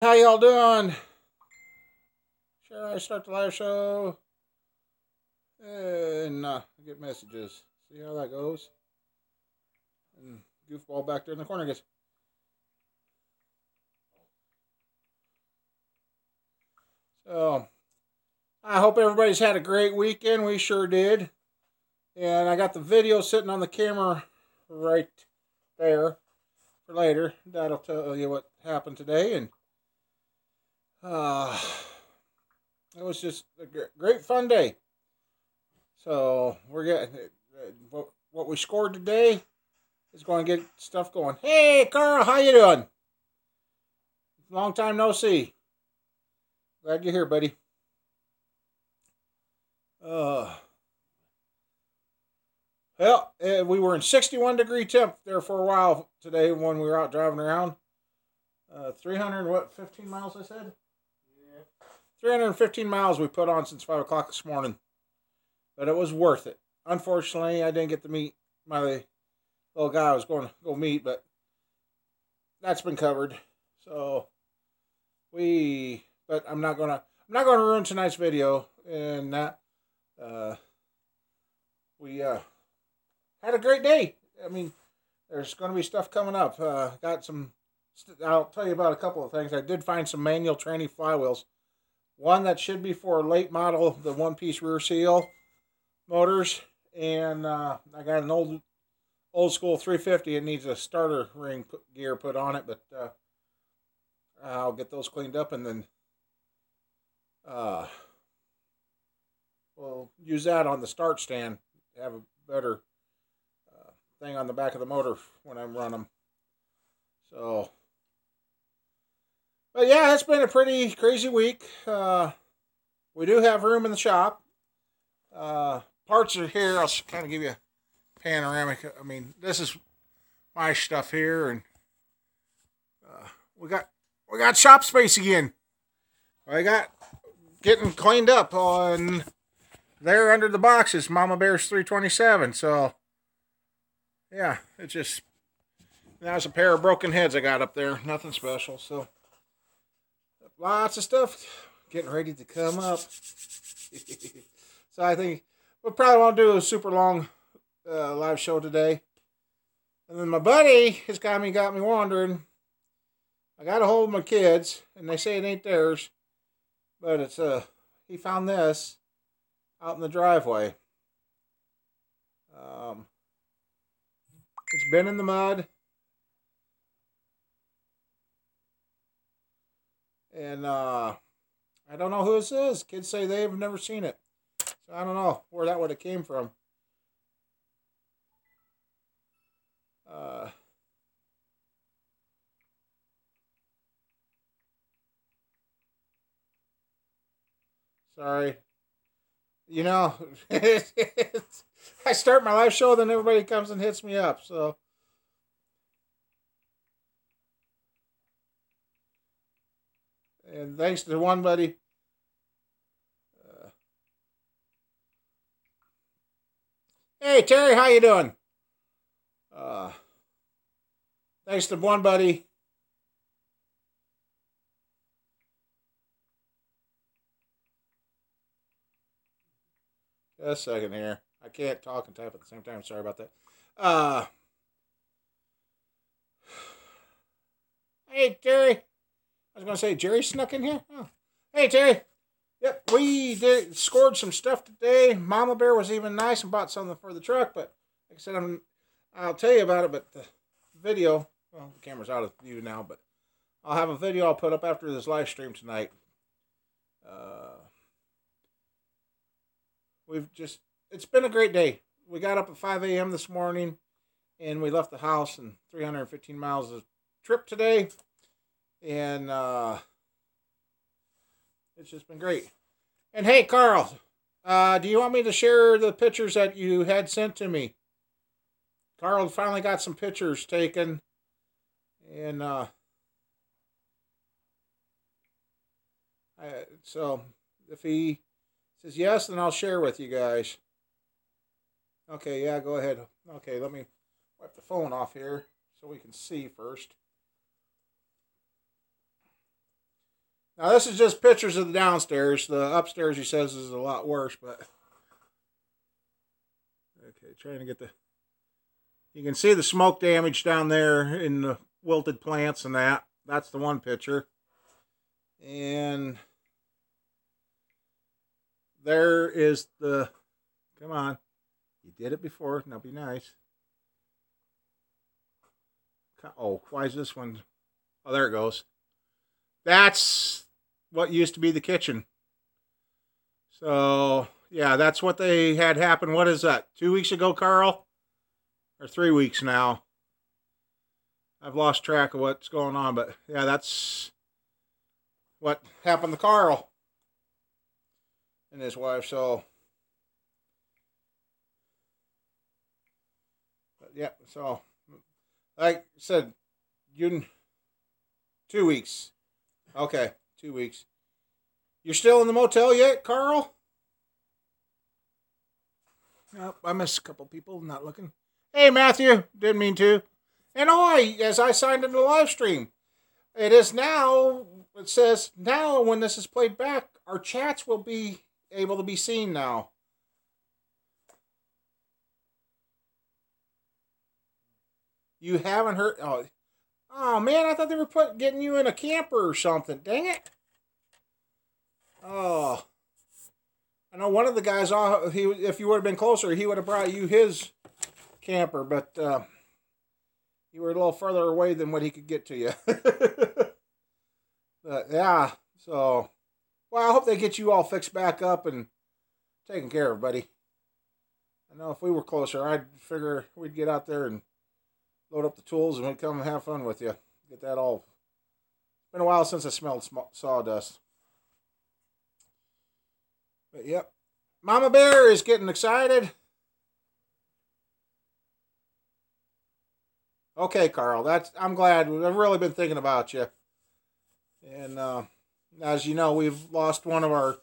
How y'all doing? Sure, I start the live show and get messages. See how that goes. And goofball back there in the corner gets. So I hope everybody's had a great weekend. We sure did. And I got the video sitting on the camera right there for later. That'll tell you what happened today. And uh, it was just a great fun day. So we're getting what we scored today is going to get stuff going. Hey, Carl, how you doing? Long time no see. Glad you're here, buddy. Uh, we were in 61-degree temp there for a while today when we were out driving around. 15 miles, I said? Yeah. 315 miles we put on since 5 o'clock this morning. But it was worth it. Unfortunately, I didn't get to meet my little guy I was going to go meet, but that's been covered. So but I'm not gonna ruin tonight's video. And that we had a great day. I mean, there's going to be stuff coming up. Got some. I'll tell you about a couple of things. I did find some manual tranny flywheels. One that should be for a late model, the one-piece rear seal motors, and I got an old school 350. It needs a starter ring gear put on it, but I'll get those cleaned up, and then we'll use that on the start stand to have a better thing on the back of the motor when I'm running them. So, but yeah, it's been a pretty crazy week. We do have room in the shop. Parts are here. I'll kind of give you a panoramic. I mean, this is my stuff here, and we got shop space again. I got getting cleaned up on there under the boxes. Mama Bear's 327. So yeah, it's just that was a pair of broken heads I got up there. Nothing special. So lots of stuff getting ready to come up. So I think we probably won't do a super long live show today. And then my buddy has got me wandering. I got a hold of my kids, and they say it ain't theirs, but it's he found this out in the driveway. It's been in the mud, and I don't know who this is. Kids say they've never seen it, so I don't know where that would have came from. Uh, Sorry. You know, I start my live show, then everybody comes and hits me up. So, and thanks to one buddy. Uh, hey Terry, how you doing? Uh, Thanks to one buddy. Just a second here. I can't talk and type at the same time. Sorry about that. Uh, hey Terry. I was gonna say Jerry snuck in here. Oh. Hey Terry. Yep, we scored some stuff today. Mama Bear was even nice and bought something for the truck, but like I said, I'll tell you about it. But the video, well, the camera's out of view now, but I'll have a video I'll put up after this live stream tonight. Uh, it's been a great day. We got up at 5 a.m. this morning, and we left the house in 315 miles of trip today, and it's just been great. And hey, Carl, do you want me to share the pictures that you had sent to me? Carl finally got some pictures taken, and so if he says yes, then I'll share with you guys. Okay, yeah, go ahead. Okay, let me wipe the phone off here so we can see first. Now, this is just pictures of the downstairs. The upstairs, he says, is a lot worse, but... Okay, trying to get the... You can see the smoke damage down there in the wilted plants and that. That's the one picture. And there is the... Come on. You did it before. Now be nice. Oh, why is this one... Oh, there it goes. That's what used to be the kitchen. So, yeah, that's what they had happen. What is that? 2 weeks ago, Carl? Or 3 weeks now? I've lost track of what's going on, but yeah, that's what happened to Carl and his wife. So, but yeah, so like I said, 2 weeks. Okay, 2 weeks. You're still in the motel yet, Carl? Nope, I missed a couple people not looking. Hey, Matthew, didn't mean to. And as I signed into the live stream, it is now, it says, now when this is played back, our chats will be able to be seen now. You haven't heard, oh man, I thought they were getting you in a camper or something. Dang it. Oh. I know one of the guys, if you would have been closer, he would have brought you his camper, but you were a little further away than what he could get to you. But yeah, so, well, I hope they get you all fixed back up and taken care of, buddy. I know if we were closer, I'd figure we'd get out there and load up the tools and we'd come and have fun with you. Get that all. It's been a while since I smelled sawdust. But yep. Mama Bear is getting excited. Okay, Carl. I'm glad. I've really been thinking about you. And as you know, we've lost one of our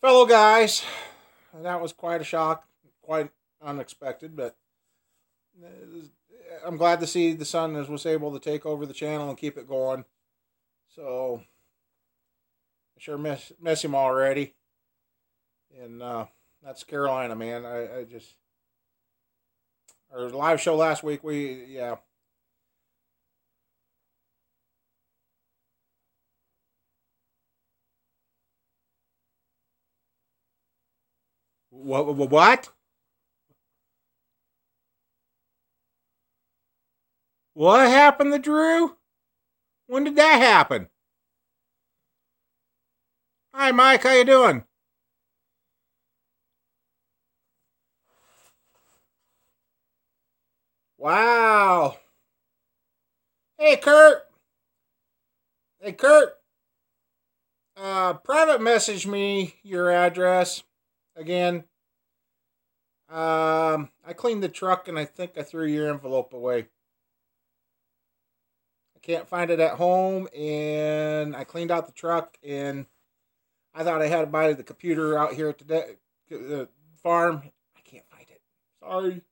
fellow guys. And that was quite a shock, quite unexpected. But I'm glad to see the son was able to take over the channel and keep it going. So I sure miss him already. And that's Carolina, man. I just... Our live show last week, yeah. What? What happened to Drew? When did that happen? Hi, Mike. How you doing? Wow. Hey, Kurt. Hey, Kurt. Private message me your address again. I cleaned the truck and I think I threw your envelope away. I can't find it at home, and I cleaned out the truck, and I thought I had it by the computer out here at the farm. I can't find it. Sorry.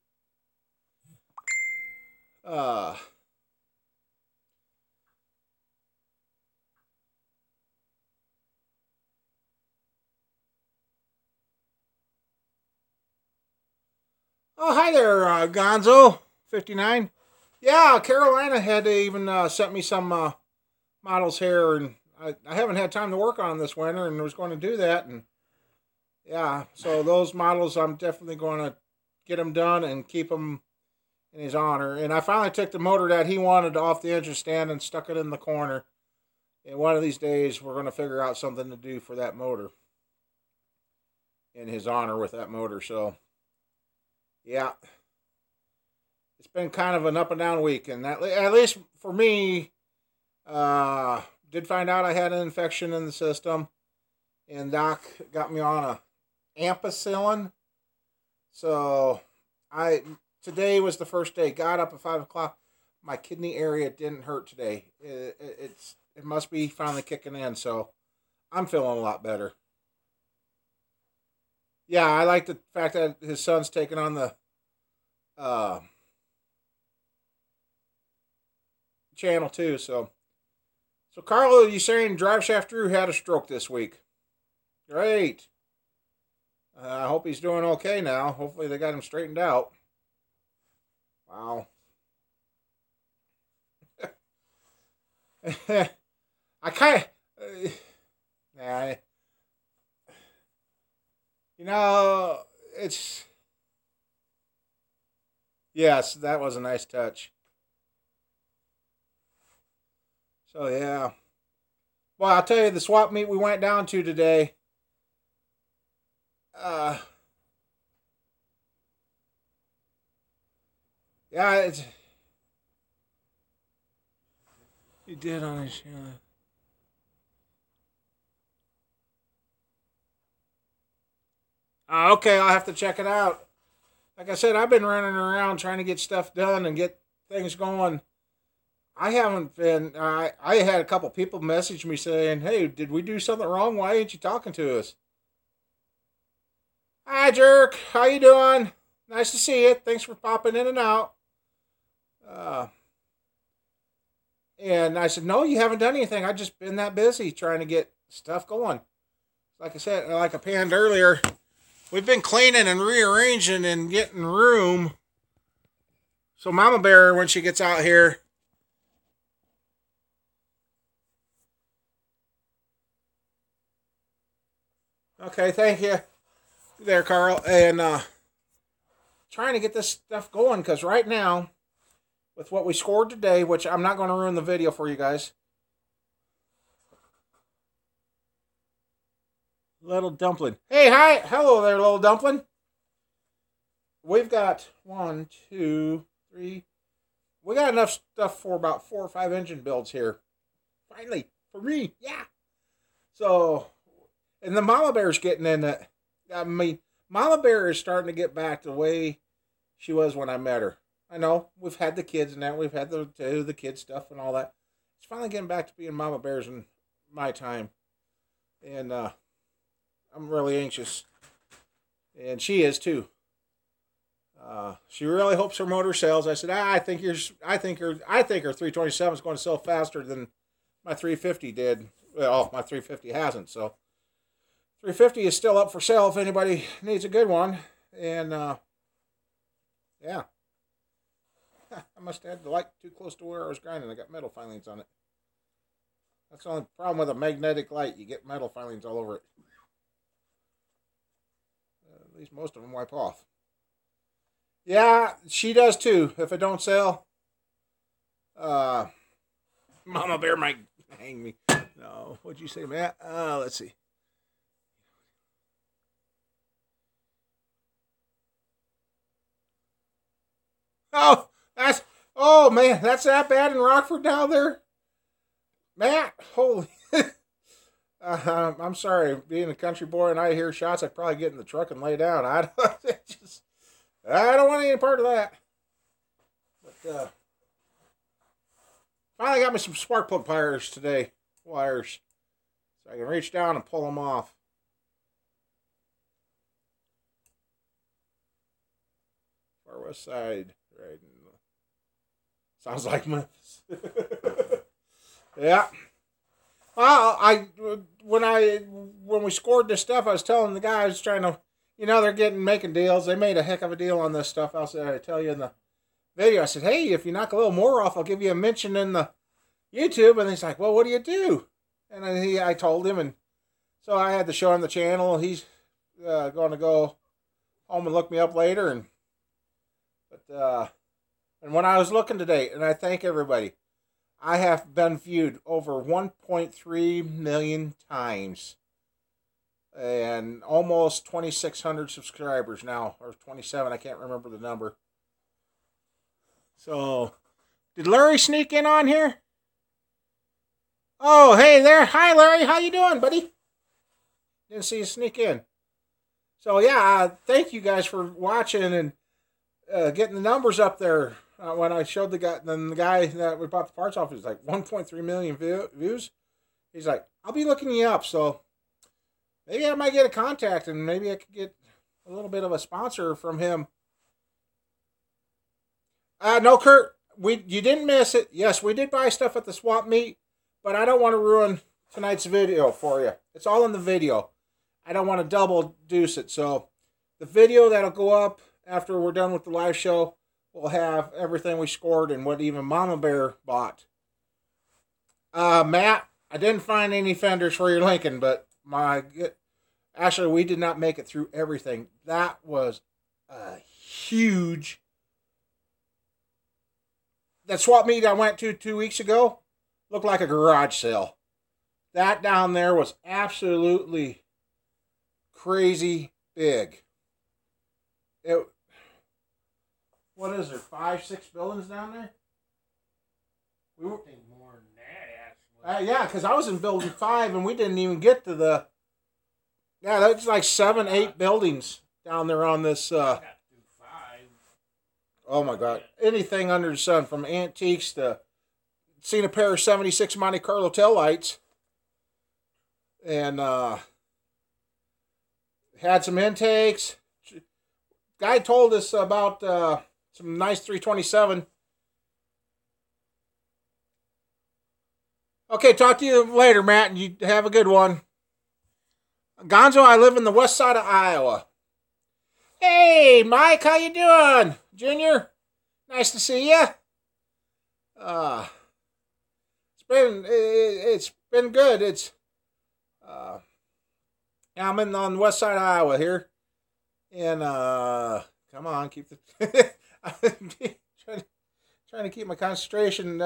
Oh, hi there, Gonzo59. Yeah, Carolina had even sent me some models here, and I haven't had time to work on them this winter, and was going to do that, and yeah, so those models I'm definitely going to get them done and keep them in his honor. And I finally took the motor that he wanted off the engine stand and stuck it in the corner. And one of these days, we're going to figure out something to do for that motor in his honor with that motor. So, yeah, it's been kind of an up and down week. And that, at least for me, did find out I had an infection in the system. And Doc got me on a ampicillin. So, today was the first day. Got up at 5 o'clock. My kidney area didn't hurt today. It must be finally kicking in. So I'm feeling a lot better. Yeah, I like the fact that his son's taking on the channel too. So So, Carlo, you saying Drive Shaft Drew had a stroke this week? Great. I hope he's doing okay now. Hopefully they got him straightened out. Wow. I kind of... yeah, you know, it's... Yes, that was a nice touch. So, yeah. Well, I'll tell you, the swap meet we went down to today... yeah, it's... He did on his... okay, I'll have to check it out. Like I said, I've been running around trying to get stuff done and get things going. I haven't been... I had a couple people message me saying, hey, did we do something wrong? Why ain't you talking to us? Hi, Jerk. How you doing? Nice to see you. Thanks for popping in and out. And I said, no, you haven't done anything. I've just been that busy trying to get stuff going. Like I said, like I panned earlier, we've been cleaning and rearranging and getting room. So Mama Bear, when she gets out here... Okay, thank you. There, Carl. And trying to get this stuff going, because right now, with what we scored today, which I'm not going to ruin the video for you guys. Little Dumpling. Hey, hi. Hello there, Little Dumpling. We've got 1, 2, 3. We got enough stuff for about 4 or 5 engine builds here. Finally, for me. Yeah. So, and the Mama Bear's getting in it. I mean, Mama Bear is starting to get back to the way she was when I met her. I know, we've had the kids and that. We've had the kids stuff and all that. It's finally getting back to being Mama Bears in my time. And I'm really anxious. And she is too. She really hopes her motor sells. I said, I think her 327 is going to sell faster than my 350 did. Well, my 350 hasn't, so 350 is still up for sale if anybody needs a good one. And yeah. I must have had the light too close to where I was grinding. I got metal filings on it. That's the only problem with a magnetic light. You get metal filings all over it. At least most of them wipe off. Yeah, she does too. If it don't sell, Mama Bear might hang me. No, what'd you say, Matt? Let's see. Oh man, that's that bad in Rockford down there, Matt. Holy, I'm sorry. Being a country boy and I hear shots, I'd probably get in the truck and lay down. I don't want any part of that. But finally got me some spark plug wires today, so I can reach down and pull them off. Far west side, right. Sounds like Memphis. Yeah. Well, when we scored this stuff, I was telling the guys trying to, they're making deals. They made a heck of a deal on this stuff. I tell you in the video. I said, hey, if you knock a little more off, I'll give you a mention in the YouTube. And he's like, well, what do you do? And then I told him, and so I had to show him the channel. He's going to go home and look me up later. And when I was looking today, and I thank everybody, I have been viewed over 1.3 million times. And almost 2,600 subscribers now, or 27, I can't remember the number. So, did Larry sneak in on here? Oh, hey there. Hi, Larry. How you doing, buddy? Didn't see you sneak in. So, yeah, thank you guys for watching and getting the numbers up there. When I showed the guy that we bought the parts off, he's like 1.3 million views. He's like, I'll be looking you up, so maybe I might get a contact and maybe I could get a little bit of a sponsor from him. No, Kurt, you didn't miss it. Yes, we did buy stuff at the swap meet, But I don't want to ruin tonight's video for you. It's all in the video. I don't want to double deuce it. So the video that'll go up after we're done with the live show will have everything we scored and what even Mama Bear bought. Matt, I didn't find any fenders for your Lincoln, but actually, we did not make it through everything. That was a huge. That swap meet I went to 2 weeks ago looked like a garage sale. That down there was absolutely crazy big. What is there, 5, 6 buildings down there? I think more than that, actually. Yeah, because I was in building 5 and we didn't even get to the. Yeah, that's like 7, 8 buildings down there on this. Got through 5. Oh my God! Anything under the sun, from antiques to seen a pair of '76 Monte Carlo taillights, and had some intakes. Guy told us about some nice 327. Okay, talk to you later, Matt, and you have a good one. Gonzo, I live in the west side of Iowa. Hey, Mike, how you doing? Junior, nice to see you. It's been good. I'm on the west side of Iowa here, and come on, keep the trying to keep my concentration.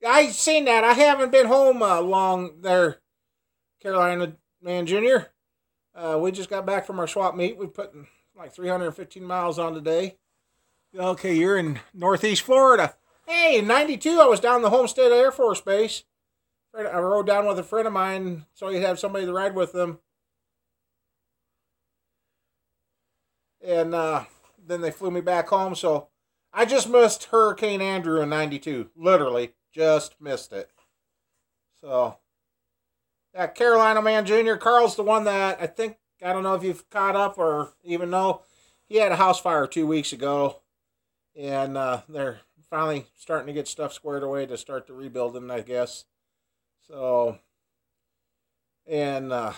I seen that. I haven't been home long there, Carolina Man Jr. We just got back from our swap meet. We put like 315 miles on today. Okay, you're in Northeast Florida. Hey, in 92, I was down the Homestead Air Force Base. I rode down with a friend of mine so he'd have somebody to ride with them. And then they flew me back home, so I just missed Hurricane Andrew in 92. Literally, just missed it. So, yeah, Carolina Man Jr., Carl's the one that I don't know if you've caught up or even know, he had a house fire 2 weeks ago. And they're finally starting to get stuff squared away to start the rebuilding, I guess. So, and that.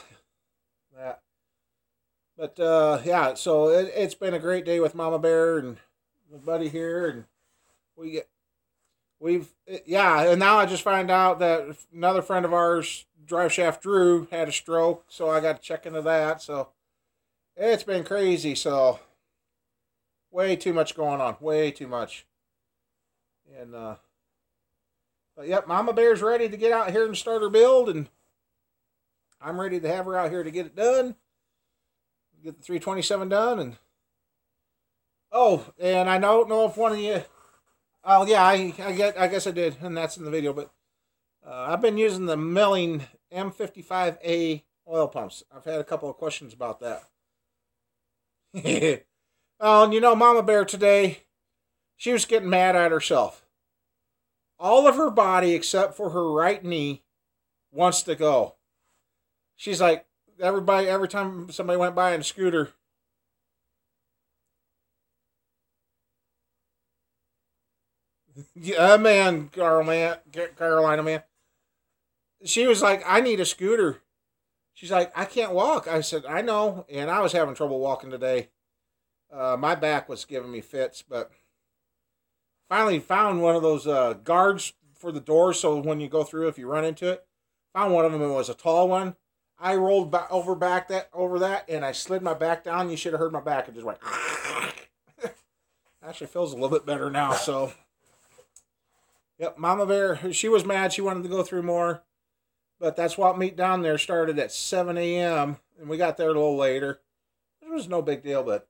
But, yeah, so it's been a great day with Mama Bear and my buddy here. And and now I just find out that another friend of ours, Drive Shaft Drew, had a stroke. So I got to check into that. So it's been crazy. So way too much going on. Way too much. And, but yep, Mama Bear's ready to get out here and start her build. And I'm ready to have her out here to get it done. Get the 327 done. And and I don't know if one of you. Oh yeah, I guess I did, and that's in the video. But I've been using the Milling M55A oil pumps. I've had a couple of questions about that. Oh, and Mama Bear today, she was getting mad at herself. All of her body, except for her right knee, wants to go. She's like, every time somebody went by on a scooter. Yeah, man, Carolina man. She was like, I need a scooter. She's like, I can't walk. I said, I know, and I was having trouble walking today. My back was giving me fits, but finally found one of those guards for the door, so when you go through, if you run into it, found one of them. It was a tall one. I rolled over that, and I slid my back down. You should have heard my back. It just went. Actually feels a little bit better now. So, yep, Mama Bear, she was mad. She wanted to go through more, but that swap meet down there started at 7 a.m. and we got there a little later. It was no big deal, but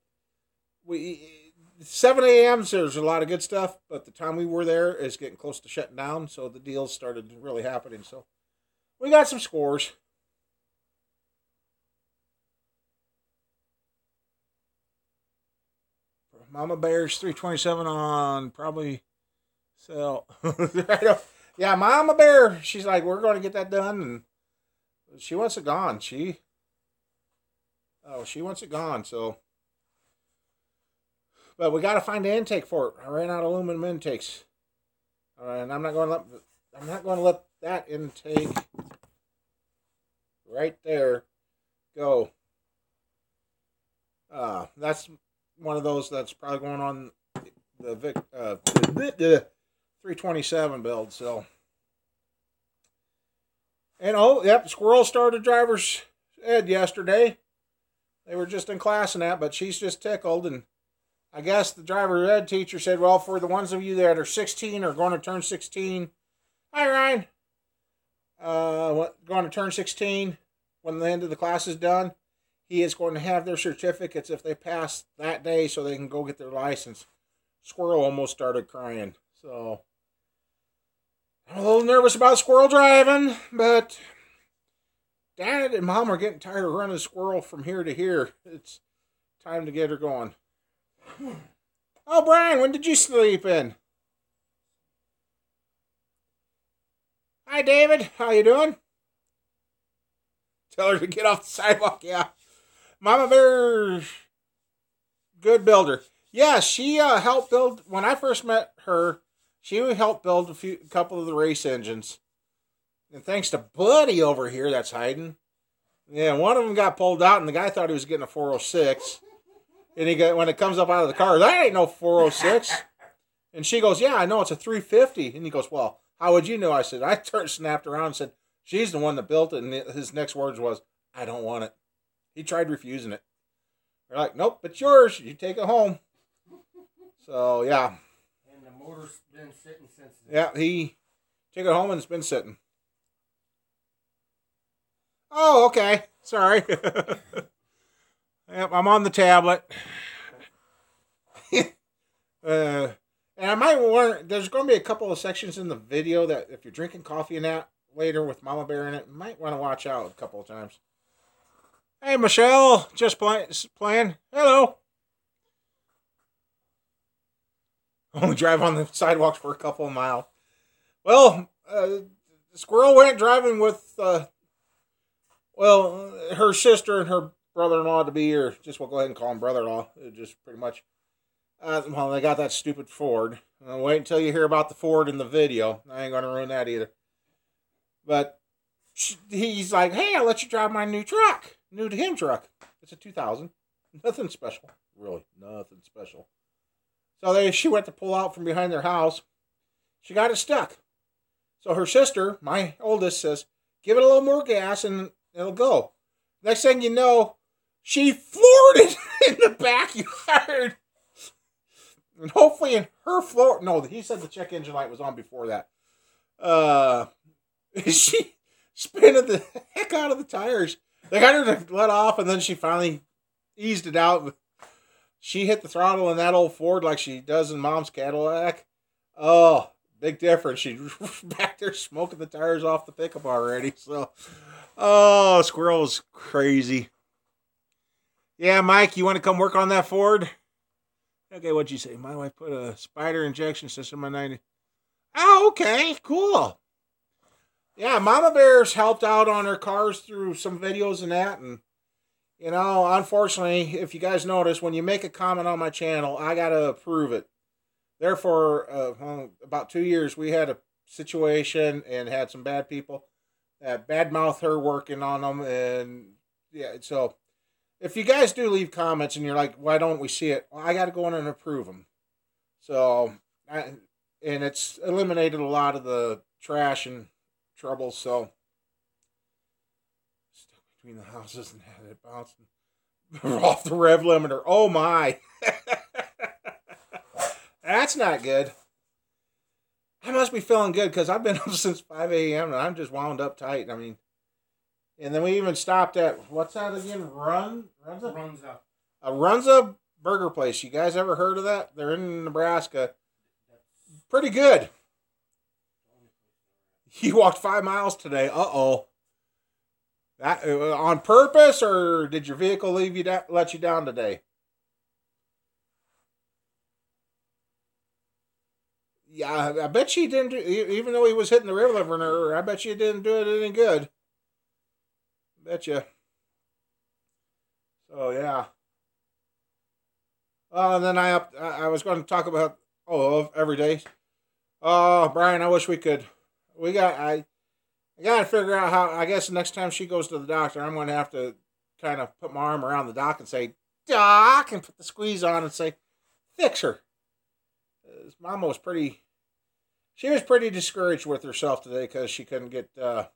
7 a.m. There's a lot of good stuff, but the time we were there is getting close to shutting down, so the deals started really happening. So we got some scores. Mama Bear's 327 on probably sell. Yeah, Mama Bear, she's like, we're going to get that done, and she wants it gone. She wants it gone, so. But we got to find an intake for it. I ran out of aluminum intakes. And I'm not going to let that intake right there go. That's one of those that's probably going on the 327 build. So, and Squirrel started driver's ed yesterday. They were just in class and that, but she's just tickled. And I guess the driver's ed teacher said, well, for the ones of you that are 16 or going to turn 16, hi Ryan, going to turn 16 when the end of the class is done, he is going to have their certificates if they pass that day so they can go get their license. Squirrel almost started crying. So, I'm a little nervous about Squirrel driving, but Dad and Mom are getting tired of running Squirrel from here to here. It's time to get her going. Oh, Brian, when did you sleep in? Hi, David. How you doing? Tell her to get off the sidewalk, yeah. Mama Bear, good builder. Yeah, she helped build, when I first met her, she helped build a couple of the race engines. And thanks to Buddy over here that's hiding. Yeah, one of them got pulled out, and the guy thought he was getting a 406. And when it comes up out of the car, that ain't no 406. And she goes, yeah, I know, it's a 350. And he goes, well, how would you know? I said, I snapped around and said, she's the one that built it. And his next words was, I don't want it. He tried refusing it. They're like, nope, it's yours. You take it home. So, yeah. And the motor's been sitting since then. Yeah, he took it home and it's been sitting. Oh, okay. Sorry. Yep, I'm on the tablet. And I might warn, there's going to be a couple of sections in the video that if you're drinking coffee and that later with Mama Bear in it, you might want to watch out a couple of times. Hey, Michelle, just playing. Hello. Only drive on the sidewalks for a couple of miles. Well, the Squirrel went driving with, her sister and her brother-in-law to be, or just we'll go ahead and call him brother-in-law, just pretty much. They got that stupid Ford. Wait until you hear about the Ford in the video. I ain't going to ruin that either. But he's like, hey, I'll let you drive my new truck. New to him truck. It's a 2000. Nothing special. Really, nothing special. So she went to pull out from behind their house. She got it stuck. So her sister, my oldest, says, give it a little more gas and it'll go. Next thing you know, she floored it in the backyard. And hopefully in her floor... No, he said the check engine light was on before that. She spinning the heck out of the tires. They got her to let off, and then she finally eased it out. She hit the throttle in that old Ford like she does in Mom's Cadillac. Oh, big difference. She's back there smoking the tires off the pickup already. So, Squirrel was crazy. Yeah, Mike, you want to come work on that Ford? Okay, what'd you say? My wife put a spider injection system on 90. Oh, okay, cool. Yeah, Mama Bear's helped out on her cars through some videos and that. And, unfortunately, if you guys notice, when you make a comment on my channel, I got to approve it. Therefore, about 2 years, we had a situation and had some bad people that badmouth her working on them. And, yeah, so if you guys do leave comments and you're like, why don't we see it? Well, I got to go in and approve them. So, and it's eliminated a lot of the trash and trouble. So, stuck between the houses and had it bouncing off the rev limiter. Oh my. That's not good. I must be feeling good because I've been up since 5 a.m. and I'm just wound up tight. I mean, and then we even stopped at, what's that again? Runza? A Runza burger place. You guys ever heard of that? They're in Nebraska. Pretty good. You walked 5 miles today. Uh-oh. That on purpose, or did your vehicle let you down today? Yeah, I bet you didn't do, even though he was hitting the rear limiter, I bet you didn't do it any good. Betcha. So, yeah. And then I was going to talk about, every day. Oh, Brian, I wish we could. I got to figure out how. I guess the next time she goes to the doctor, I'm going to have to kind of put my arm around the doc and say, "Doc," and put the squeeze on and say, "Fix her." His mama was pretty. She was pretty discouraged with herself today because she couldn't get to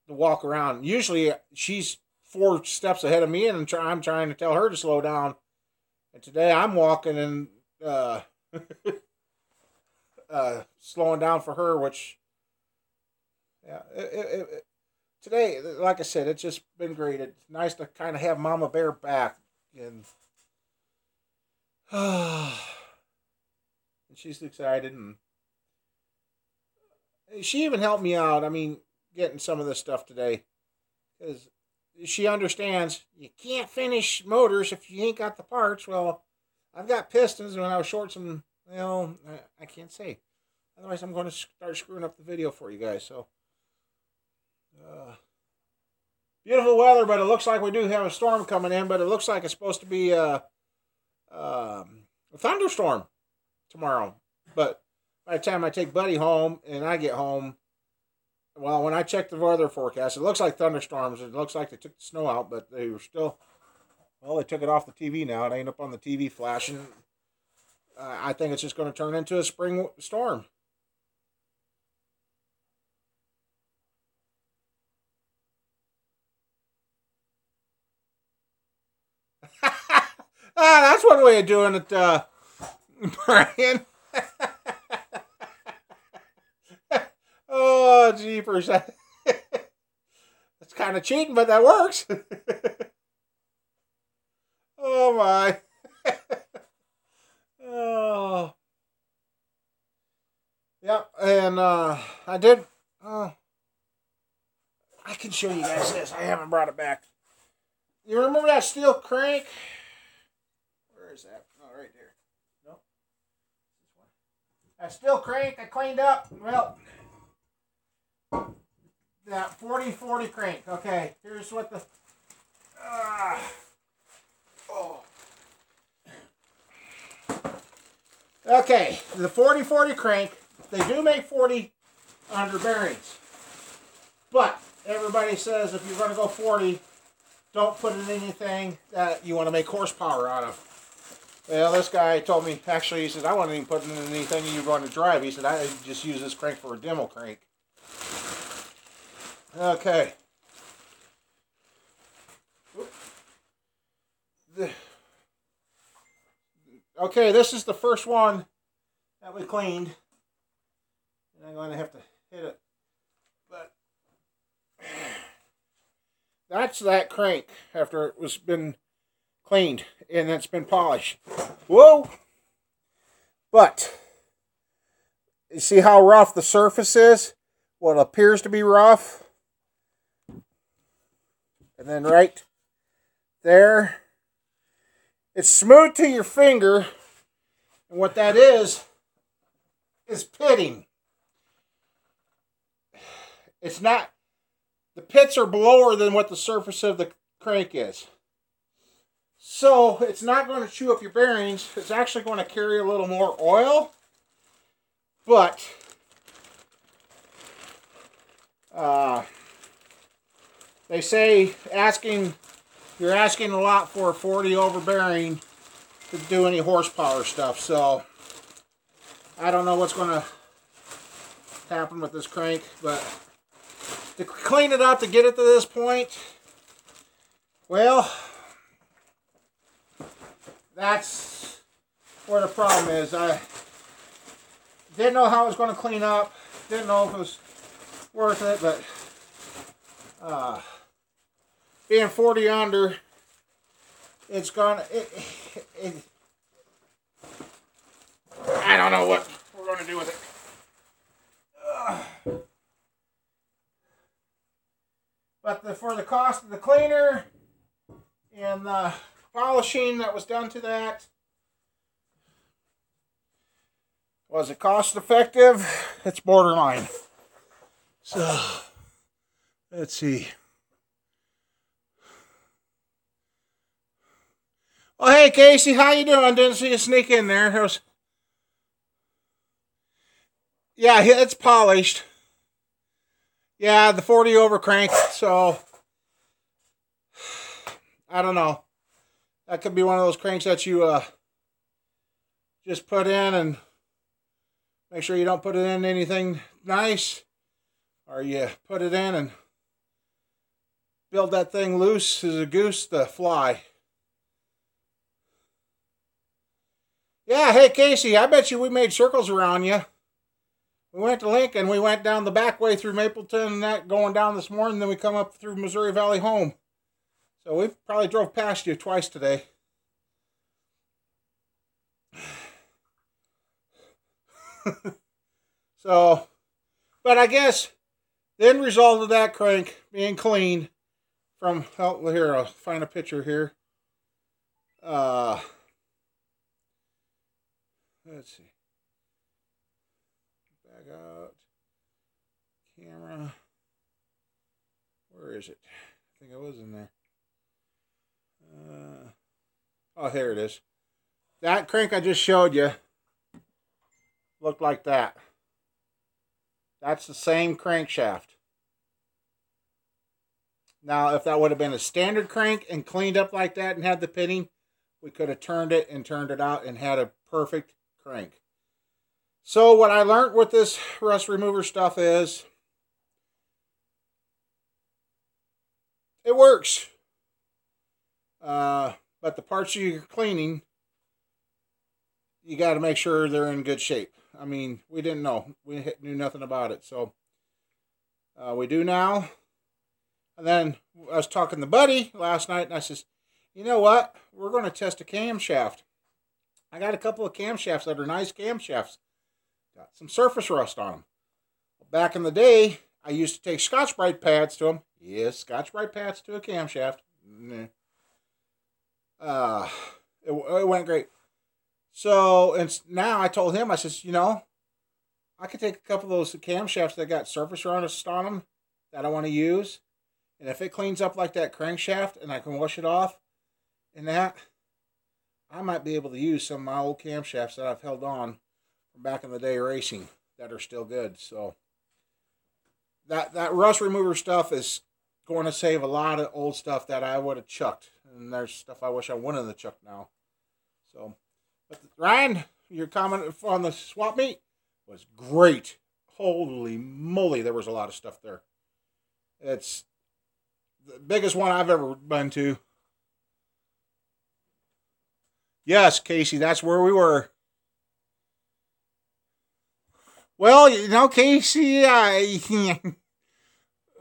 walk around. Usually, she's 4 steps ahead of me, and I'm trying to tell her to slow down. And today, I'm walking and slowing down for her, which, yeah, today, like I said, it's just been great. It's nice to kind of have Mama Bear back, and and she's excited, and she even helped me out. I mean, getting some of this stuff today, because she understands you can't finish motors if you ain't got the parts. Well, I've got pistons, and when I was short some, I can't say. Otherwise, I'm going to start screwing up the video for you guys. So, beautiful weather, but it looks like we do have a storm coming in. But it looks like it's supposed to be a thunderstorm tomorrow. But by the time I take Buddy home and I get home, well, when I check the weather forecast, it looks like thunderstorms. It looks like they took the snow out, but they were still. Well, they took it off the TV now. It ain't up on the TV flashing. I think it's just going to turn into a spring storm. That's one way of doing it, Brian. Oh, jeepers. That's kind of cheating, but that works. Oh, my. Oh. Yep, and I did. I can show you guys this. I haven't brought it back. You remember that steel crank? Where is that? Oh, right there. Nope. That steel crank I cleaned up. Well, that 40-40 crank. Okay, here's what the. Okay, the 40-40 crank. They do make 40 under bearings, but everybody says if you're going to go 40, don't put it in anything that you want to make horsepower out of. Well, this guy told me, actually, he said, I wasn't even putting in anything you're going to drive. He said, I just use this crank for a demo crank. Okay. Okay, this is the first one that we cleaned. And I'm going to have to hit it. But that's that crank after it was been cleaned and it's been polished. Whoa! But you see how rough the surface is? What appears to be rough. And then right there, it's smooth to your finger. And what that is pitting. It's not, the pits are lower than what the surface of the crank is. So it's not going to chew up your bearings. It's actually going to carry a little more oil. But they say you're asking a lot for a 40 over bearing to do any horsepower stuff. So I don't know what's going to happen with this crank, but to clean it up to get it to this point, well, that's where the problem is. I didn't know how it was going to clean up. Didn't know if it was worth it, but being 40 under, it's gonna. I don't know what we're going to do with it. But for the cost of the cleaner and the polishing that was done to that, was it cost effective? It's borderline. So let's see. Oh, hey Casey, how you doing? Didn't see you sneak in there. Yeah, it's polished. Yeah, the 40 over crank. So I don't know. That could be one of those cranks that you just put in and make sure you don't put it in anything nice, or you put it in and build that thing loose as a goose to fly. Yeah, hey Casey, I bet you we made circles around you. We went to Lincoln, we went down the back way through Mapleton and that going down this morning, then we come up through Missouri Valley home. So we probably drove past you twice today. So, but I guess the end result of that crank being cleaned from, oh, here, I'll find a picture here. Let's see. Back out. Camera. Where is it? I think I was in there. Oh, here it is. That crank I just showed you looked like that. That's the same crankshaft. Now, if that would have been a standard crank and cleaned up like that and had the pitting, we could have turned it and turned it out and had a perfect crank. So what I learned with this rust remover stuff is it works. But the parts you're cleaning, you got to make sure they're in good shape. I mean, we didn't know. We knew nothing about it. So we do now. And then I was talking to Buddy last night, and I says, you know what? We're going to test a camshaft. I got a couple of camshafts that are nice camshafts. Got some surface rust on them. Back in the day, I used to take Scotch-Brite pads to them. Yes, Scotch-Brite pads to a camshaft. It went great. So, and now I told him, I says, you know, I could take a couple of those camshafts that got surface rust on them that I want to use. And if it cleans up like that crankshaft and I can wash it off and that, I might be able to use some of my old camshafts that I've held on from back in the day racing that are still good. So that rust remover stuff is going to save a lot of old stuff that I would have chucked. And there's stuff I wish I wouldn't have chucked now. So, but Ryan, your comment on the swap meet was great. Holy moly, there was a lot of stuff there. It's the biggest one I've ever been to. Yes, Casey, that's where we were. Well, you know, Casey,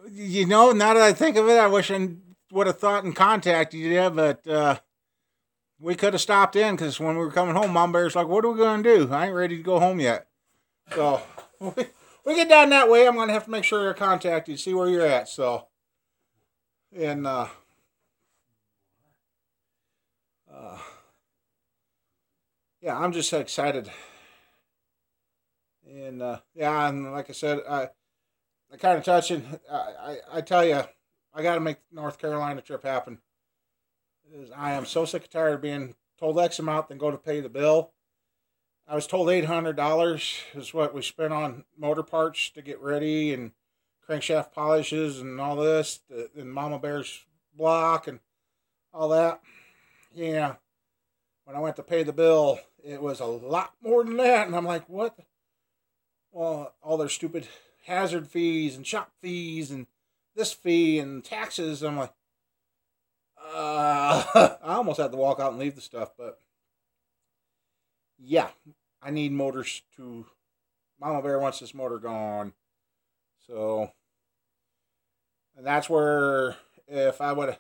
you know, now that I think of it, I wish I would have thought and contacted you, but we could have stopped in because when we were coming home, Mom Bear's like, what are we going to do? I ain't ready to go home yet. So, we get down that way, I'm going to have to make sure to contact you, see where you're at. So, and, yeah, I'm just excited. And, yeah, and like I said, I kind of touching. I tell you, I got to make the North Carolina trip happen. I am so sick and tired of being told X amount, then go to pay the bill. I was told $800 is what we spent on motor parts to get ready and crankshaft polishes and all this, and Mama Bear's block and all that. Yeah. When I went to pay the bill, it was a lot more than that. And I'm like, what? Well, all their stupid hazard fees and shop fees and this fee and taxes. I'm like, I almost had to walk out and leave the stuff. But yeah, I need motors to, Mama Bear wants this motor gone. So, and that's where if I would have,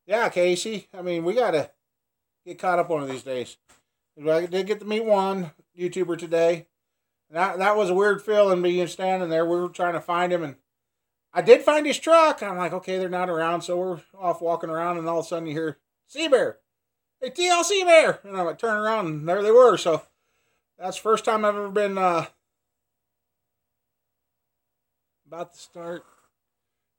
yeah, Casey, I mean, we got to get caught up one of these days. I did get to meet one YouTuber today. That was a weird feeling, being standing there. We were trying to find him, and I did find his truck. I'm like, okay, they're not around, so we're off walking around, and all of a sudden you hear, Seabear! Hey, TL Seabear! And I'm like, turn around, and there they were. So that's the first time I've ever been about to start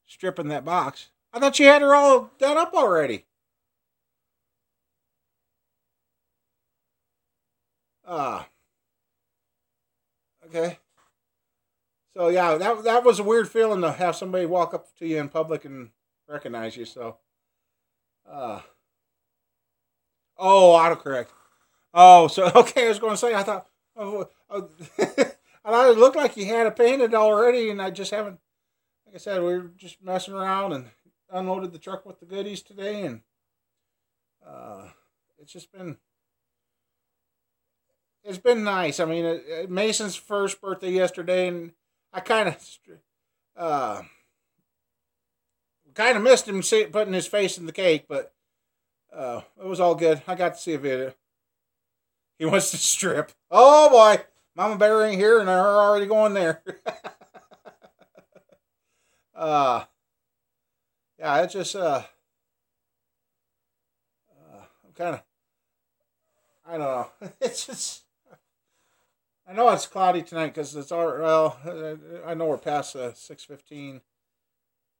stripping that box. I thought you had her all done up already. Okay. So yeah, that was a weird feeling to have somebody walk up to you in public and recognize you. So, uh, oh, autocorrect. Oh, so okay, I was going to say I thought, and I looked like you had it painted already, and I just haven't. Like I said, we were just messing around and unloaded the truck with the goodies today, and uh, it's just been nice. I mean, Mason's first birthday yesterday, and I uh, kind of missed him putting his face in the cake, but it was all good. I got to see a video. He wants to strip. Oh boy, Mama Bear ain't here, and they're already going there. uh, yeah, it's just I'm kind of, I don't know. It's just, I know it's cloudy tonight because it's all well. I know we're past 6:15.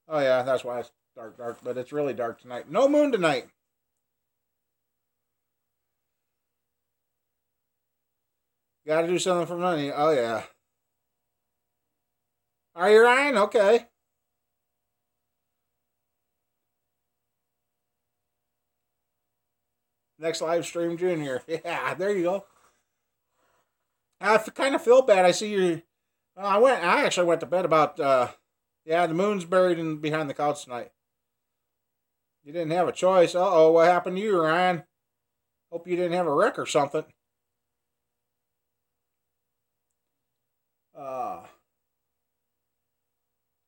Oh yeah, that's why it's dark. But it's really dark tonight. No moon tonight. Got to do something for money. Oh yeah. Are you Ryan? Okay. Next live stream, Junior. Yeah, there you go. I kind of feel bad. I see you. I actually went to bed about. Yeah, the moon's buried in behind the couch tonight. You didn't have a choice. Uh-oh, what happened to you, Ryan? Hope you didn't have a wreck or something.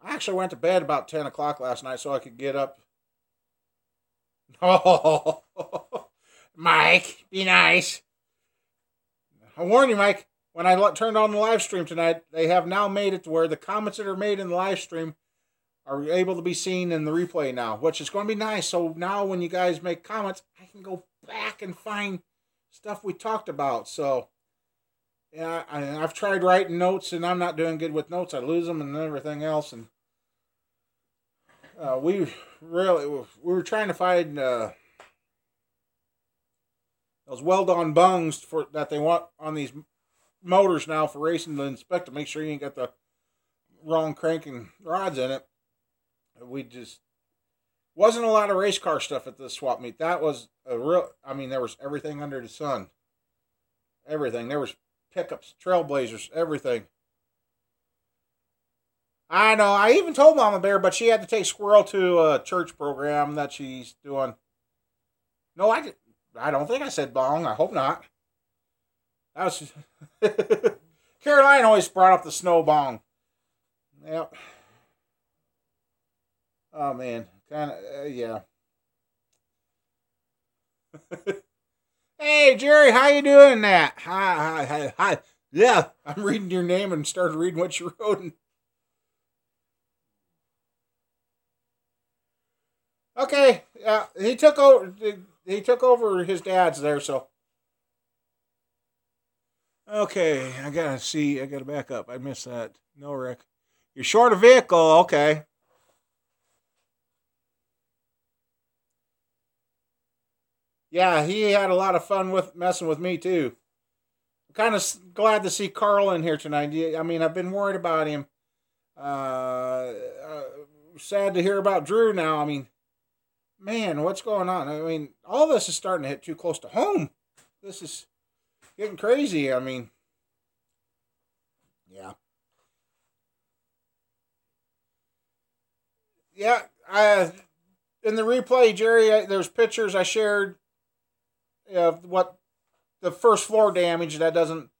I actually went to bed about 10 o'clock last night so I could get up. Oh, Mike, be nice. I warn you, Mike, when I turned on the live stream tonight, they have now made it to where the comments that are made in the live stream are able to be seen in the replay now, which is going to be nice. So now when you guys make comments, I can go back and find stuff we talked about. So, yeah, I've tried writing notes, and I'm not doing good with notes. I lose them and everything else. And we were trying to find those weld-on bungs that they want on these motors now for racing to inspect to make sure you ain't got the wrong cranking rods in it. We just wasn't a lot of race car stuff at the swap meet. That was there was everything under the sun. Everything. There was pickups, trailblazers, everything. I know. I even told Mama Bear, but she had to take Squirrel to a church program that she's doing. No, I don't think I said bong. I hope not. That was Caroline always brought up the snow bong. Yep. Oh man, kind of yeah. Hey Jerry, how you doing? That hi. Yeah, I'm reading your name and started reading what you wrote. Okay, yeah, he took over. He took over his dad's there, so. Okay, I gotta back up. I missed that. No, Rick. You're short a vehicle, okay. Yeah, he had a lot of fun with messing with me too. I'm kind of glad to see Carl in here tonight. I mean, I've been worried about him. Sad to hear about Drew now. I mean, man, what's going on? I mean, all this is starting to hit too close to home. This is getting crazy. I mean, yeah. Yeah, in the replay, Jerry, there's pictures I shared of what the first floor damage. That doesn't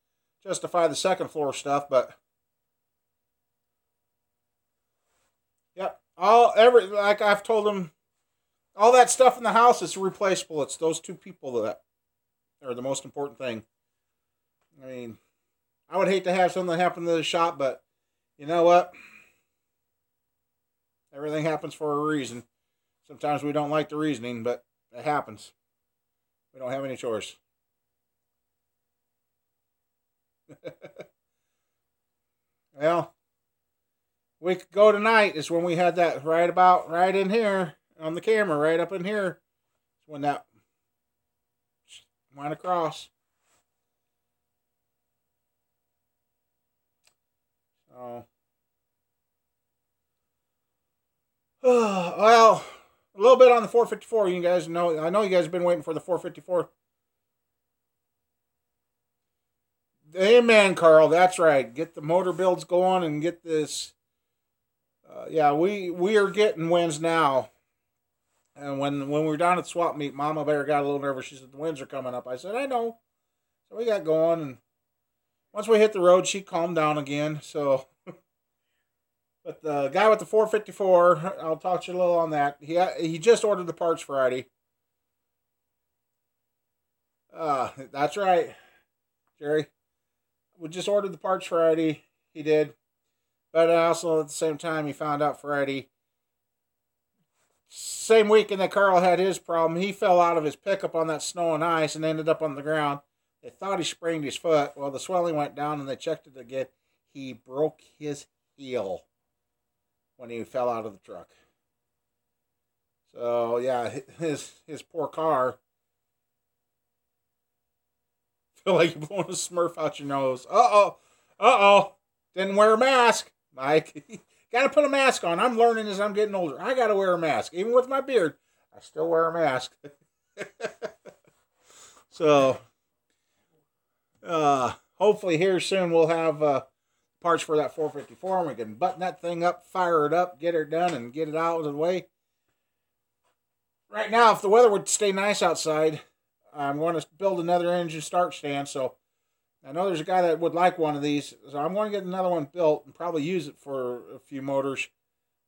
justify the second floor stuff, but yep, like I've told them, all that stuff in the house is replaceable. It's those two people that are the most important thing. I mean, I would hate to have something happen to the shop, but you know what? Everything happens for a reason. Sometimes we don't like the reasoning, but it happens. We don't have any choice. Well, we could go tonight is when we had that right in here on the camera, right up in here. When that went across. So, well, a little bit on the 454. You guys know, I know you guys have been waiting for the 454. Amen, Carl. That's right. Get the motor builds going and get this. Yeah, we are getting wins now. And when we were down at swap meet, Mama Bear got a little nervous. She said the winds are coming up. I said I know. So we got going, and once we hit the road, she calmed down again. So, but the guy with the 454, I'll talk to you a little on that. He just ordered the parts Friday. That's right, Jerry. We just ordered the parts Friday. He did. But also at the same time, he found out Friday. Same weekend that Carl had his problem, he fell out of his pickup on that snow and ice and ended up on the ground. They thought he sprained his foot. Well, the swelling went down and they checked it again. He broke his heel when he fell out of the truck. So, yeah, his poor car. Feel like you're blowing a Smurf out your nose. Uh-oh. Didn't wear a mask, Mike. Got to put a mask on. I'm learning as I'm getting older. I got to wear a mask. Even with my beard, I still wear a mask. So, hopefully here soon we'll have parts for that 454 and we can button that thing up, fire it up, get it done, and get it out of the way. Right now, if the weather would stay nice outside, I'm going to build another engine start stand. So I know there's a guy that would like one of these. So I'm going to get another one built and probably use it for a few motors.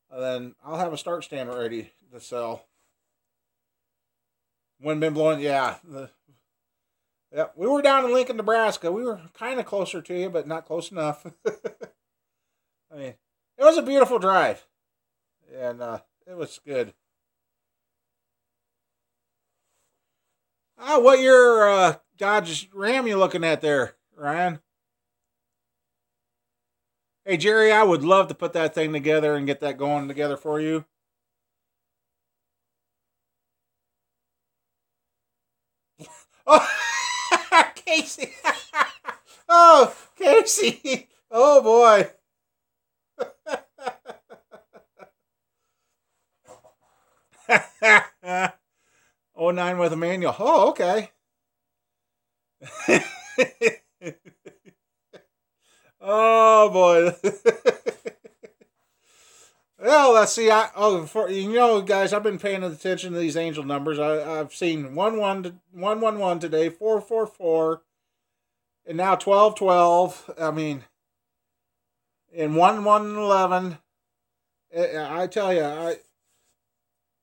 And then I'll have a start stand ready to sell. Wind been blowing, yeah. We were down in Lincoln, Nebraska. We were kind of closer to you, but not close enough. I mean, it was a beautiful drive. And it was good. What your Dodge Ram you looking at there, Ryan? Hey, Jerry, I would love to put that thing together and get that going together for you. Oh, Casey. Oh, Casey. Oh, boy. Oh, 09 with a manual. Oh, okay. Oh, boy. Well, let's see. Guys, I've been paying attention to these angel numbers. I've seen 111 today, 444, and now 1212. I mean, in 1111. I tell you,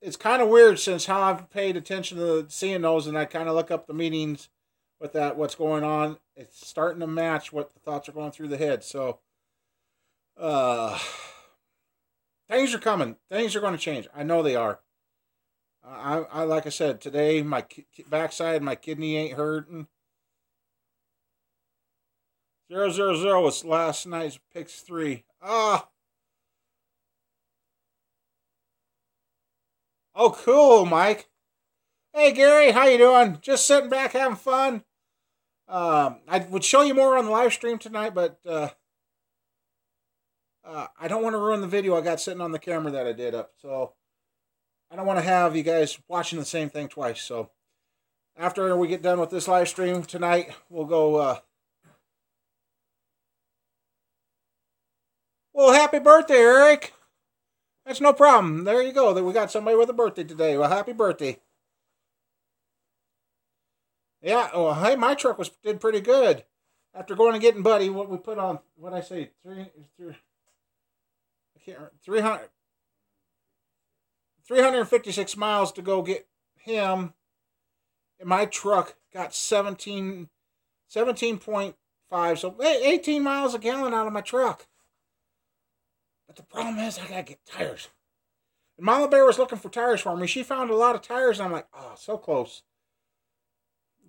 it's kind of weird since how I've paid attention to seeing those, and I kind of look up the meetings with that, what's going on. It's starting to match what the thoughts are going through the head. So, things are coming. Things are going to change. I know they are. I like I said, today, my backside, my kidney ain't hurting. 000 was last night's picks 3. Oh, cool, Mike. Hey, Gary, how you doing? Just sitting back having fun. I would show you more on the live stream tonight, but I don't want to ruin the video I got sitting on the camera that I did up. So I don't want to have you guys watching the same thing twice. So after we get done with this live stream tonight, we'll go. Well, happy birthday, Eric. That's no problem. There you go. We got somebody with a birthday today. Well, happy birthday. Yeah, well, hey, my truck did pretty good. After going and getting Buddy, what we put on, what I say, 356 miles to go get him. And my truck got 17.5, so 18 miles a gallon out of my truck. But the problem is I got to get tires. And Mama Bear was looking for tires for me. She found a lot of tires, and I'm like, oh, so close.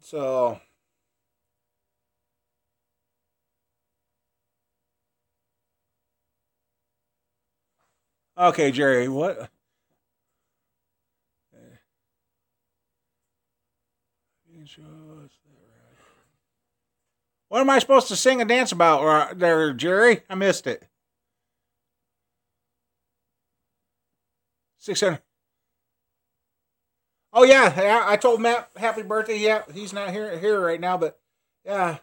So, okay, Jerry, what? What am I supposed to sing and dance about there, Jerry? I missed it. 600. Oh yeah, I told Matt happy birthday. Yeah, he's not here right now, but yeah,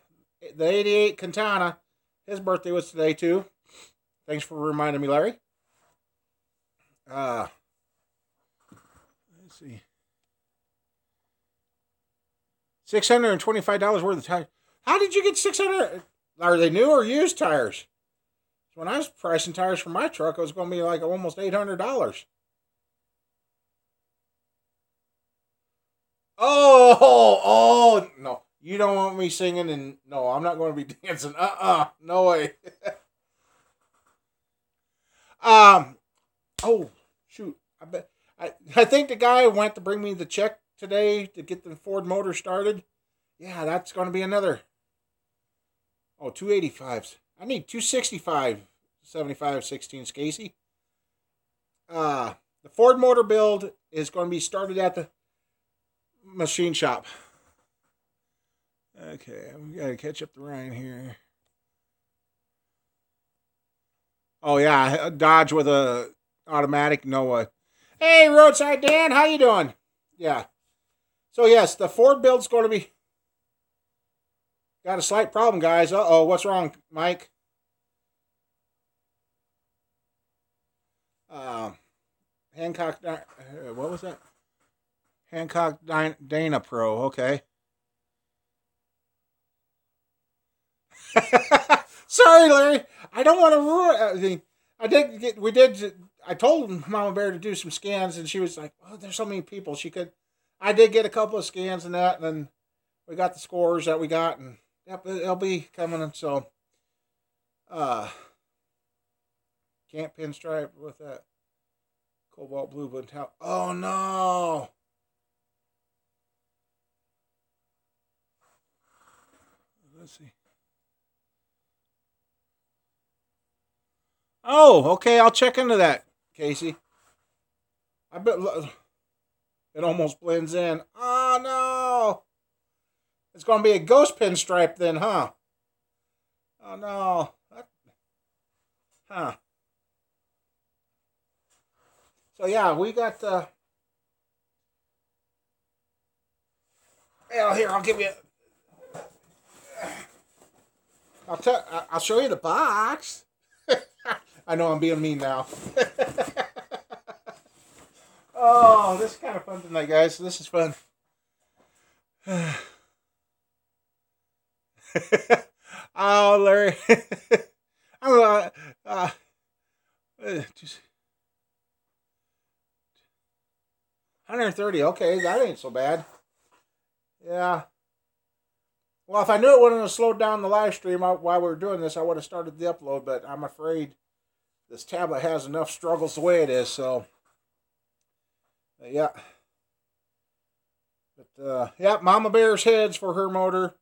the '88 Quintana, his birthday was today too. Thanks for reminding me, Larry. Uh, let's see, $625 worth of tires. How did you get 600? Are they new or used tires? When I was pricing tires for my truck, it was going to be like almost $800. Oh, no. You don't want me singing, and no, I'm not going to be dancing. No way. Oh, shoot. I think the guy went to bring me the check today to get the Ford motor started. Yeah, that's going to be another. Oh, 285s. I need 265, 75, 16s, Casey. The Ford motor build is going to be started at the machine shop. Okay, we got to catch up to Ryan here. Oh, yeah, Dodge with a automatic Noah. Hey, Roadside Dan, how you doing? Yeah. So, yes, the Ford build's going to be... Got a slight problem, guys. Uh-oh, what's wrong, Mike? Hancock... what was that? Hancock Dana Pro, okay. Sorry, Larry. I don't want to ruin... I told Mama Bear to do some scans, and she was like, oh, there's so many people. I did get a couple of scans and that, and then we got the scores that we got, and yep, it'll be coming, so... Can't pinstripe with that cobalt blue metallic. Oh, no! Let's see. Oh, okay, I'll check into that, Casey. I bet it almost blends in. Oh, no! It's going to be a ghost pinstripe then, huh? Oh, no. Huh. So, yeah, we got... Well, here, I'll give you... I'll show you the box. I know I'm being mean now. Oh, this is kind of fun tonight, guys. This is fun. Oh, Larry. I'm 130. Okay, that ain't so bad. Yeah. Well, if I knew it wouldn't have slowed down the live stream while we were doing this, I would have started the upload, but I'm afraid this tablet has enough struggles the way it is, so... yeah. But, yeah, Mama Bear's heads for her motor.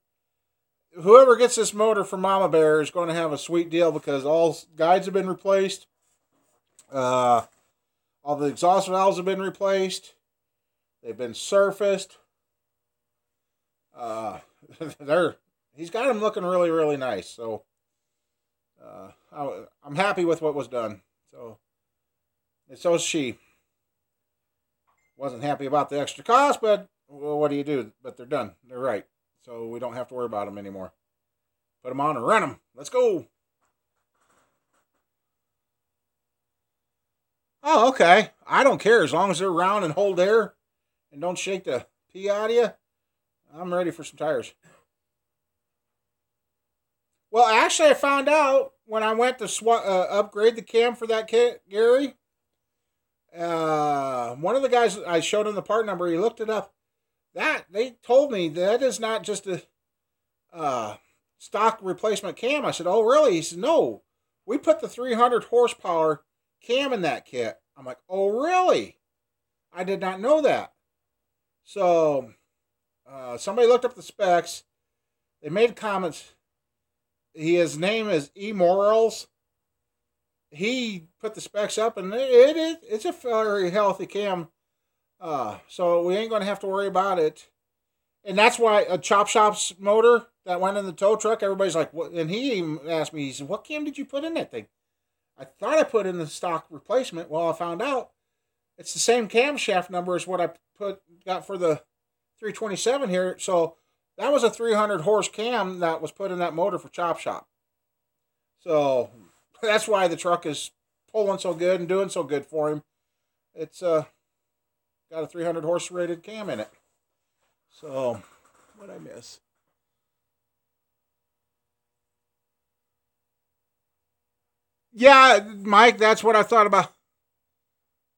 Whoever gets this motor from Mama Bear is going to have a sweet deal because all guides have been replaced. All the exhaust valves have been replaced. They've been surfaced. He's got them looking really, really nice. So I'm happy with what was done. So is she. Wasn't happy about the extra cost, but well, what do you do? But they're done. They're right. So we don't have to worry about them anymore. Put them on and run them. Let's go. Oh, okay. I don't care as long as they're round and hold air and don't shake the pee out of you. I'm ready for some tires. Well, actually, I found out when I went to upgrade the cam for that kit, Gary. One of the guys, I showed him the part number. He looked it up. They told me that is not just a stock replacement cam. I said, oh, really? He said, no. We put the 300 horsepower cam in that kit. I'm like, oh, really? I did not know that. So... somebody looked up the specs. They made comments. His name is E. Morals. He put the specs up, and it's a very healthy cam. So we ain't going to have to worry about it. And that's why a Chop Shop's motor that went in the tow truck, everybody's like, what? And he even asked me, he said, what cam did you put in that thing? I thought I put in the stock replacement. Well, I found out it's the same camshaft number as what I got for the 327 here. So that was a 300 horse cam that was put in that motor for Chop Shop. So that's why the truck is pulling so good and doing so good for him. It's got a 300 horse rated cam in it. So what'd I miss? Yeah, Mike, that's what I thought about.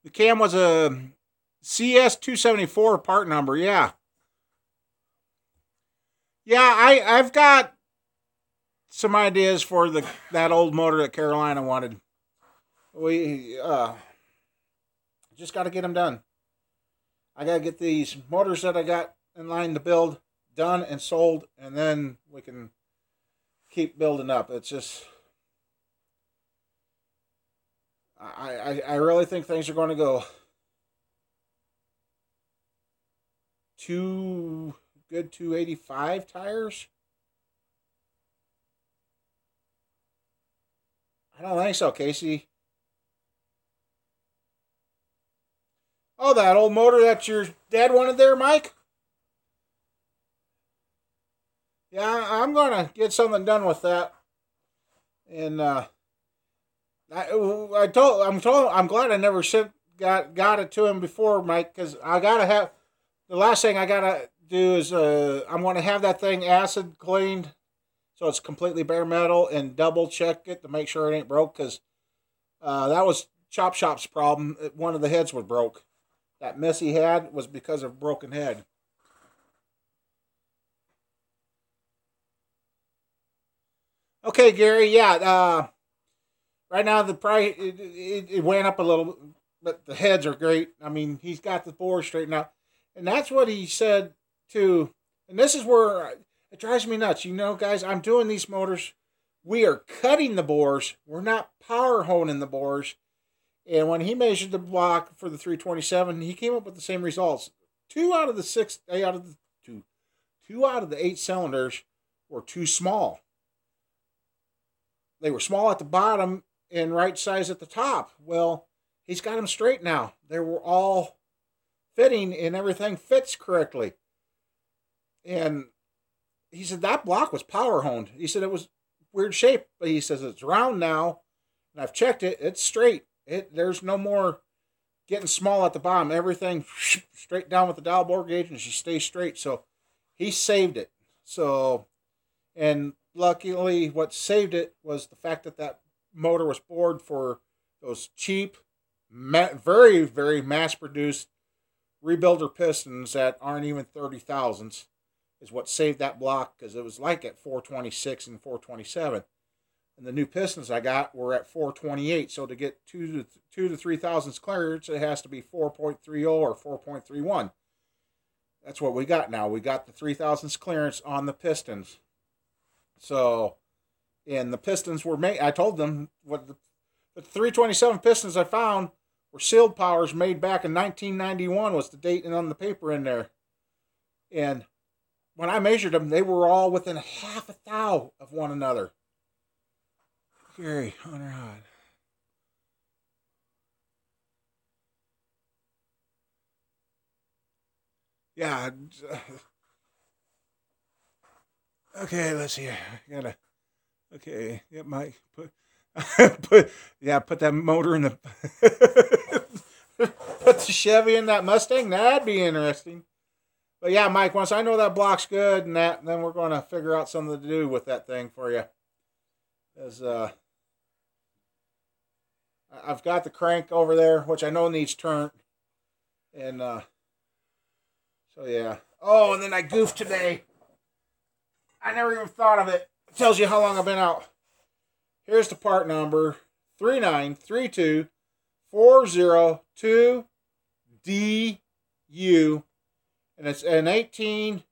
The cam was a CS274 part number. Yeah. Yeah, I've got some ideas for that old motor that Carolina wanted. We just got to get them done. I got to get these motors that I got in line to build done and sold, and then we can keep building up. It's just, I really think things are going to go two good 285 tires. I don't think so, Casey. Oh, that old motor that your dad wanted there, Mike? Yeah, I'm going to get something done with that. And I'm glad I never got it to him before, Mike, because I got to have, the last thing I got to do is I'm going to have that thing acid cleaned so it's completely bare metal and double check it to make sure it ain't broke, because that was Chop Shop's problem. One of the heads was broke. That mess he had was because of a broken head. Okay, Gary, yeah, right now the price, it went up a little, but the heads are great. I mean, he's got the bore straightened out. And that's what he said too. And this is where it drives me nuts. You know, guys, I'm doing these motors. We are cutting the bores. We're not power honing the bores. And when he measured the block for the 327, he came up with the same results. Two out of the 8 cylinders were too small. They were small at the bottom and right size at the top. Well, he's got them straight now. They were all fitting and everything fits correctly. And he said that block was power honed. He said it was weird shape, but he says it's round now, and I've checked it. It's straight. There's no more getting small at the bottom. Everything straight down with the dial bore gauge, and she stays straight. So he saved it. So, and luckily, what saved it was the fact that motor was bored for those cheap, very, very mass-produced rebuilder pistons that aren't even 30,000s is what saved that block, because it was like at 426 and 427. And the new pistons I got were at 428. So to get 2 to 3,000s clearance, it has to be 4.30 or 4.31. That's what we got now. We got the 3,000s clearance on the pistons. So, and the pistons were made, I told them what the 327 pistons I found were sealed powers made back in 1991 was the date on the paper in there. And when I measured them, they were all within half a thou of one another. Gary, Hunter Hod. Yeah. Okay, let's see. Okay, yeah, Mike. Put that motor in the put the Chevy in that Mustang. That'd be interesting. But yeah, Mike, once I know that block's good and then we're going to figure out something to do with that thing for you. As I've got the crank over there, which I know needs turned. And so yeah. Oh, and then I goofed today. I never even thought of it. It tells you how long I've been out. Here's the part number 3932402DU. And it's an 18-0.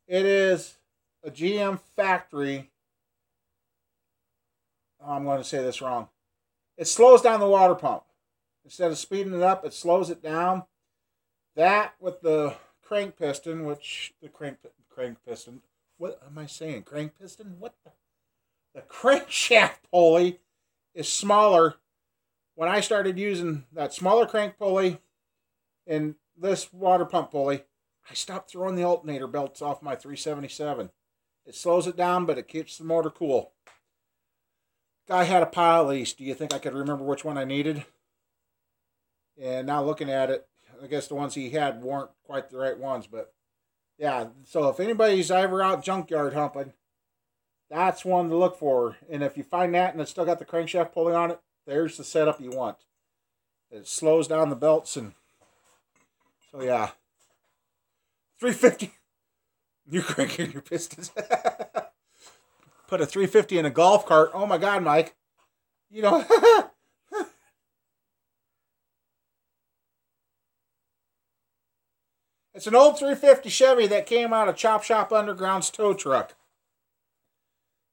It is a GM factory. Oh, I'm going to say this wrong. It slows down the water pump. Instead of speeding it up, it slows it down. That with the crank piston, which the crank piston. What am I saying? Crank piston? What the crankshaft pulley is smaller when I started using that smaller crank pulley and this water pump pulley, I stopped throwing the alternator belts off my 377. It slows it down, but it keeps the motor cool. Guy had a pile of these. Do you think I could remember which one I needed? And now looking at it, I guess the ones he had weren't quite the right ones. But yeah, so if anybody's ever out junkyard humping, that's one to look for. And if you find that and it's still got the crankshaft pulley on it, there's the setup you want. It slows down the belts. And so yeah, 350. You're cranking your pistons. Put a 350 in a golf cart. Oh my God, Mike. You know. It's an old 350 Chevy that came out of Chop Shop Underground's tow truck.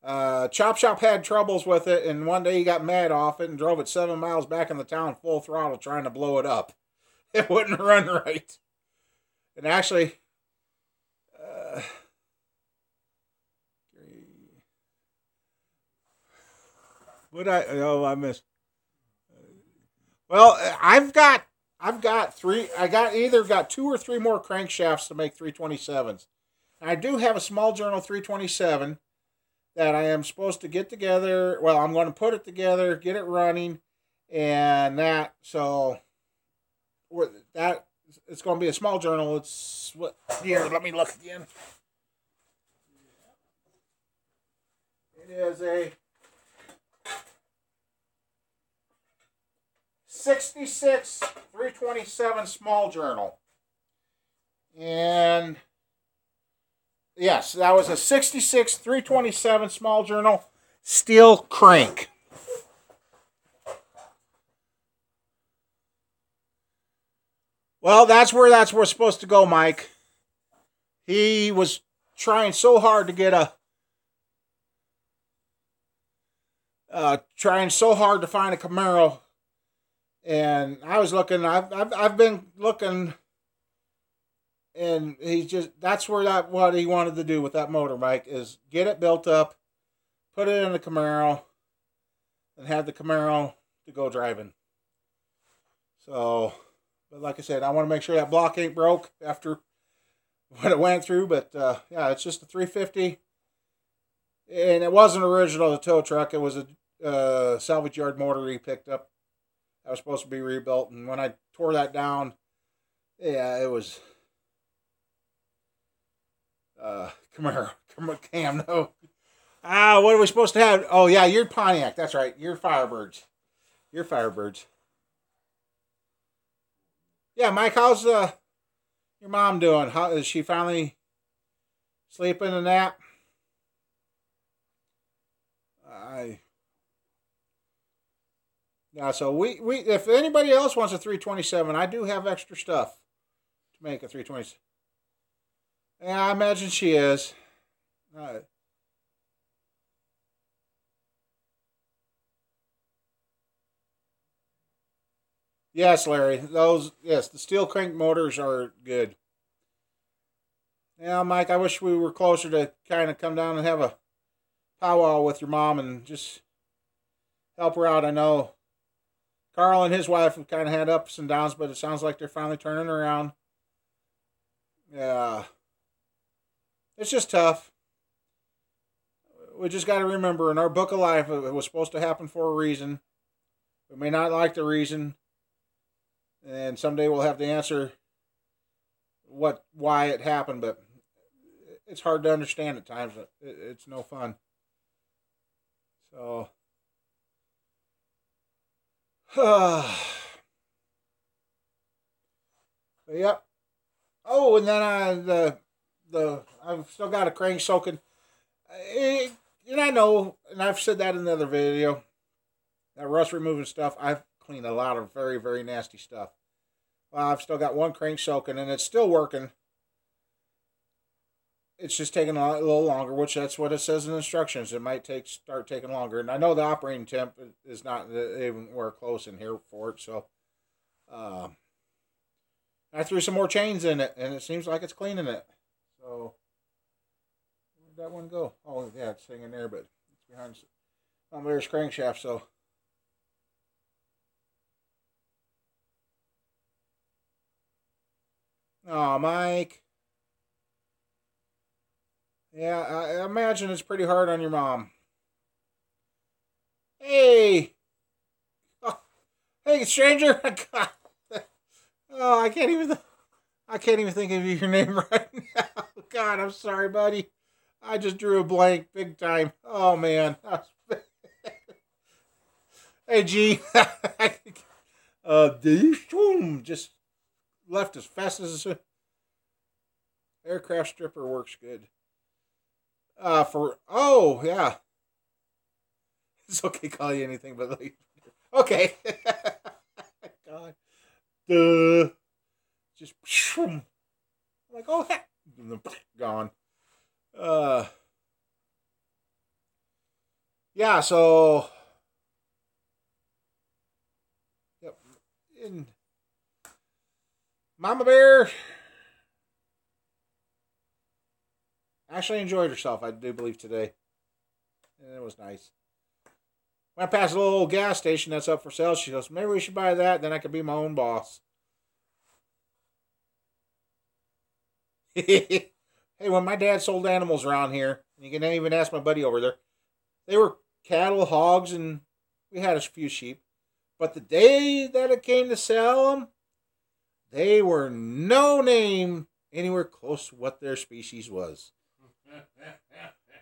Chop Shop had troubles with it, and one day he got mad off it and drove it 7 miles back in the town full throttle trying to blow it up. It wouldn't run right. And actually, I missed. Well, I've got three. Either got 2 or 3 more crankshafts to make 327s. And I do have a small journal 327 that I am supposed to get together. Well, I'm going to put it together, get it running, and that. So that it's going to be a small journal. It's what here? Let me look again. It is a 66 327 small journal. And yes, that was a 66 327 small journal steel crank. Well, that's where we're supposed to go, Mike. He was trying so hard to get trying so hard to find a Camaro. And I was looking, I've been looking, and that's what he wanted to do with that motor, Mike, is get it built up, put it in the Camaro, and have the Camaro to go driving. So, but like I said, I want to make sure that block ain't broke after what it went through, but yeah, it's just a 350, and it wasn't original, the tow truck. It was a salvage yard motor he picked up. I was supposed to be rebuilt, and when I tore that down, yeah, it was Camaro, Cam, no. What are we supposed to have? Oh, yeah, you're Pontiac. That's right. You're Firebirds. You're Firebirds. Yeah, Mike, how's your mom doing? How is she finally sleeping a nap? Yeah, so we if anybody else wants a 327, I do have extra stuff to make a 327. Yeah, I imagine she is. Yes, Larry. The steel crank motors are good. Yeah, Mike, I wish we were closer to kind of come down and have a powwow with your mom and just help her out. I know Carl and his wife have kind of had ups and downs, but it sounds like they're finally turning around. Yeah. It's just tough. We just got to remember, in our book of life, it was supposed to happen for a reason. We may not like the reason, and someday we'll have to answer why it happened, but it's hard to understand at times. It's no fun. So, yep. Oh, and then I've still got a crank soaking. And I know, and I've said that in the other video, that rust removing stuff, I've cleaned a lot of very, very nasty stuff. Well, I've still got one crank soaking, and it's still working. It's just taking a little longer, which that's what it says in the instructions. It might start taking longer. And I know the operating temp is not anywhere close in here for it, so I threw some more chains in it, and it seems like it's cleaning it. So, where'd that one go? Oh, yeah, it's hanging there, but it's behind there's crankshaft, so. Oh, Mike. Yeah, I imagine it's pretty hard on your mom. Hey. Oh, hey, stranger. Oh, I can't even think of your name right now. God, I'm sorry, buddy. I just drew a blank big time. Oh man. Hey, G. Just left as fast as a aircraft stripper works good. Yeah, it's okay. Call you anything but like, okay. God, duh. Just like oh heck, gone. Uh, yeah. So, yep. In Mama Bear actually enjoyed herself. I do believe today, and it was nice. Went past a little gas station that's up for sale. She goes, maybe we should buy that. Then I could be my own boss. Hey, when my dad sold animals around here, you can even ask my buddy over there, they were cattle, hogs, and we had a few sheep. But the day that it came to sell them, they were no name anywhere close to what their species was.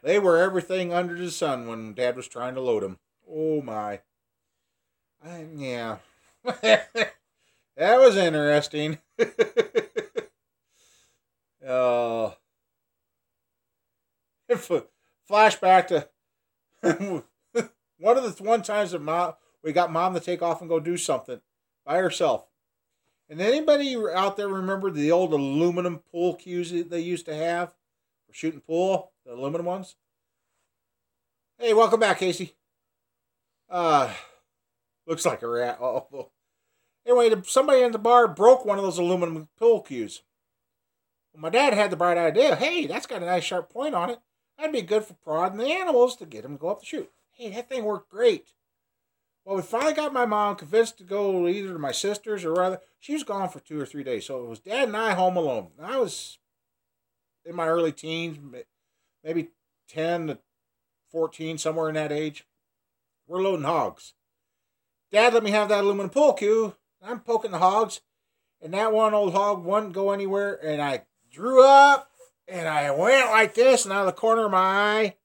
They were everything under the sun when Dad was trying to load them. Oh my. Yeah. That was interesting. uh, Flashback to one times that we got mom to take off and go do something by herself. And anybody out there remember the old aluminum pool cues that they used to have for shooting pool? The aluminum ones? Hey, welcome back, Casey. Looks like a rat. Oh. Anyway, somebody in the bar broke one of those aluminum pool cues. Well, my dad had the bright idea. Hey, that's got a nice sharp point on it. That'd be good for prodding the animals to get them to go up the chute. Hey, that thing worked great. Well, we finally got my mom convinced to go either to my sister's or rather. She was gone for 2 or 3 days, so it was Dad and I home alone. I was in my early teens, maybe 10 to 14, somewhere in that age. We're loading hogs. Dad let me have that aluminum pull cue. I'm poking the hogs, and that one old hog wouldn't go anywhere, and I drew up, and I went like this, and out of the corner of my eye,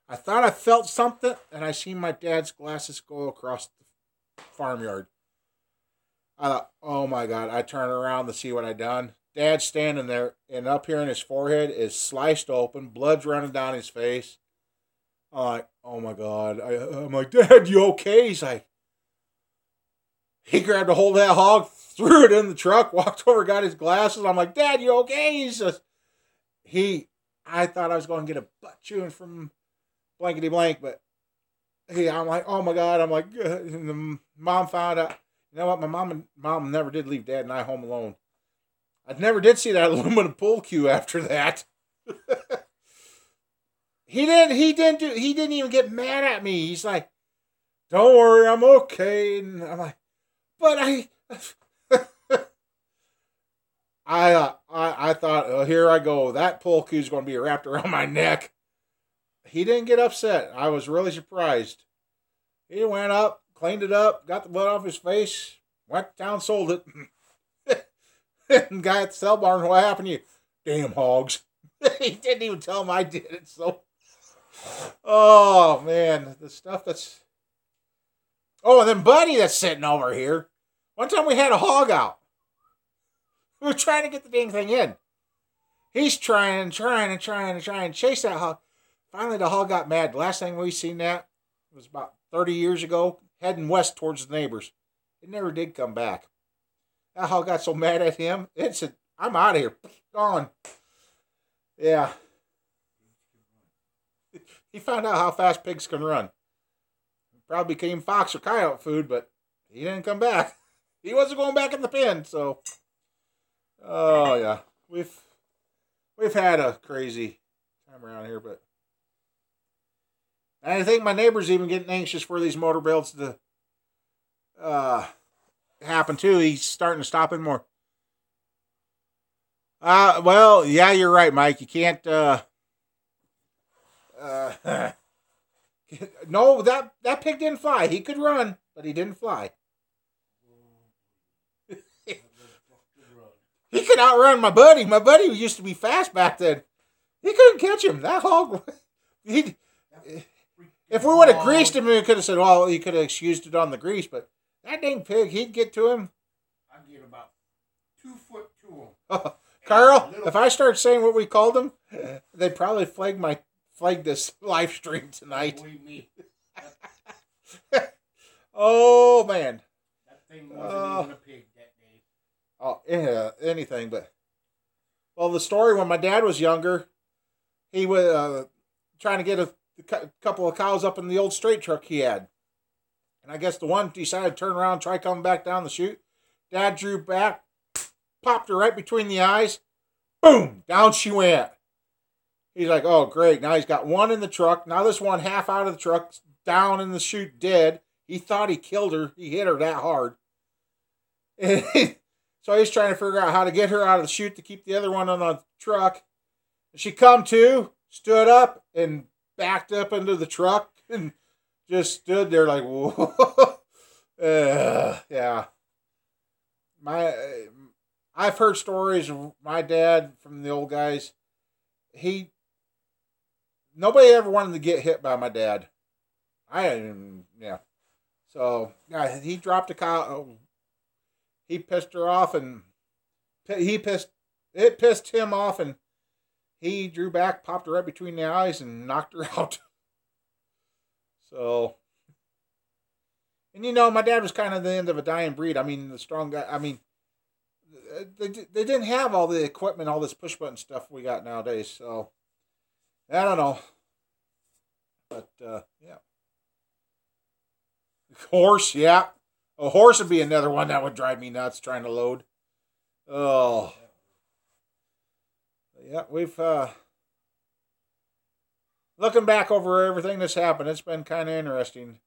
I thought I felt something, and I seen my dad's glasses go across the farmyard. I thought, oh my God, I turned around to see what I'd done. Dad's standing there, and up here in his forehead is sliced open, blood's running down his face. I'm like, oh my God. I'm like, Dad, you okay? He's like, he grabbed a hold of that hog, threw it in the truck, walked over, got his glasses. I'm like, Dad, you okay? He says, I thought I was going to get a butt chewing from blankety blank, but I'm like, oh my God. I'm like, and the mom found out. You know what? My mom never did leave Dad and I home alone. I never did see that aluminum pull cue after that. He didn't even get mad at me. He's like, don't worry, I'm okay. And I'm like, but I thought, oh, here I go. That pull cue is going to be wrapped around my neck. He didn't get upset. I was really surprised. He went up, cleaned it up, got the blood off his face, went down, sold it. And guy at the sell barn, what happened to you? Damn hogs. He didn't even tell him I did it. So, oh man, the stuff that's. Oh, and then Buddy that's sitting over here. One time we had a hog out. We were trying to get the dang thing in. He's trying to chase that hog. Finally, the hog got mad. The last thing we seen that was about 30 years ago, heading west towards the neighbors. It never did come back. That hog got so mad at him, it said, I'm out of here. Gone. Yeah. He found out how fast pigs can run. Probably became fox or coyote food, but he didn't come back. He wasn't going back in the pen, so. Oh, yeah. We've had a crazy time around here, but. I think my neighbor's even getting anxious for these motor builds to happen too. He's starting to stop in more. Well, yeah, you're right, Mike. You can't. No, that pig didn't fly. He could run, but he didn't fly. He could outrun my buddy. My buddy used to be fast back then. He couldn't catch him. That hog. If we would have greased him, we could have said, well, you could have excused it on the grease. But that dang pig, he'd get to him. I'd get about 2 foot to him. Carl, if I start saying what we called him, they'd probably flag this live stream tonight. Believe me. Oh, man. That thing wasn't even a pig that day. Oh, yeah, anything but. Well, the story when my dad was younger, he was trying to get a couple of cows up in the old straight truck he had. And I guess the one decided to turn around and try coming back down the chute. Dad drew back, popped her right between the eyes. Boom! Down she went. He's like, oh, great. Now he's got one in the truck. Now this one half out of the truck, down in the chute, dead. He thought he killed her. He hit her that hard. So he's trying to figure out how to get her out of the chute to keep the other one on the truck. She come to, stood up, and backed up into the truck and just stood there like, whoa. Yeah. I've heard stories of my dad from the old guys. Nobody ever wanted to get hit by my dad. Yeah. So, yeah, he dropped a cow. He pissed her off, and it pissed him off, and he drew back, popped her right between the eyes, and knocked her out. So, and my dad was kind of the end of a dying breed. I mean, the strong guy. I mean, they didn't have all the equipment, all this push button stuff we got nowadays. So, I don't know. But, yeah. Horse, yeah. A horse would be another one that would drive me nuts trying to load. Oh. Yeah, we've, looking back over everything that's happened, it's been kind of interesting.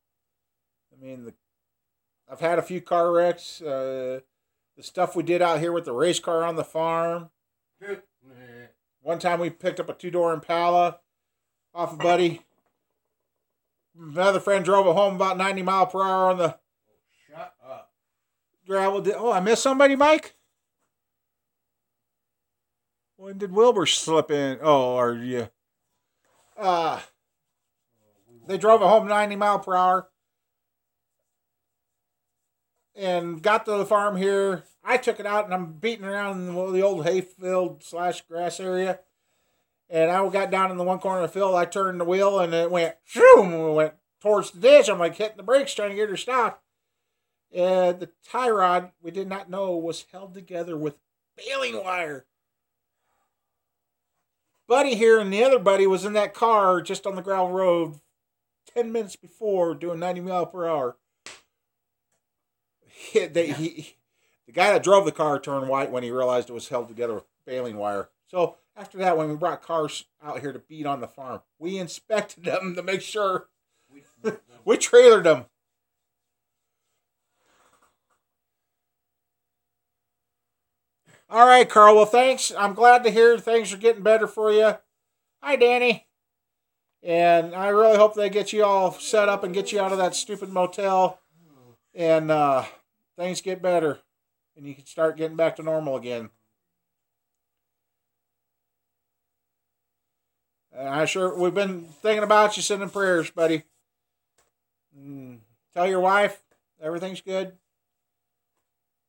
I mean, I've had a few car wrecks. The stuff we did out here with the race car on the farm. One time we picked up a 2-door Impala off a buddy. Another friend drove it home about 90 miles per hour on the Shut up. gravel. Oh, I missed somebody, Mike? When did Wilbur slip in? Oh, are you? They drove it home 90 miles per hour and got to the farm here. I took it out and I'm beating around in the old hayfield / grass area. And I got down in the one corner of the field. I turned the wheel and it went, shoom, and went towards the ditch. I'm like hitting the brakes trying to get her stopped. And the tie rod, we did not know, was held together with baling wire. Buddy here and the other buddy was in that car just on the gravel road 10 minutes before doing 90 miles per hour. The guy that drove the car turned white when he realized it was held together with baling wire. So after that, when we brought cars out here to beat on the farm, we inspected them to make sure. We trailered them. All right, Carl. Well, thanks. I'm glad to hear things are getting better for you. Hi, Danny. And I really hope they get you all set up and get you out of that stupid motel. And things get better. And you can start getting back to normal again. We've been thinking about you, sending prayers, buddy. Tell your wife everything's good.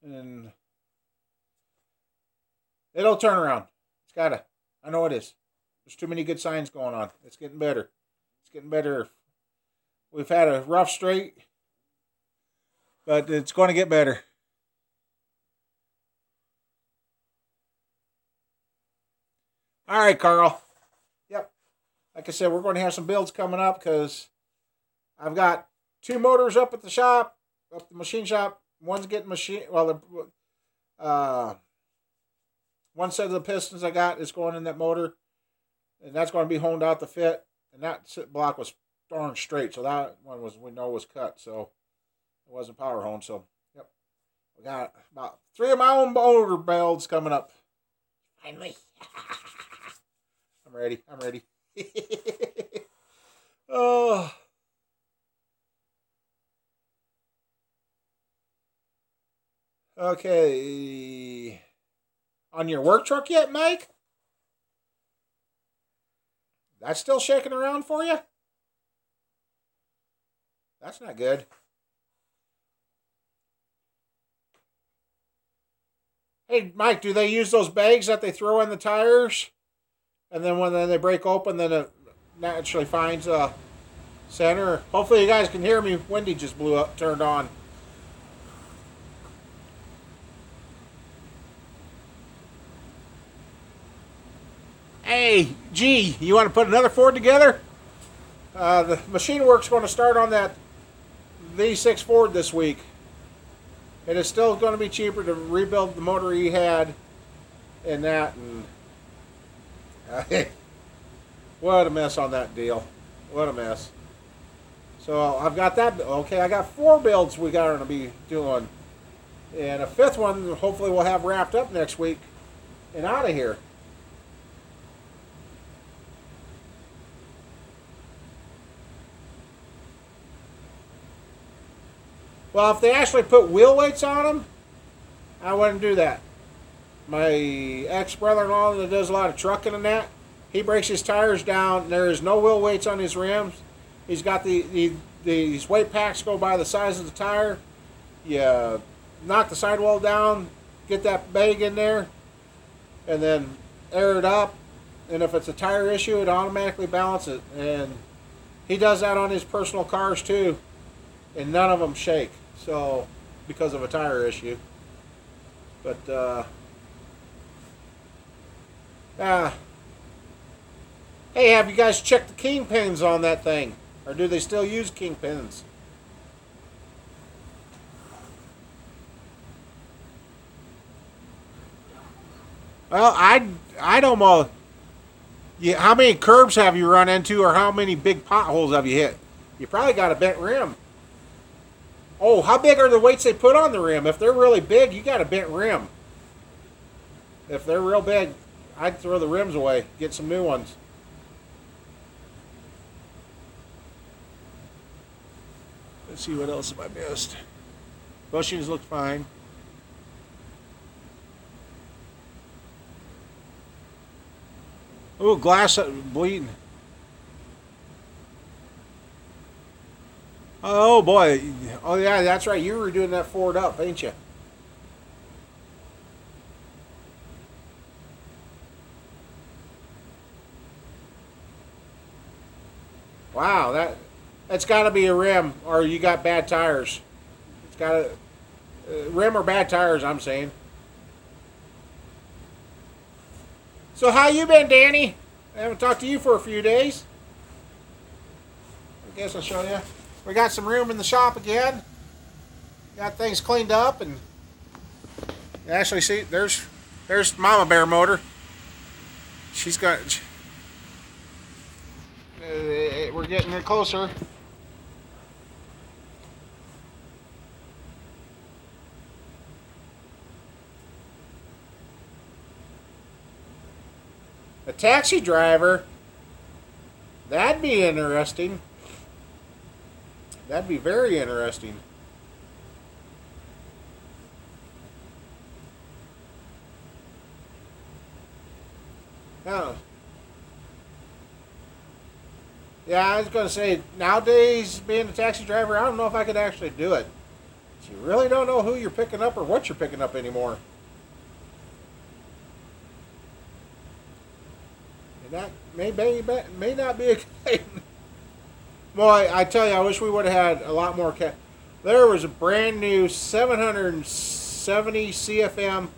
And it'll turn around. It's gotta. I know it is. There's too many good signs going on. It's getting better. It's getting better. We've had a rough straight, but it's going to get better. All right, Carl. Yep. Like I said, we're going to have some builds coming up because I've got 2 motors up at the shop, up the machine shop. One's getting one set of the pistons I got is going in that motor, and that's going to be honed out to fit. And that block was darn straight, so that one was cut, so it wasn't power honed. So, yep, we got about 3 of my own motor builds coming up. Finally. I'm ready. I'm ready. Oh. Okay. On your work truck yet, Mike? That's still shaking around for you? That's not good. Hey, Mike, do they use those bags that they throw in the tires? And then when they break open, then it naturally finds a center? Hopefully you guys can hear me. Wendy just blew up, turned on. Hey, gee, you want to put another Ford together? The machine work's going to start on that V6 Ford this week. It is still going to be cheaper to rebuild the motor he had in that. And what a mess on that deal. What a mess. So I've got that. Okay, I got 4 builds we got to be doing. And a 5th one hopefully we'll have wrapped up next week and out of here. Well, if they actually put wheel weights on them, I wouldn't do that. My ex-brother-in-law that does a lot of trucking and that, he breaks his tires down. There is no wheel weights on his rims. He's got these weight packs go by the size of the tire. You knock the sidewall down, get that bag in there, and then air it up. And if it's a tire issue, it automatically balances it. And he does that on his personal cars too. And none of them shake, so because of a tire issue. But hey, have you guys checked the kingpins on that thing, or do they still use kingpins? Well, I don't know. Yeah, how many curbs have you run into, or how many big potholes have you hit? You probably got a bent rim. Oh, how big are the weights they put on the rim? If they're really big, you got a bent rim. If they're real big, I'd throw the rims away, get some new ones. Let's see what else have I missed. Bushings look fine. Oh, glass bleeding. Oh boy. Oh yeah, that's right. You were doing that Ford up, ain't you? Wow, that's got to be a rim, or you got bad tires. It's got a rim or bad tires, I'm saying. So how you been, Danny? I haven't talked to you for a few days. I guess I'll show you. We got some room in the shop again. Got things cleaned up, and actually, see, there's Mama Bear motor. She's got. We're getting her closer. A taxi driver. That'd be interesting. That'd be very interesting. Oh. Yeah, I was going to say, nowadays, being a taxi driver, I don't know if I could actually do it. You really don't know who you're picking up or what you're picking up anymore. And that may not be a good thing. Boy, I tell you, I wish we would have had a lot more There was a brand new 770 CFM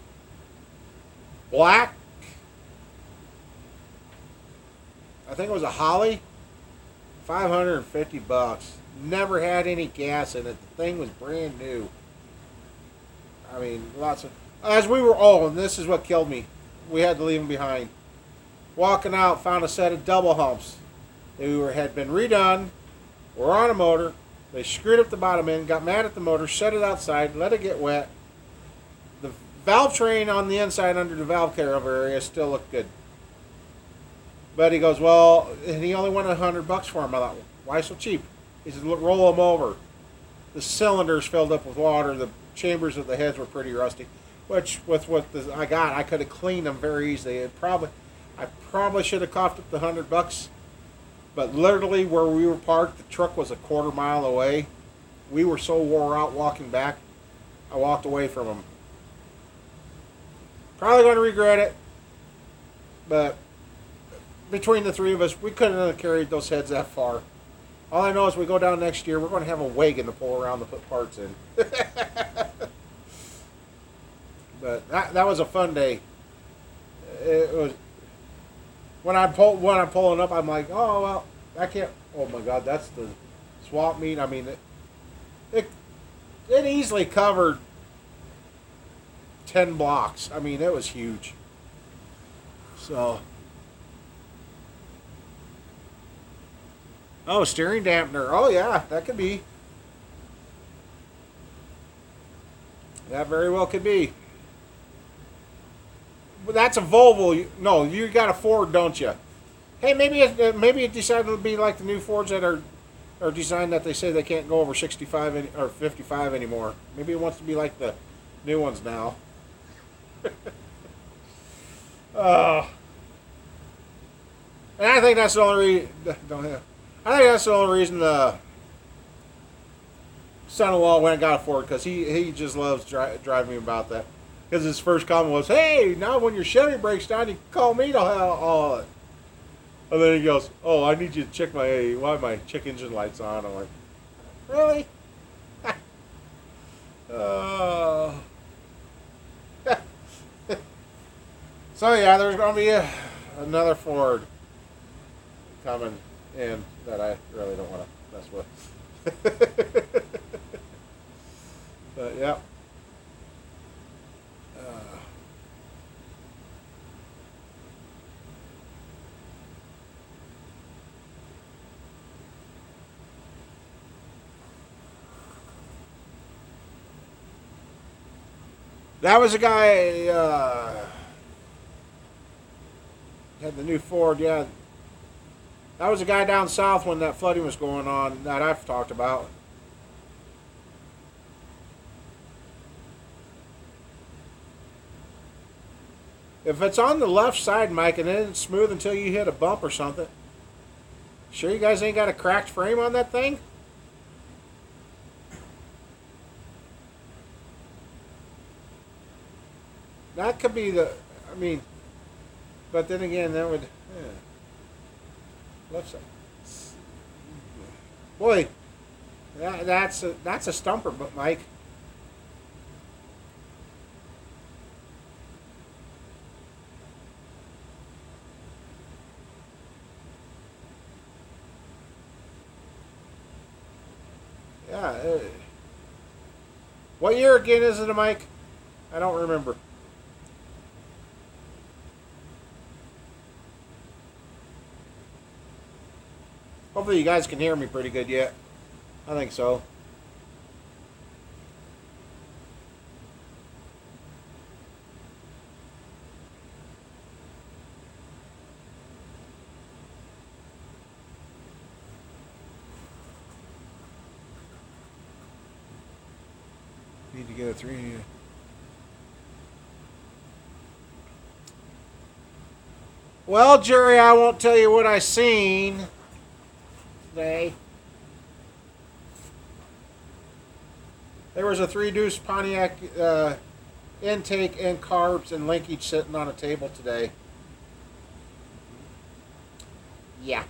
black. I think it was a Holly. $550. Never had any gas in it. The thing was brand new. I mean, lots of. As we were all, and this is what killed me. We had to leave them behind. Walking out, found a set of double humps. Had been redone. Were on a motor. They screwed up the bottom end, got mad at the motor, set it outside, let it get wet. valve train on the inside under the valve cover area still looked good. But he goes, well, and he only wanted $100 for him. I thought, why so cheap? He said, look, roll them over. The cylinders filled up with water. The chambers of the heads were pretty rusty. Which, with what I got, I could have cleaned them very easily. I probably should have coughed up the $100. But literally, where we were parked, the truck was a quarter mile away. We were so wore out walking back, I walked away from them. Probably going to regret it, but between the three of us, we couldn't have carried those heads that far. All I know is we go down next year, we're going to have a wagon to pull around to put parts in. But that was a fun day. It was when I'm pulling up, I'm like, oh well, I can't. Oh my God, that's the swap meet. I mean, it easily covered 10 blocks. I mean, it was huge. So, oh, steering dampener. Oh yeah, that could be. That very well could be. But that's a Volvo. No, you got a Ford, don't you? Hey, maybe it decided to be like the new Fords that are designed that they say they can't go over 65 or 55 anymore. Maybe it wants to be like the new ones now. And I think that's the only reason the son-in-law went and got a Ford, because he just loves driving me about that. Because his first comment was, hey, now when your Chevy breaks down, you can call me to haul it. And then he goes, oh, I need you to check why my check engine light's on. I'm like, really? So yeah, there's going to be another Ford coming in that I really don't want to mess with. But yeah. That was a guy, had the new Ford, yeah. That was a guy down south when that flooding was going on that I've talked about. If it's on the left side, Mike, and then it's smooth until you hit a bump or something, sure you guys ain't got a cracked frame on that thing? That could be but then again, that would, left side. Boy, that's a stumper, but Mike. Yeah. What year again is it, Mike? I don't remember. Hopefully you guys can hear me pretty good yet. I think so. Need to get a 3. Well, Jerry, I won't tell you what I seen today. There was a 3-deuce Pontiac intake and carbs and linkage sitting on a table today. Yeah.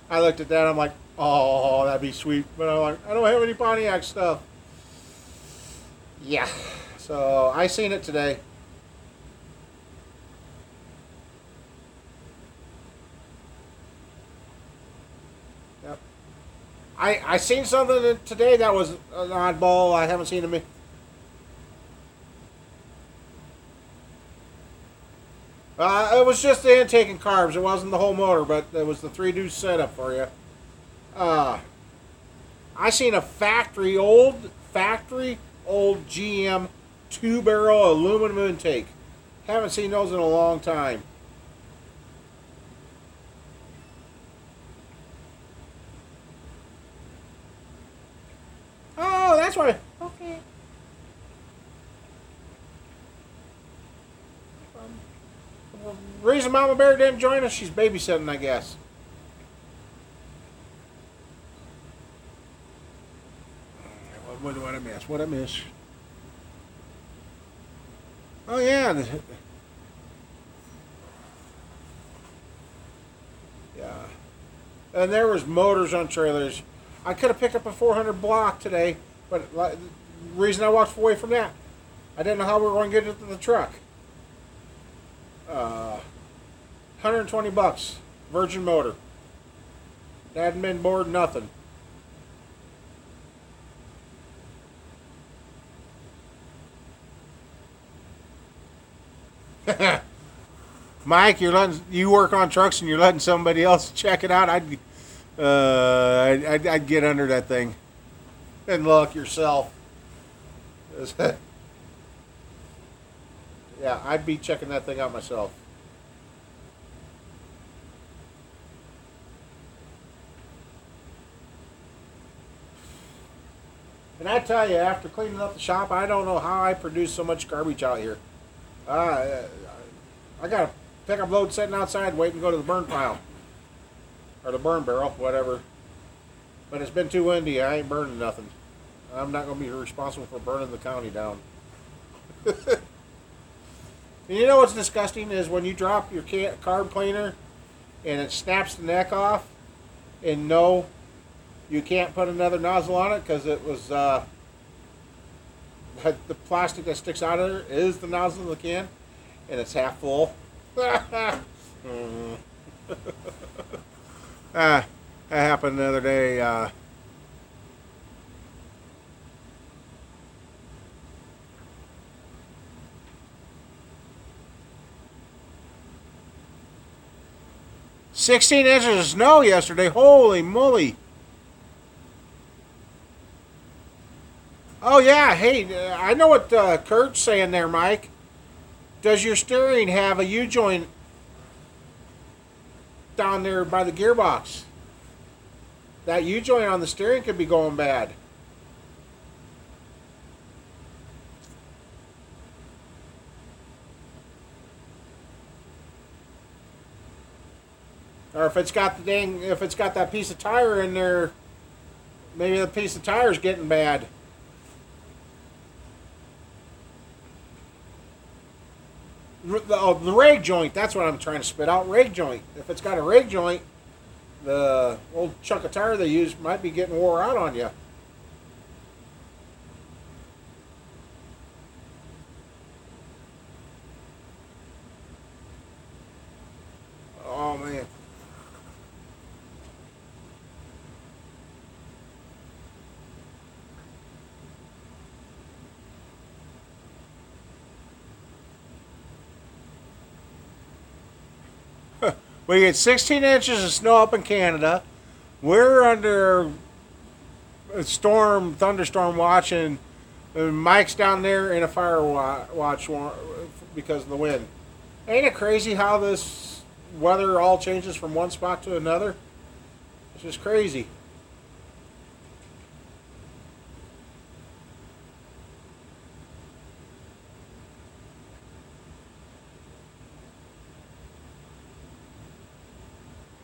I looked at that, I'm like, oh, that'd be sweet. But I'm like, I don't have any Pontiac stuff. Yeah. So I seen it today. Yep. I seen something today that was an oddball. I haven't seen it. It was just the intake and carbs. It wasn't the whole motor, but it was the 3-deuce setup for you. I seen a factory old GM 2-barrel aluminum intake. Haven't seen those in a long time. Oh, that's why. Okay. Reason Mama Bear didn't join us, she's babysitting, I guess. What did I miss? What I miss? Oh yeah. Yeah. And there was motors on trailers. I could have picked up a 400 block today, but the reason I walked away from that, I didn't know how we were going to get it to the truck. 120 bucks, Virgin motor. Hadn't been bored, nothing. Mike, you work on trucks and you're letting somebody else check it out. I'd get under that thing and look yourself. Yeah, I'd be checking that thing out myself. And I tell you, after cleaning up the shop, I don't know how I produce so much garbage out here. I got a pickup load sitting outside waiting to go to the burn pile. Or the burn barrel, whatever. But it's been too windy. I ain't burning nothing. I'm not going to be responsible for burning the county down. And you know what's disgusting is when you drop your carb cleaner and it snaps the neck off, and no, you can't put another nozzle on it because it was the plastic that sticks out of there is the nozzle of the can, and it's half full. That happened the other day. 16 inches of snow yesterday. Holy moly. Oh, yeah. Hey, I know what Kurt's saying there, Mike. Does your steering have a U-joint down there by the gearbox? That U-joint on the steering could be going bad. Or if it's got that piece of tire in there, maybe the piece of tire's getting bad. The rag joint, that's what I'm trying to spit out, rag joint. If it's got a rag joint, the old chunk of tire they use might be getting wore out on you. Oh, man. We get 16 inches of snow up in Canada. We're under a thunderstorm watch, and Mike's down there in a fire watch because of the wind. Ain't it crazy how this weather all changes from one spot to another? It's just crazy.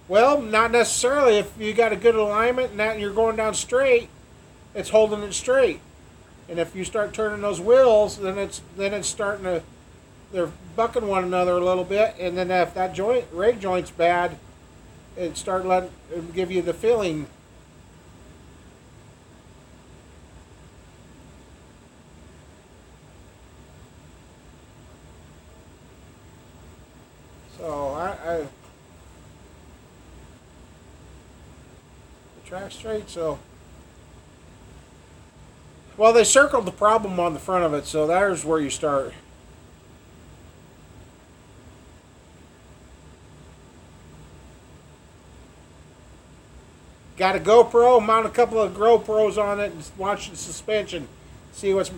Well, not necessarily. If you got a good alignment and that and you're going down straight, it's holding it straight. And if you start turning those wheels, then it's starting to, they're bucking one another a little bit. And then if that rag joint's bad, it'll give you the feeling. So I track straight, so well, they circled the problem on the front of it, so there's where you start. Got a GoPro, mount a couple of GoPros on it and watch the suspension, see what's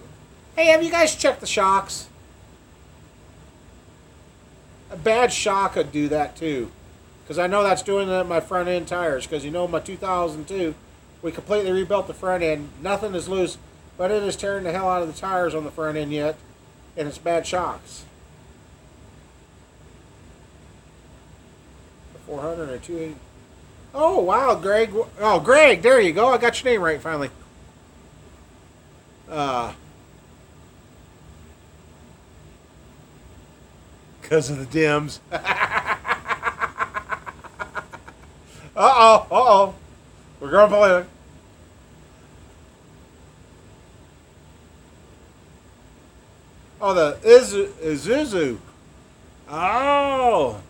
Hey, have you guys checked the shocks? A bad shock could do that too. Because I know that's doing it at my front end tires. Because you know my 2002, we completely rebuilt the front end. Nothing is loose, but it is tearing the hell out of the tires on the front end yet. And it's bad shocks. The 400 or 280. Oh, wow, Greg. Oh, Greg, there you go. I got your name right finally. Because of the dims. Uh-oh. We're going to play it. Oh, the Isuzu. Oh.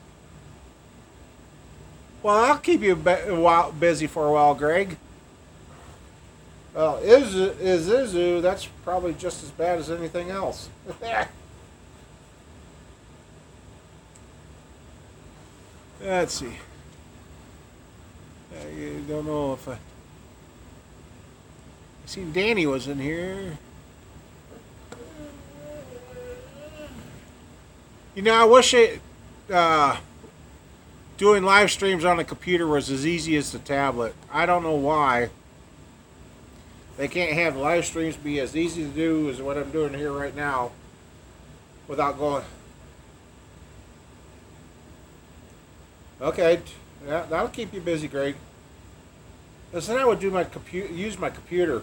Well, I'll keep you busy for a while, Greg. Well, Isuzu, that's probably just as bad as anything else. Let's see. I don't know if I seen Danny was in here. You know, I wish doing live streams on a computer was as easy as the tablet. I don't know why. They can't have live streams be as easy to do as what I'm doing here right now without going. Okay, yeah, that'll keep you busy, Greg. Because then I would do use my computer,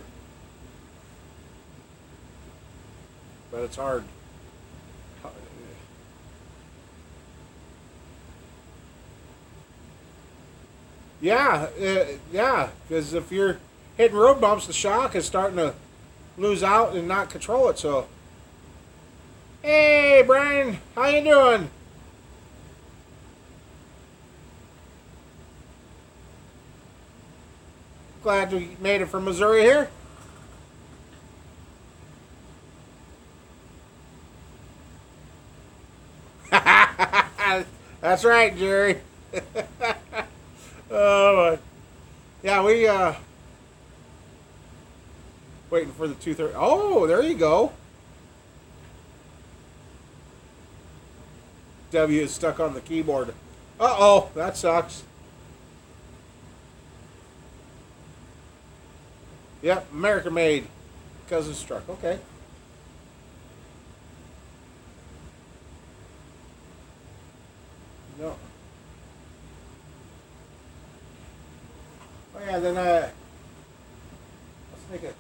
but it's hard. Yeah, because if you're hitting road bumps, the shock is starting to lose out and not control it. So, hey, Brian, how you doing? Glad we made it from Missouri here. That's right, Jerry. Oh, yeah, we waiting for the 230. Oh, there you go. W is stuck on the keyboard. Uh-oh, that sucks. Yep, American made. Cousin struck. Okay. No. Oh yeah, then let's make it.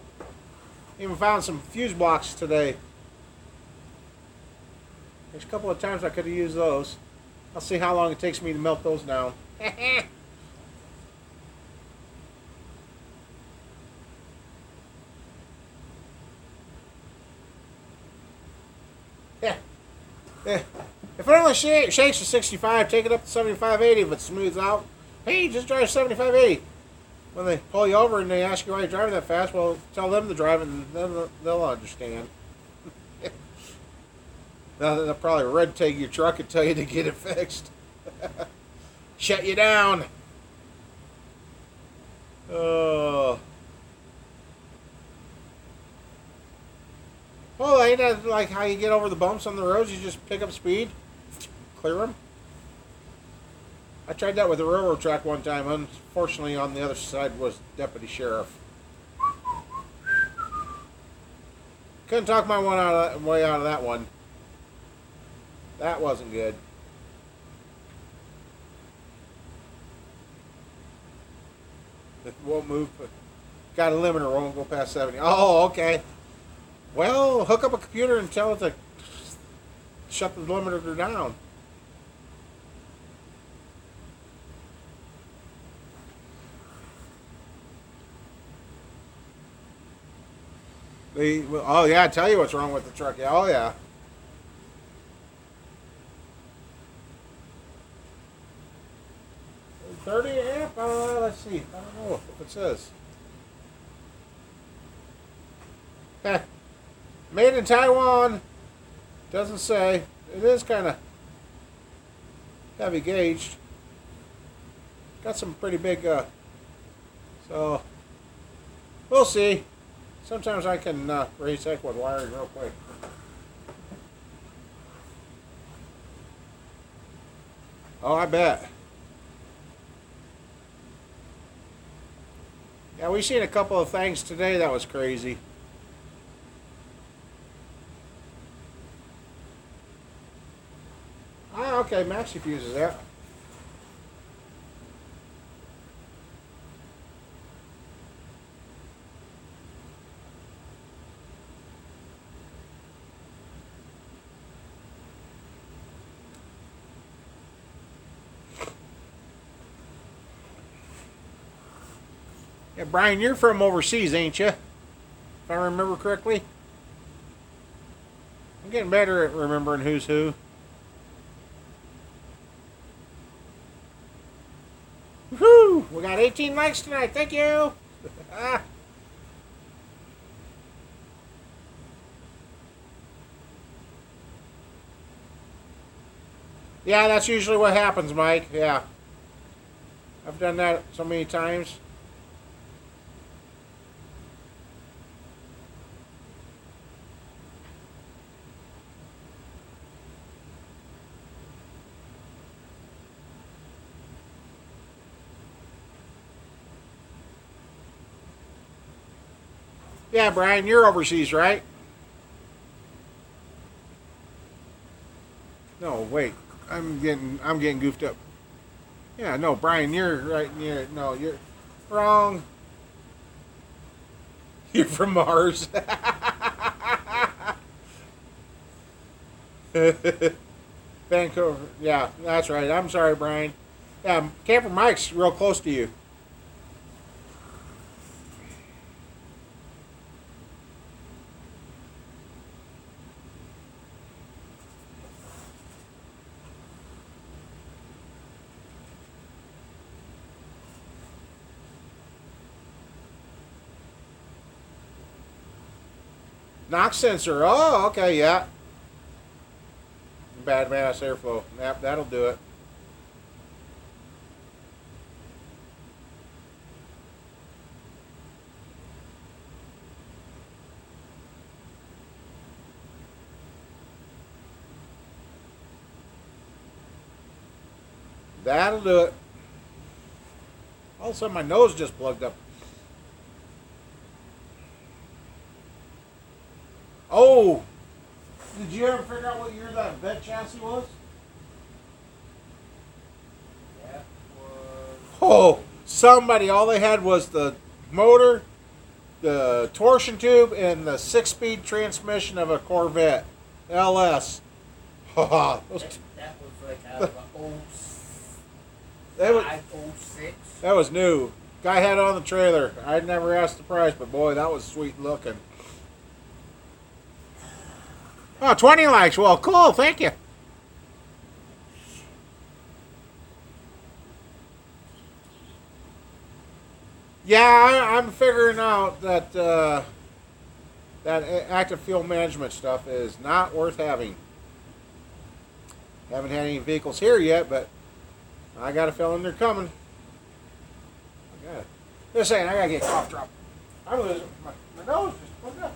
Even found some fuse blocks today. There's a couple of times I could have used those. I'll see how long it takes me to melt those down. Yeah. If it only shakes to 65, take it up to 75-80 if it smooths out. Hey, just drive 75-80. When they pull you over and they ask you why you're driving that fast, well, tell them to drive and then they'll understand. They'll probably red tag your truck and tell you to get it fixed. Shut you down. Oh. Well, ain't that like how you get over the bumps on the roads? You just pick up speed, clear them. I tried that with a railroad track one time. Unfortunately, on the other side was deputy sheriff. Couldn't talk my way out of that one. That wasn't good. It won't move. Got a limiter, won't go past 70. Oh, okay. Well, hook up a computer and tell it to shut the limiter down. Oh yeah, I tell you what's wrong with the truck. Yeah, oh yeah. $30 amp? Let's see. I don't know if it says. Made in Taiwan. Doesn't say. It is kind of heavy gauged. Got some pretty big, so we'll see. Sometimes I can raise heck with wiring real quick. Oh, I bet. Yeah, we seen a couple of things today that was crazy. Ah, okay, Maxi fuses that. Yeah, Brian, you're from overseas, ain't you? If I remember correctly. I'm getting better at remembering who's who. Woohoo! We got 18 likes tonight. Thank you. Yeah, that's usually what happens, Mike. Yeah. I've done that so many times. Yeah, Brian, you're overseas, right? No, wait. I'm getting goofed up. Yeah, no, Brian, you're right near. No, you're wrong. You're from Mars. Vancouver. Yeah, that's right. I'm sorry, Brian. Yeah, Camper Mike's real close to you. Knox sensor. Oh, okay, yeah. Bad mass airflow. Yep, that'll do it. That'll do it. All of a sudden, my nose just plugged up. Oh! Did you ever figure out what year that vet chassis was? That was. Oh, somebody, all they had was the motor, the torsion tube, and the 6-speed transmission of a Corvette LS. That was like out of an That was, 06. that was new. Guy had it on the trailer. I'd never asked the price, but boy, that was sweet looking. Oh, 20 likes. Well, cool. Thank you. Yeah, I'm figuring out that that active fuel management stuff is not worth having. Haven't had any vehicles here yet, but I got a feeling they're coming. I got it. Just saying, I gotta get a cough drop. I'm losing my nose just plugged up.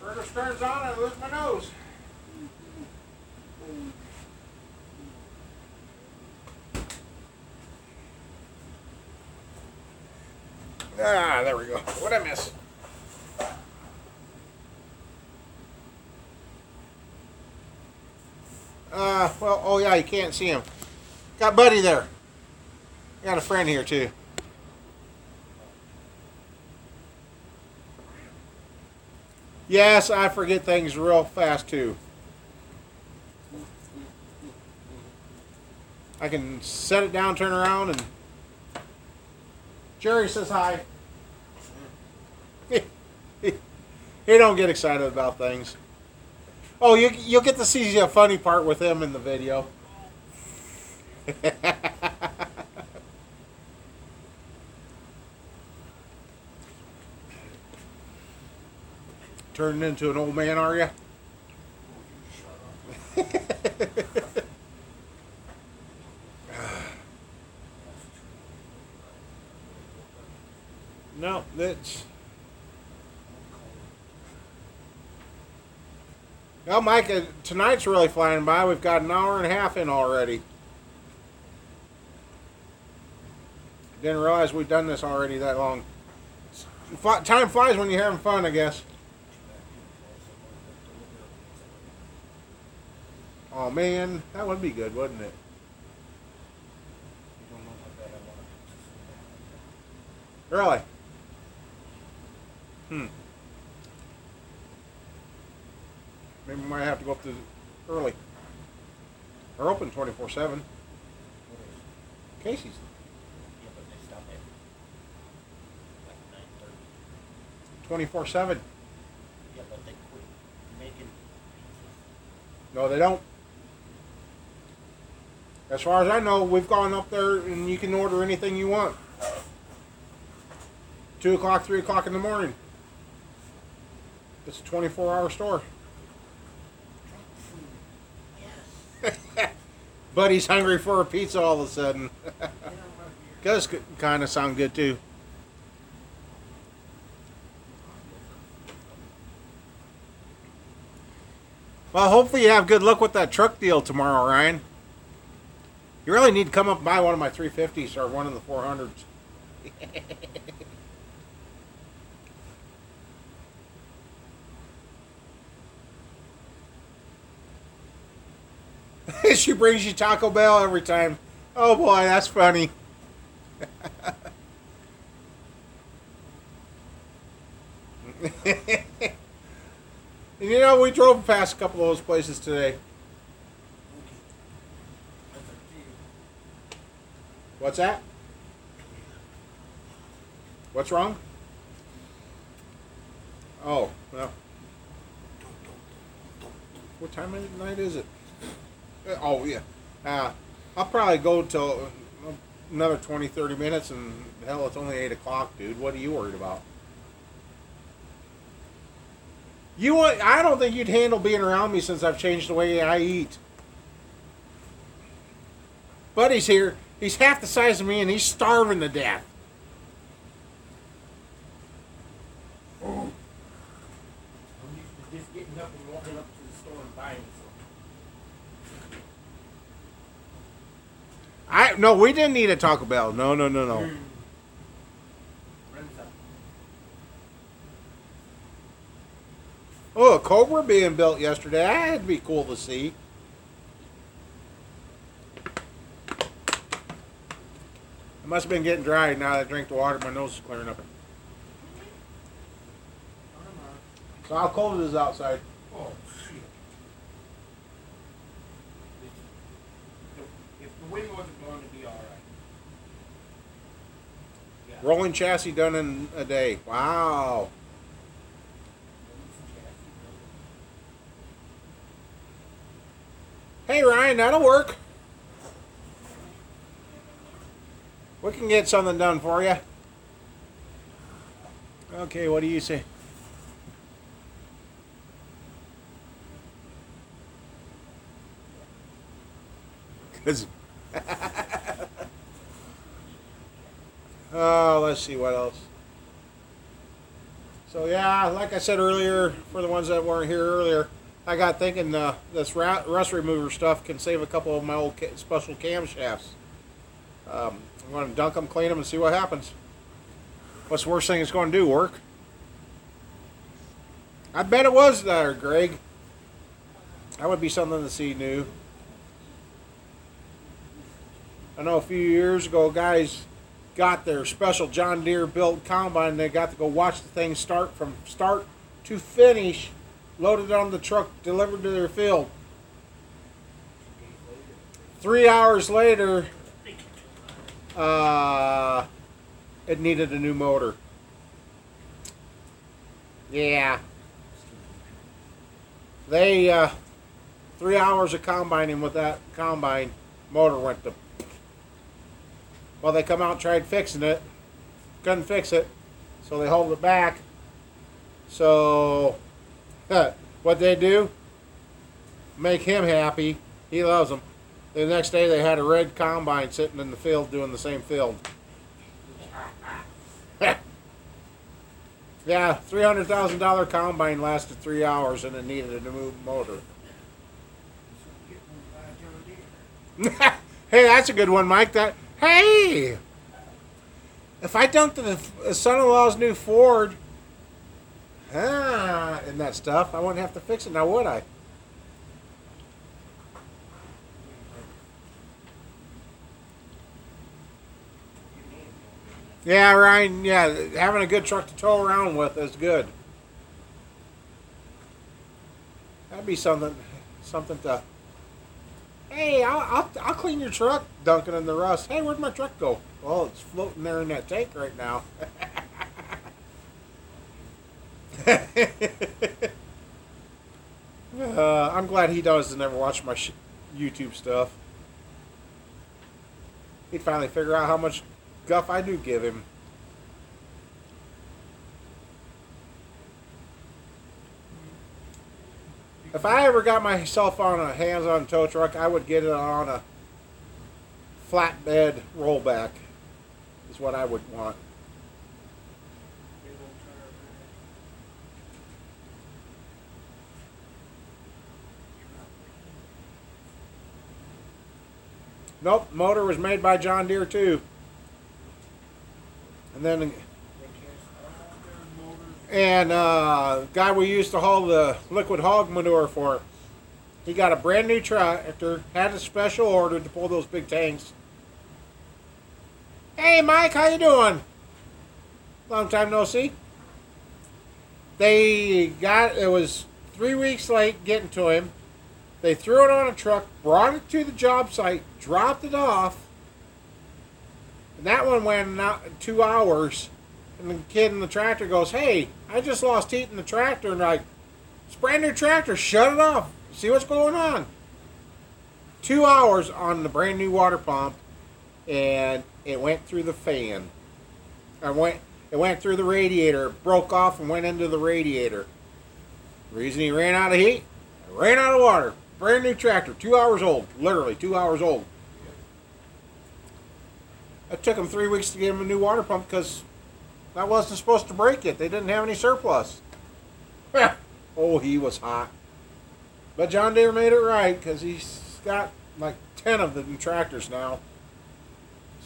Furnace turns on, I lose my nose. Ah, there we go. What'd I miss? Well, oh yeah, you can't see him. Got Buddy there. Got a friend here too. Yes, I forget things real fast too. I can set it down, turn around, and Jerry says hi. He don't get excited about things. Oh, you'll get to see a funny part with him in the video. Turning into an old man, are you? No, that's. Well, Mike, tonight's really flying by. We've got an hour and a half in already. Didn't realize we'd done this already that long. Time flies when you're having fun, I guess. Oh man, that would be good, wouldn't it? Really? Maybe we might have to go up to early. They're open 24/7. Casey's. Yeah, but they stop at like 9:30. 24/7. Yeah, but they quit making pizzas. No, they don't. As far as I know, we've gone up there and you can order anything you want. 2 o'clock, 3 o'clock in the morning. It's a 24-hour store. Yes. Buddy's hungry for a pizza all of a sudden. Does kind of sound good too. Well, hopefully you have good luck with that truck deal tomorrow, Ryan. You really need to come up and buy one of my 350s or one of the 400s. She brings you Taco Bell every time. Oh boy, that's funny. And you know, we drove past a couple of those places today. What's that? What's wrong? Oh, well. What time of night is it? Oh, yeah. I'll probably go till another 20, 30 minutes, and hell, it's only 8 o'clock, dude. What are you worried about? I don't think you'd handle being around me since I've changed the way I eat. Buddy's here. He's half the size of me, and he's starving to death. I'm used to just getting up and walking up to the store and buying something. No, we didn't eat at Taco Bell. No. Runs up. Oh, a Cobra being built yesterday. That'd be cool to see. It must have been getting dry now that I drank the water. My nose is clearing up. So how cold is it outside? Oh, shit. If the wind wasn't blowing, it'd be alright. Yeah. Rolling chassis done in a day. Wow. Hey Ryan, that'll work. We can get something done for you. Okay, what do you say? Oh, let's see what else. So yeah, like I said earlier, for the ones that weren't here earlier, I got thinking this rust remover stuff can save a couple of my old special camshafts. I'm going to dunk them, clean them, and see what happens. What's the worst thing it's going to do? Work? I bet it was there, Greg. That would be something to see new. I know a few years ago, guys got their special John Deere built combine. And they got to go watch the thing start from start to finish, loaded on the truck, delivered to their field. 3 hours later, it needed a new motor. Yeah. They 3 hours of combining with that combine, motor went to. Well, they come out and tried fixing it. Couldn't fix it. So they hold it back. So, what they do? Make him happy. He loves them. The next day they had a red combine sitting in the field doing the same field. Yeah, $300,000 combine lasted 3 hours and it needed a new motor. Hey, that's a good one, Mike. Hey, if I dunked the son-in-law's new Ford, and that stuff, I wouldn't have to fix it now, would I? Yeah, Ryan. Yeah, having a good truck to tow around with is good. That'd be something to. Hey, I'll clean your truck, dunking in the rust. Hey, where'd my truck go? Well, it's floating there in that tank right now. I'm glad he doesn't ever watch my YouTube stuff. He'd finally figure out how much guff I do give him. If I ever got myself on a hands-on tow truck, I would get it on a flatbed rollback. Is what I would want. Nope, motor was made by John Deere too. And then, guy we used to haul the liquid hog manure for, he got a brand new tractor, had a special order to pull those big tanks. Hey Mike, how you doing? Long time no see. It was 3 weeks late getting to him. They threw it on a truck, brought it to the job site, dropped it off, and that one went out 2 hours. And the kid in the tractor goes, "Hey, I just lost heat in the tractor." And like, "It's a brand new tractor, shut it off. See what's going on." 2 hours on the brand new water pump, and it went through the fan. It went through the radiator, broke off and went into the radiator. The reason he ran out of heat, ran out of water. Brand new tractor, 2 hours old, literally 2 hours old. It took him 3 weeks to get him a new water pump because that wasn't supposed to break it. They didn't have any surplus. Oh, he was hot. But John Deere made it right because he's got like 10 of the new tractors now.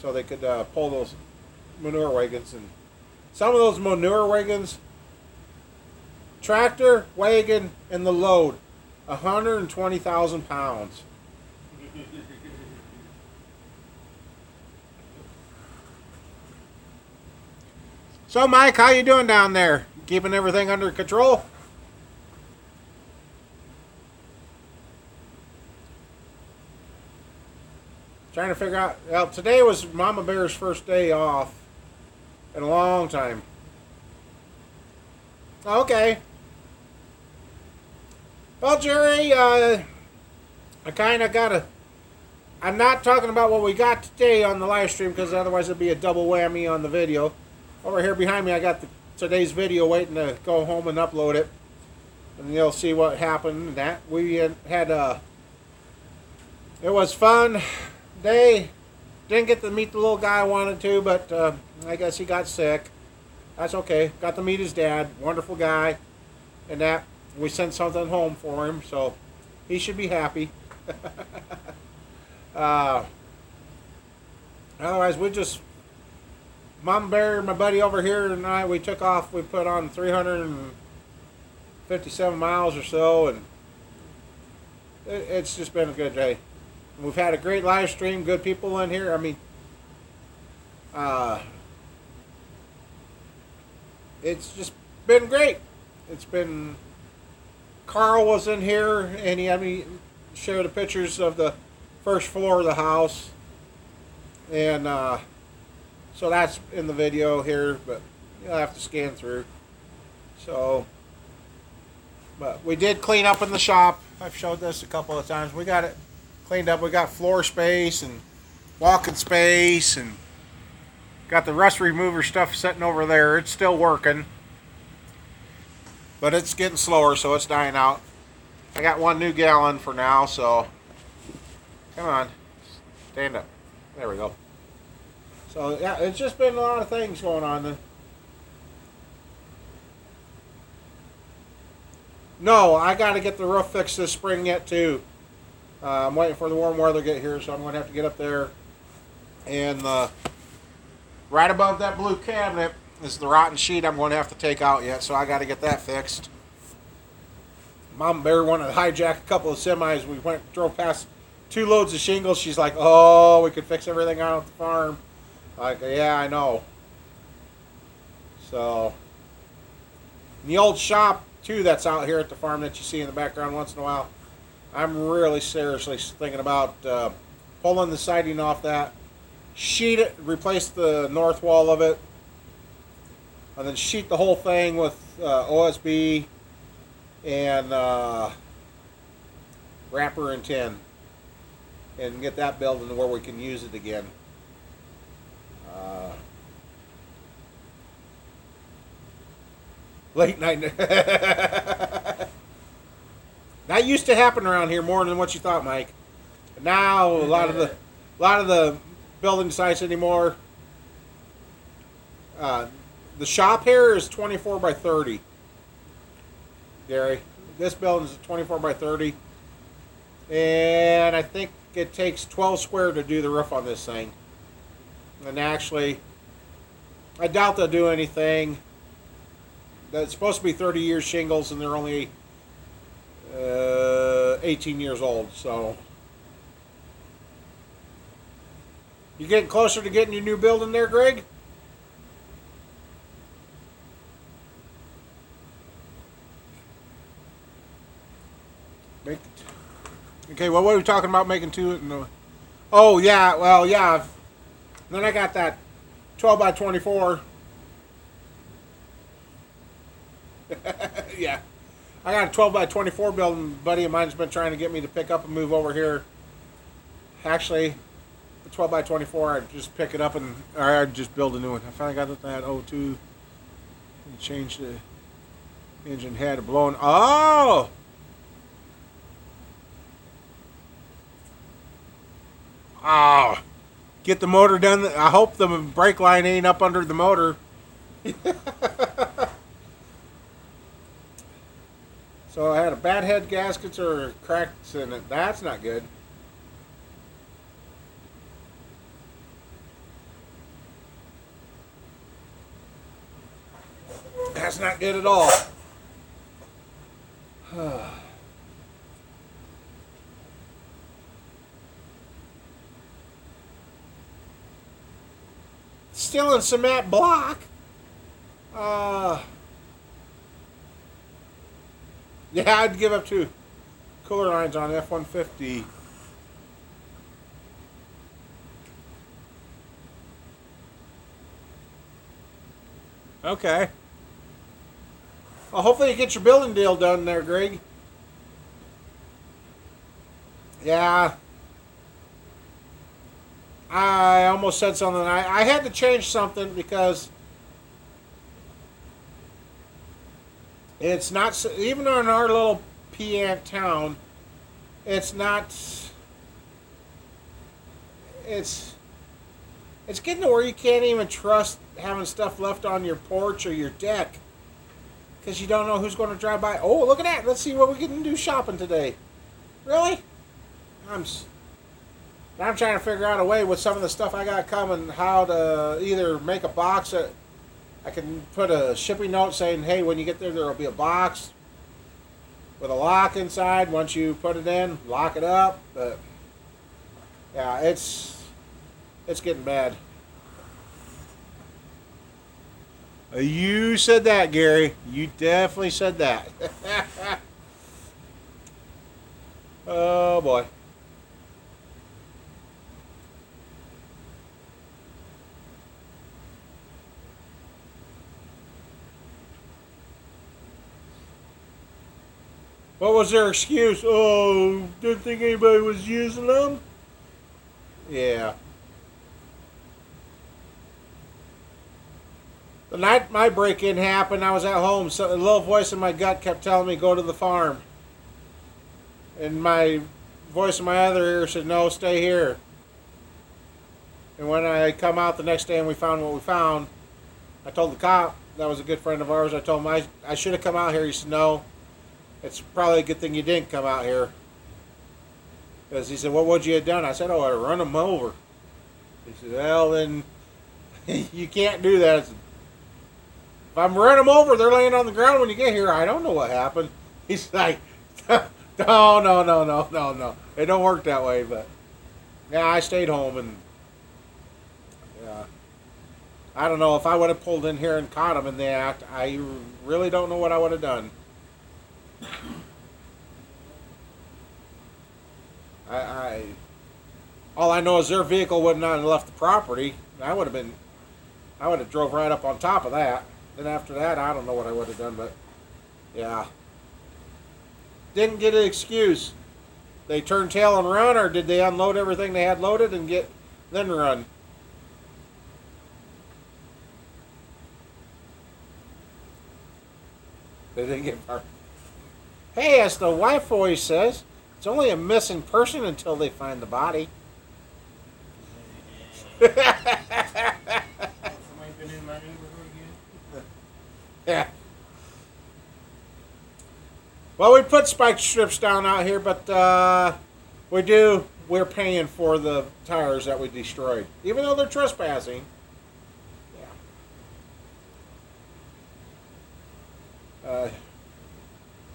So they could pull those manure wagons. And some of those manure wagons, tractor, wagon, and the load, 120,000 pounds. So, Mike, how you doing down there? Keeping everything under control? Trying to figure out. Well, today was Mama Bear's first day off in a long time. Okay. Well, Jerry, I kind of got to. I'm not talking about what we got today on the live stream because otherwise it'd be a double whammy on the video. Over here behind me, I got today's video waiting to go home and upload it, and you'll see what happened. And that we had it was fun day. Didn't get to meet the little guy I wanted to, but I guess he got sick. That's okay. Got to meet his dad, wonderful guy, and that we sent something home for him, so he should be happy. Otherwise, we just. Mom Bear, my buddy over here, and I, we took off. We put on 357 miles or so, and it's just been a good day. We've had a great live stream, good people in here. I mean, it's just been great. It's been. Carl was in here, and he had me share the pictures of the first floor of the house, and so that's in the video here, but you'll have to scan through. So, but we did clean up in the shop. I've showed this a couple of times. We got it cleaned up. We got floor space and walking space, and got the rust remover stuff sitting over there. It's still working, but it's getting slower, so it's dying out. I got 1 new gallon for now, so come on, stand up. There we go. So yeah, it's just been a lot of things going on. No, I got to get the roof fixed this spring yet too. I'm waiting for the warm weather to get here, so I'm going to have to get up there. And right above that blue cabinet is the rotten sheet I'm going to have to take out yet, so I got to get that fixed. Mom Bear wanted to hijack a couple of semis. We drove past 2 loads of shingles. She's like, "Oh, we could fix everything out at the farm." Like, yeah, I know. So, the old shop too that's out here at the farm that you see in the background once in a while, I'm really seriously thinking about pulling the siding off that, sheet it, replace the north wall of it, and then sheet the whole thing with OSB and wrapper and tin, and get that building to where we can use it again. Late night. That used to happen around here more than what you thought, Mike. But now a lot of the building sites anymore. The shop here is 24 by 30. Gary, this building is 24 by 30, and I think it takes 12 square to do the roof on this thing. And actually, I doubt they'll do anything. That's supposed to be 30 years shingles, and they're only 18 years old. So you getting closer to getting your new building there, Greg? Okay, well, what are we talking about making two? No. Oh, yeah, well, yeah. Then I got that 12 by 24. Yeah. I got a 12 by 24 building. A buddy of mine's been trying to get me to pick up and move over here. Actually, the 12 by 24, I'd just pick it up and or I'd just build a new one. I finally got that O2 and change the engine head blowing. Oh! Oh, get the motor done. I hope the brake line ain't up under the motor. So I had a bad head gaskets or cracks in it. That's not good. That's not good at all. Still in cement block. Yeah, I'd give up two cooler lines on F-150. Okay. Well, hopefully you get your building deal done there, Greg. Yeah. I almost said something. I had to change something because it's not, even in our little pea-ant town, it's not, it's getting to where you can't even trust having stuff left on your porch or your deck because you don't know who's going to drive by. Oh, look at that. Let's see what we can do shopping today. Really? I'm trying to figure out a way with some of the stuff I got coming, how to either make a box that I can put a shipping note saying, hey, when you get there, there will be a box with a lock inside. Once you put it in, lock it up. But yeah, it's getting bad. You said that, Gary. You definitely said that. Oh, boy. What was their excuse? Oh, didn't think anybody was using them? Yeah. The night my break-in happened, I was at home. So a little voice in my gut kept telling me, go to the farm. And my voice in my other ear said, no, stay here. And when I come out the next day and we found what we found, I told the cop, that was a good friend of ours, I told him I should have come out here. He said, no. It's probably a good thing you didn't come out here. Because he said, what would you have done? I said, oh, I'd run them over. He said, well, then you can't do that. I said, if I'm running them over, they're laying on the ground when you get here. I don't know what happened. He's like, no. It don't work that way. But yeah, I stayed home and yeah. I don't know if I would have pulled in here and caught him in the act. I really don't know what I would have done. All I know is their vehicle would not have left the property. I would have drove right up on top of that. Then after that, I don't know what I would have done, but yeah. Didn't get an excuse. They turned tail and run, or did they unload everything they had loaded and then run? They didn't get far. Hey, as the wife always says, it's only a missing person until they find the body. Somebody been in my neighborhood again? Yeah. Well, we put spike strips down out here, but we're paying for the tires that we destroyed. Even though they're trespassing. Yeah.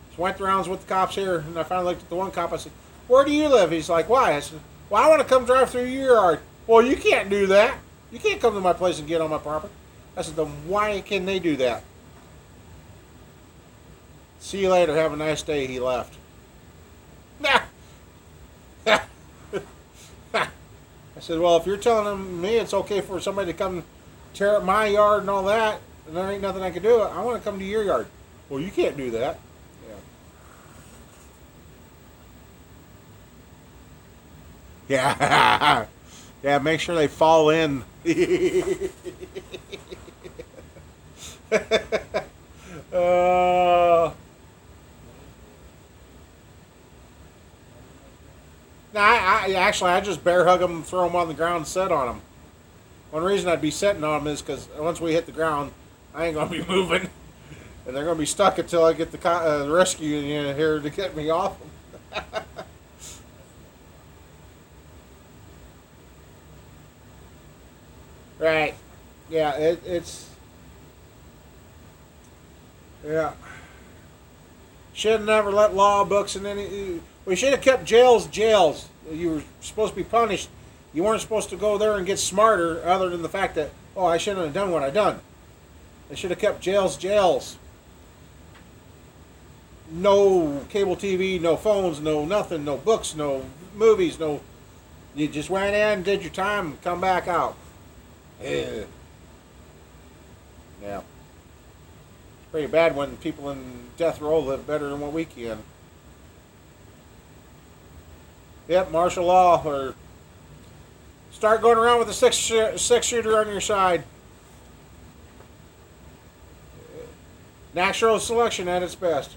Just went the rounds with the cops here, and I finally looked at the one cop. I said, where do you live? He's like, why? I said, well, I want to come drive through your yard. Well, you can't do that. You can't come to my place and get on my property. I said, then why can they do that? See you later. Have a nice day. He left. Nah. I said, well, if you're telling me it's okay for somebody to come tear up my yard and all that, and there ain't nothing I can do, I want to come to your yard. Well, you can't do that. Yeah. Yeah, make sure they fall in. I just bear hug them, throw them on the ground, and sit on them. One reason I'd be sitting on them is because once we hit the ground, I ain't gonna be moving, and they're gonna be stuck until I get the rescue unit here to get me off them. Right. Yeah, it's... Yeah. Should have never let law books and any... We should have kept jails. You were supposed to be punished. You weren't supposed to go there and get smarter other than the fact that, oh, I shouldn't have done what I done. They should have kept jails. No cable TV, no phones, no nothing, no books, no movies, no... You just went in, did your time, and come back out. Yeah. It's pretty bad when people in death row live better than what we can. Yep, martial law, or start going around with a six shooter on your side. Natural selection at its best.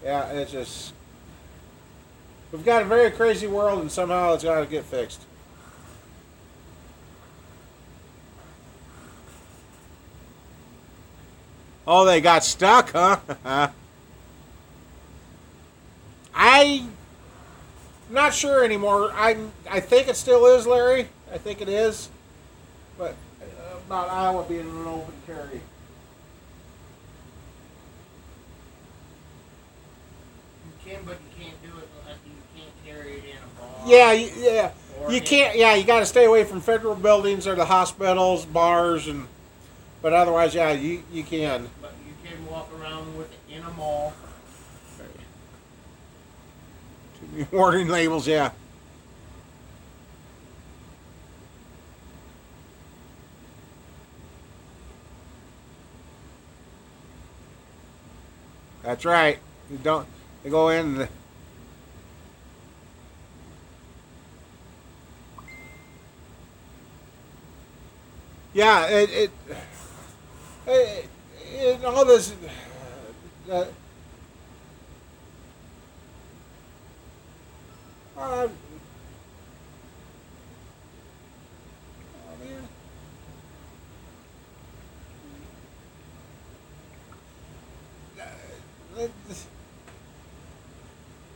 Yeah, it's just... We've got a very crazy world, and somehow it's got to get fixed. Oh, they got stuck, huh? I'm not sure anymore. I think it still is, Larry. I think it is. But about Iowa being an open carry. But you can't do it unless you can't carry it in a bar. Yeah. You can't. Yeah, you got to stay away from federal buildings or the hospitals, bars, but otherwise, yeah, you can. But you can walk around with it in a mall. Warning labels, yeah. That's right. You don't. They go in. Yeah, it all this.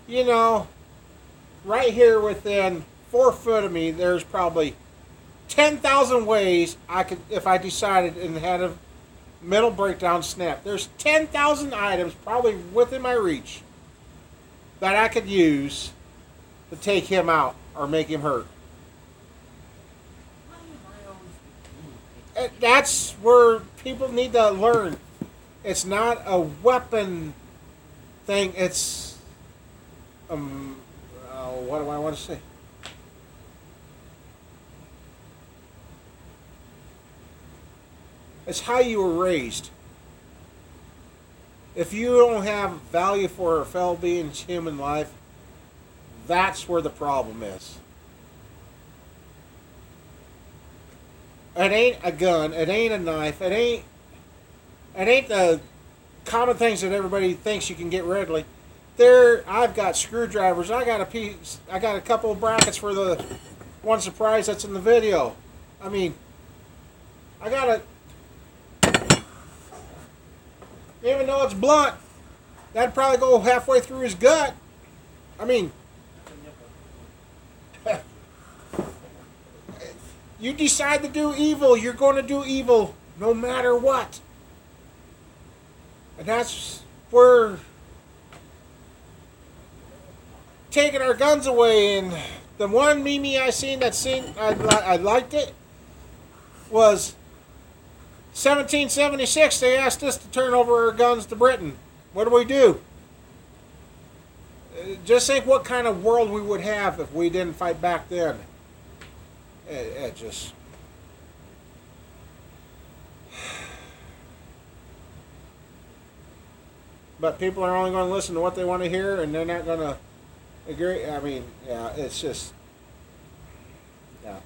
you know, right here within 4 foot of me, there's probably 10,000 ways I could, if I decided and had a mental breakdown snap. There's 10,000 items probably within my reach that I could use to take him out or make him hurt. That's where people need to learn. It's not a weapon thing. It's what do I want to say? It's how you were raised. If you don't have value for a fellow being's human life, that's where the problem is. It ain't a gun. It ain't a knife. It ain't the common things that everybody thinks you can get readily. I've got screwdrivers. I got a couple of brackets for the one surprise that's in the video. I mean, I got a. Even though it's blunt, that'd probably go halfway through his gut. I mean, you decide to do evil, you're going to do evil no matter what. And that's where taking our guns away. And the one meme I seen I liked it was 1776. They asked us to turn over our guns to Britain. What do? Just think what kind of world we would have if we didn't fight back then. It just. But people are only going to listen to what they want to hear, and they're not going to agree. I mean, yeah, it's just. Yeah.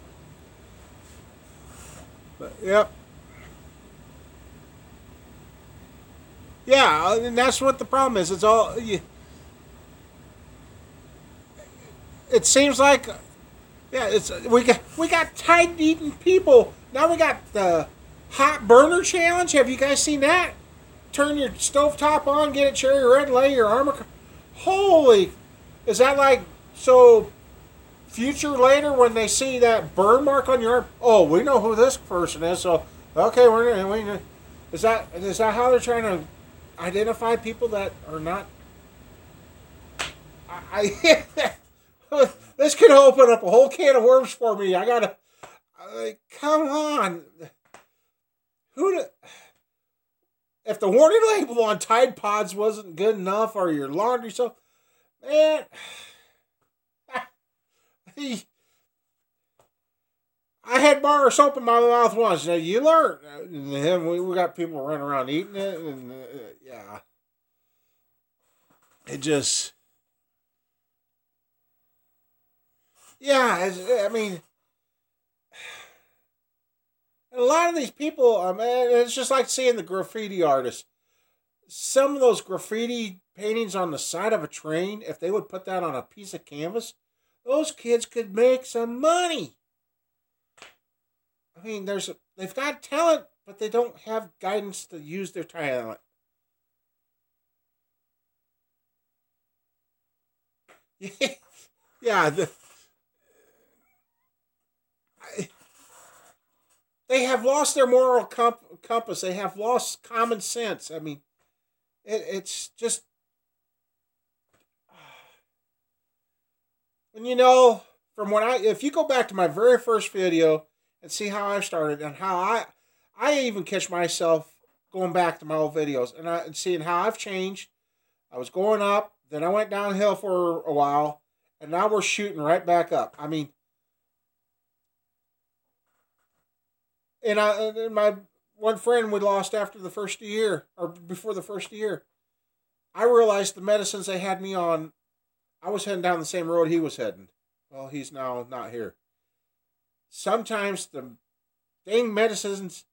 But, yep. Yeah, and that's what the problem is. It's all. It seems like. Yeah, we got tide-eating people. Now we got the hot burner challenge. Have you guys seen that? Turn your stovetop on, get it cherry red, lay your armor. Holy, is that like so? Future later when they see that burn mark on your arm, oh, we know who this person is. So okay, is that how they're trying to identify people that are not? This could open up a whole can of worms for me. I gotta, come on. If the warning label on Tide Pods wasn't good enough, or your laundry soap, man, I had bar soap in my mouth once. Now you learn. We got people running around eating it, and yeah, it just. Yeah, I mean, a lot of these people, it's just like seeing the graffiti artists. Some of those graffiti paintings on the side of a train, if they would put that on a piece of canvas, those kids could make some money. I mean, they've got talent, but they don't have guidance to use their talent. Yeah, they have lost their moral compass. They have lost common sense. I mean, it's just... And from if you go back to my very first video and see how I started and how I even catch myself going back to my old videos and seeing how I've changed. I was going up, then I went downhill for a while, and now we're shooting right back up. I mean, and my one friend we lost after the first year, or before the first year, I realized the medicines they had me on, I was heading down the same road he was heading. Well, he's now not here. Sometimes the dang medicines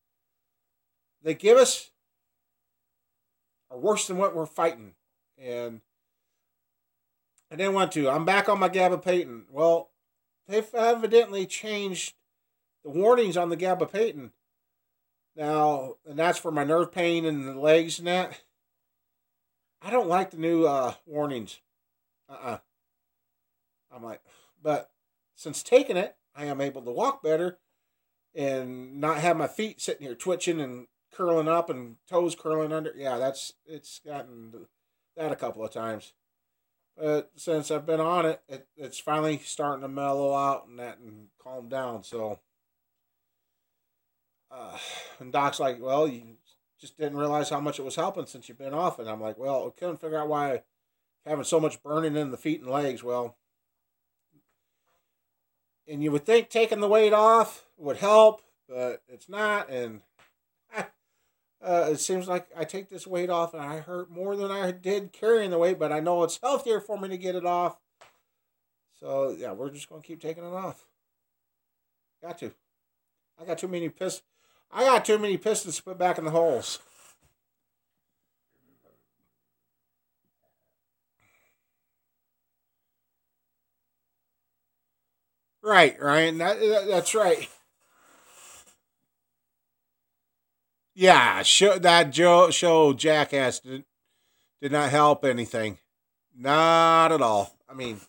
they give us are worse than what we're fighting. And I didn't want to. I'm back on my gabapentin. Well, they've evidently changed the warnings on the gabapentin. Now, and that's for my nerve pain in the legs and that. I don't like the new warnings. I'm like, but since taking it, I am able to walk better and not have my feet sitting here twitching and curling up and toes curling under. Yeah, it's gotten that a couple of times. But since I've been on it, it's finally starting to mellow out and that and calm down. So, and Doc's like, well, you just didn't realize how much it was helping since you've been off. And I'm like, well, I couldn't figure out why having so much burning in the feet and legs. Well, and you would think taking the weight off would help, but it's not. And it seems like I take this weight off and I hurt more than I did carrying the weight, but I know it's healthier for me to get it off. So, yeah, we're just going to keep taking it off. Got to. I got too many pistons to put back in the holes. Right, Ryan. That's right. Yeah, show Jackass did not help anything. Not at all. I mean,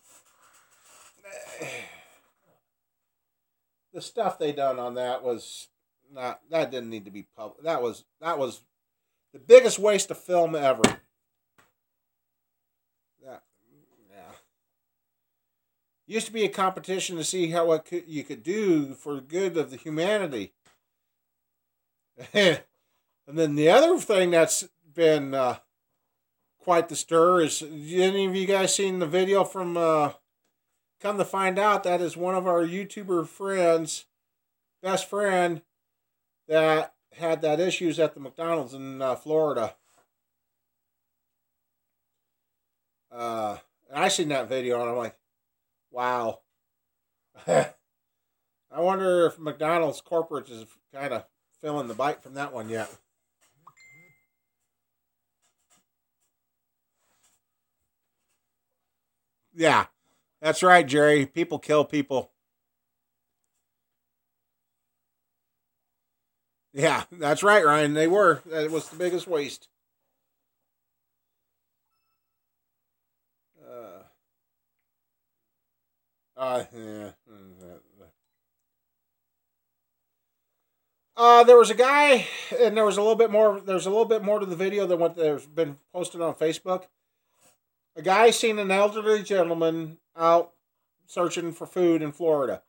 the stuff they done on that was not. That didn't need to be public. That was the biggest waste of film ever. Yeah, yeah. Used to be a competition to see what you could do for the good of the humanity. And then the other thing that's been quite the stir is, any of you guys seen the video from, come to find out, that is one of our YouTuber friends, best friend, that had that issues at the McDonald's in Florida. And I seen that video and I'm like, wow. I wonder if McDonald's corporate is kind of feeling the bite from that one yet. Yeah, that's right, Jerry. People kill people. Yeah, that's right, Ryan. They were. That was the biggest waste. Uh, yeah. There was a guy, and there was a little bit more. There's a little bit more to the video than what there's been posted on Facebook. A guy seen an elderly gentleman out searching for food in Florida.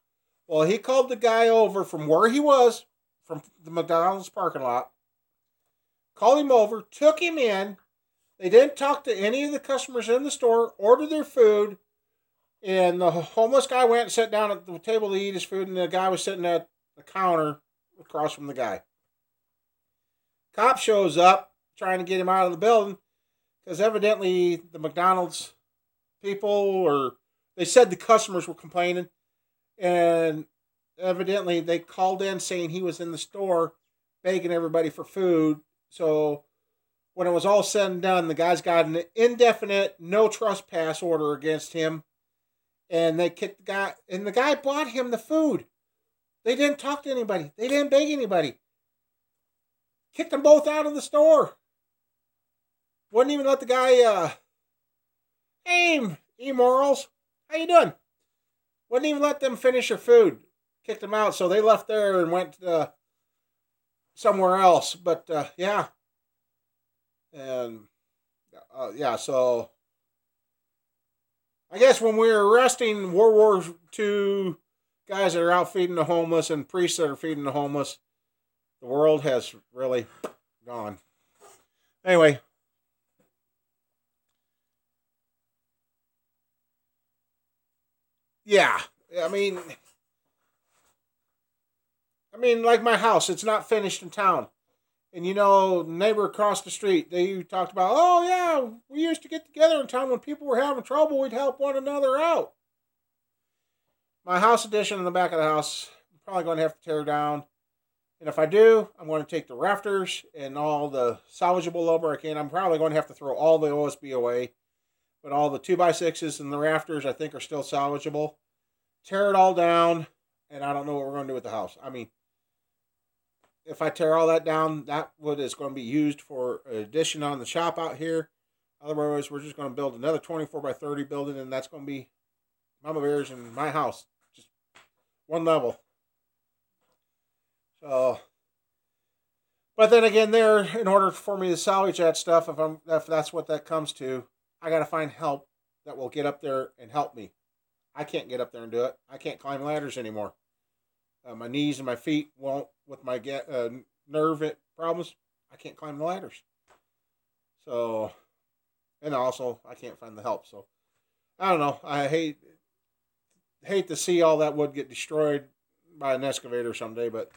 Well, he called the guy over from where he was, from the McDonald's parking lot, called him over, took him in. They didn't talk to any of the customers in the store, ordered their food, and the homeless guy went and sat down at the table to eat his food, and the guy was sitting at the counter across from the guy. Cop shows up trying to get him out of the building because evidently the McDonald's people, or they said the customers were complaining, and evidently they called in saying he was in the store begging everybody for food. So when it was all said and done, the guy's got an indefinite no trespass order against him, and they kicked the guy, and the guy bought him the food. They didn't talk to anybody. They didn't beg anybody. Kicked them both out of the store. Wouldn't even let the guy, hey, E-Morals, how you doing? Wouldn't even let them finish their food. Kicked them out, so they left there and went somewhere else. But, yeah. And, yeah, so I guess when we were arresting World War II guys that are out feeding the homeless and priests that are feeding the homeless, the world has really gone. Anyway. Yeah. I mean, like my house, it's not finished in town. And neighbor across the street, they talked about, oh yeah, we used to get together in town when people were having trouble, we'd help one another out. My house addition in the back of the house, I'm probably going to have to tear down. And if I do, I'm going to take the rafters and all the salvageable lumber I can. I'm probably going to have to throw all the OSB away. But all the 2x6s and the rafters I think are still salvageable. Tear it all down, and I don't know what we're going to do with the house. I mean, if I tear all that down, that wood is going to be used for an addition on the shop out here. Otherwise, we're just going to build another 24 by 30 building, and that's going to be Mama Bear's and my house. Just one level. So, but then again, in order for me to salvage that stuff, if that's what that comes to, I got to find help that will get up there and help me. I can't get up there and do it. I can't climb ladders anymore. My knees and my feet won't, with my nerve problems, I can't climb the ladders. So, and also, I can't find the help. So, I don't know. I hate to see all that wood get destroyed by an excavator someday, but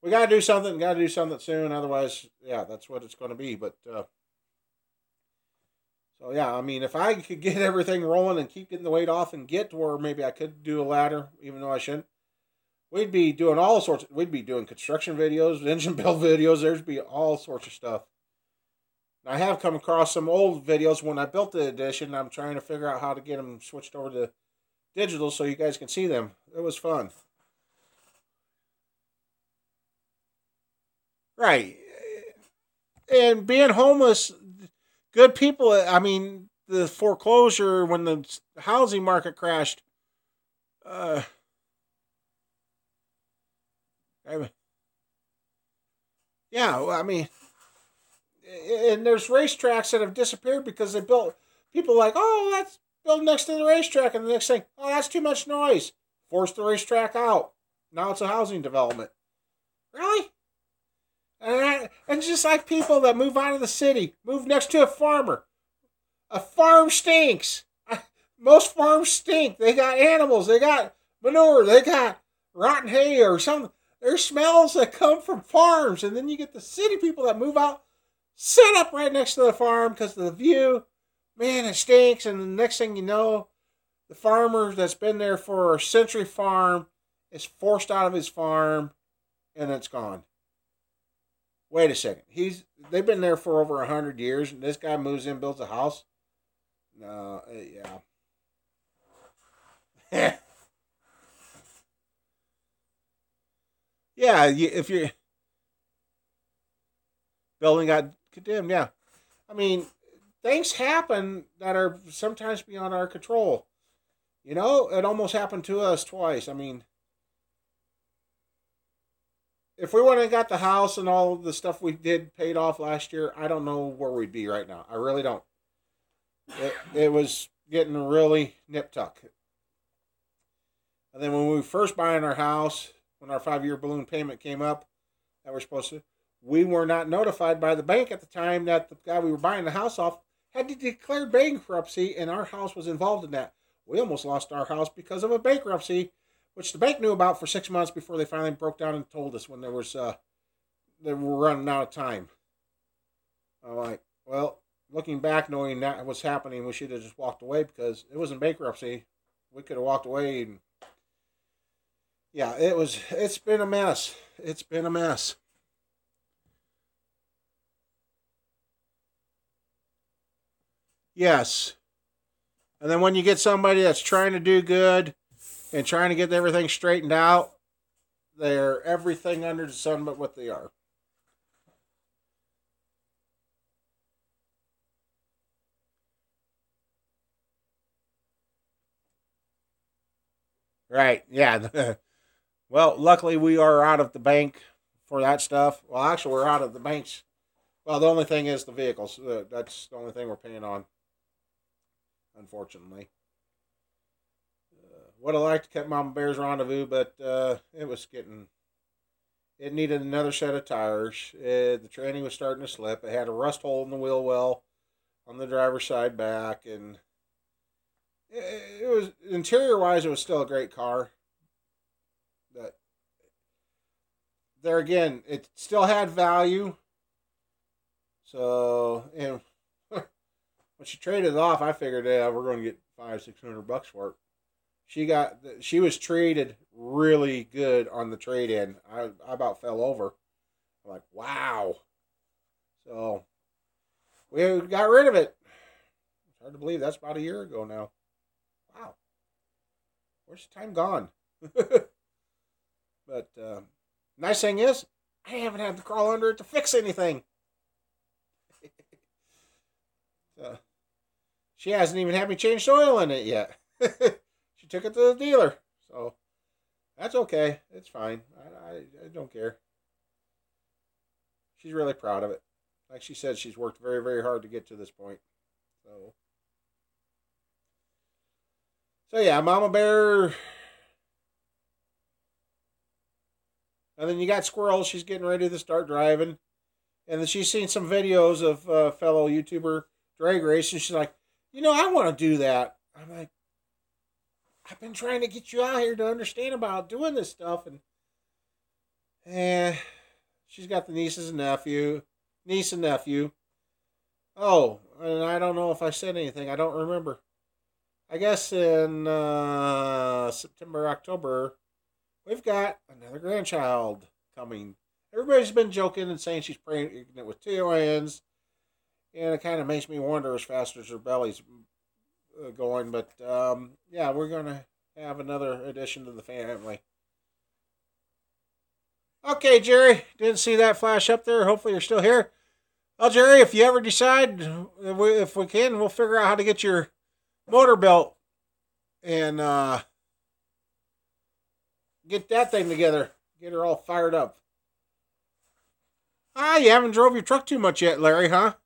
we got to do something. Got to do something soon. Otherwise, yeah, that's what it's going to be. But, so, yeah, I mean, if I could get everything rolling and keep getting the weight off and get to where maybe I could do a ladder, even though I shouldn't, we'd be doing we'd be doing construction videos, engine build videos. There'd be all sorts of stuff. I have come across some old videos when I built the Edition. I'm trying to figure out how to get them switched over to digital so you guys can see them. It was fun. Right. And being homeless, good people, I mean, the foreclosure, when the housing market crashed, yeah, I mean, and there's racetracks that have disappeared because they built, people like, oh, that's built next to the racetrack, and the next thing, oh, that's too much noise. Force the racetrack out. Now it's a housing development. Really? And just like people that move out of the city, move next to a farmer. A farm stinks. Most farms stink. They got animals. They got manure. They got rotten hay or something. There's smells that come from farms. And then you get the city people that move out, set up right next to the farm because of the view. Man, it stinks. And the next thing you know, the farmer that's been there for a century farm is forced out of his farm and it's gone. Wait a second. They've been there for over 100 years, and this guy moves in, builds a house. No, yeah. Yeah, if your building got condemned, yeah. I mean, things happen that are sometimes beyond our control. You know, it almost happened to us twice. I mean, if we wouldn't have got the house and all the stuff we did paid off last year, I don't know where we'd be right now. I really don't. It was getting really nip-tuck. And then when we were first buying our house, when our 5-year balloon payment came up, that we're supposed to, we were not notified by the bank at the time that the guy we were buying the house off had to declare bankruptcy, and our house was involved in that. We almost lost our house because of a bankruptcy, which the bank knew about for 6 months before they finally broke down and told us when they were running out of time. I'm like, well, looking back, knowing that was happening, we should have just walked away because it was in bankruptcy. We could have walked away. And yeah, it's been a mess. It's been a mess. Yes. And then when you get somebody that's trying to do good and trying to get everything straightened out, they're everything under the sun but what they are. Right, yeah. Well, luckily we are out of the bank for that stuff. Well, actually, we're out of the banks. Well, the only thing is the vehicles. That's the only thing we're paying on, unfortunately. Would have liked to keep Mama Bear's Rendezvous, but it needed another set of tires. The tranny was starting to slip. It had a rust hole in the wheel well on the driver's side back, and it was, interior wise, it was still a great car. But there again, it still had value. So, and when she traded it off, I figured, yeah, we're going to get $500-600 for it. She was treated really good on the trade-in. I about fell over. I'm like, wow. So we got rid of it. It's hard to believe that's about a year ago now. Wow. Where's the time gone? But nice thing is, I haven't had to crawl under it to fix anything. she hasn't even had me change oil in it yet. She took it to the dealer. So that's okay. It's fine. I don't care. She's really proud of it. Like she said, she's worked very, very hard to get to this point. So yeah, Mama Bear. And then you got Squirrel. She's getting ready to start driving. And then she's seen some videos of fellow YouTuber drag race. And she's like, I want to do that. I'm like, I've been trying to get you out here to understand about doing this stuff. And she's got the niece and nephew. Oh, and I don't know if I said anything. I don't remember. I guess in September, October, we've got another grandchild coming. Everybody's been joking and saying she's pregnant with twins, and it kind of makes me wonder as fast as her belly's going. But yeah, we're going to have another addition to the family. Okay, Jerry, didn't see that flash up there. Hopefully you're still here. Well, Jerry, if you ever decide, if we can, we'll figure out how to get your motor built and get that thing together. Get her all fired up. You haven't drove your truck too much yet, Larry, huh?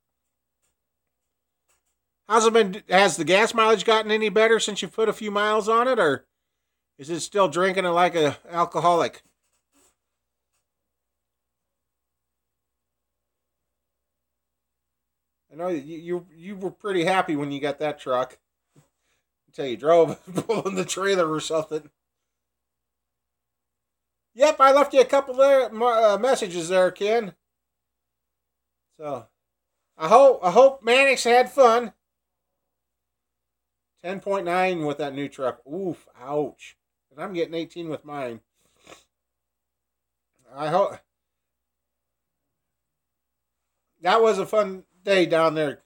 How's it been? Has the gas mileage gotten any better since you put a few miles on it, or is it still drinking it like an alcoholic? I know you were pretty happy when you got that truck until you drove pulling the trailer or something. Yep, I left you a couple there messages there, Ken. So I hope Mannix had fun. 10.9 with that new truck. Oof, ouch. And I'm getting 18 with mine. I hope that was a fun day down there,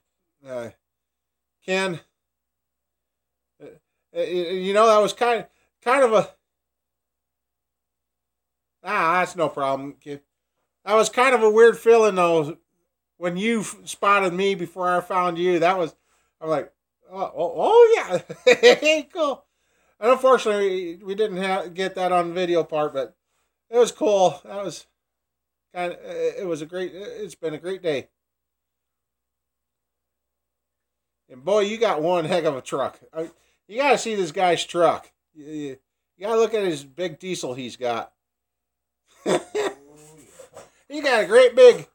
Ken. That was kind of a. That's no problem, kid. That was kind of a weird feeling though, when you spotted me before I found you. I'm like, oh yeah, cool. And unfortunately, we didn't get that on video part, but it was cool. That was it's been a great day. And boy, you got one heck of a truck. You got to see this guy's truck. You got to look at his big diesel he's got. He got a great big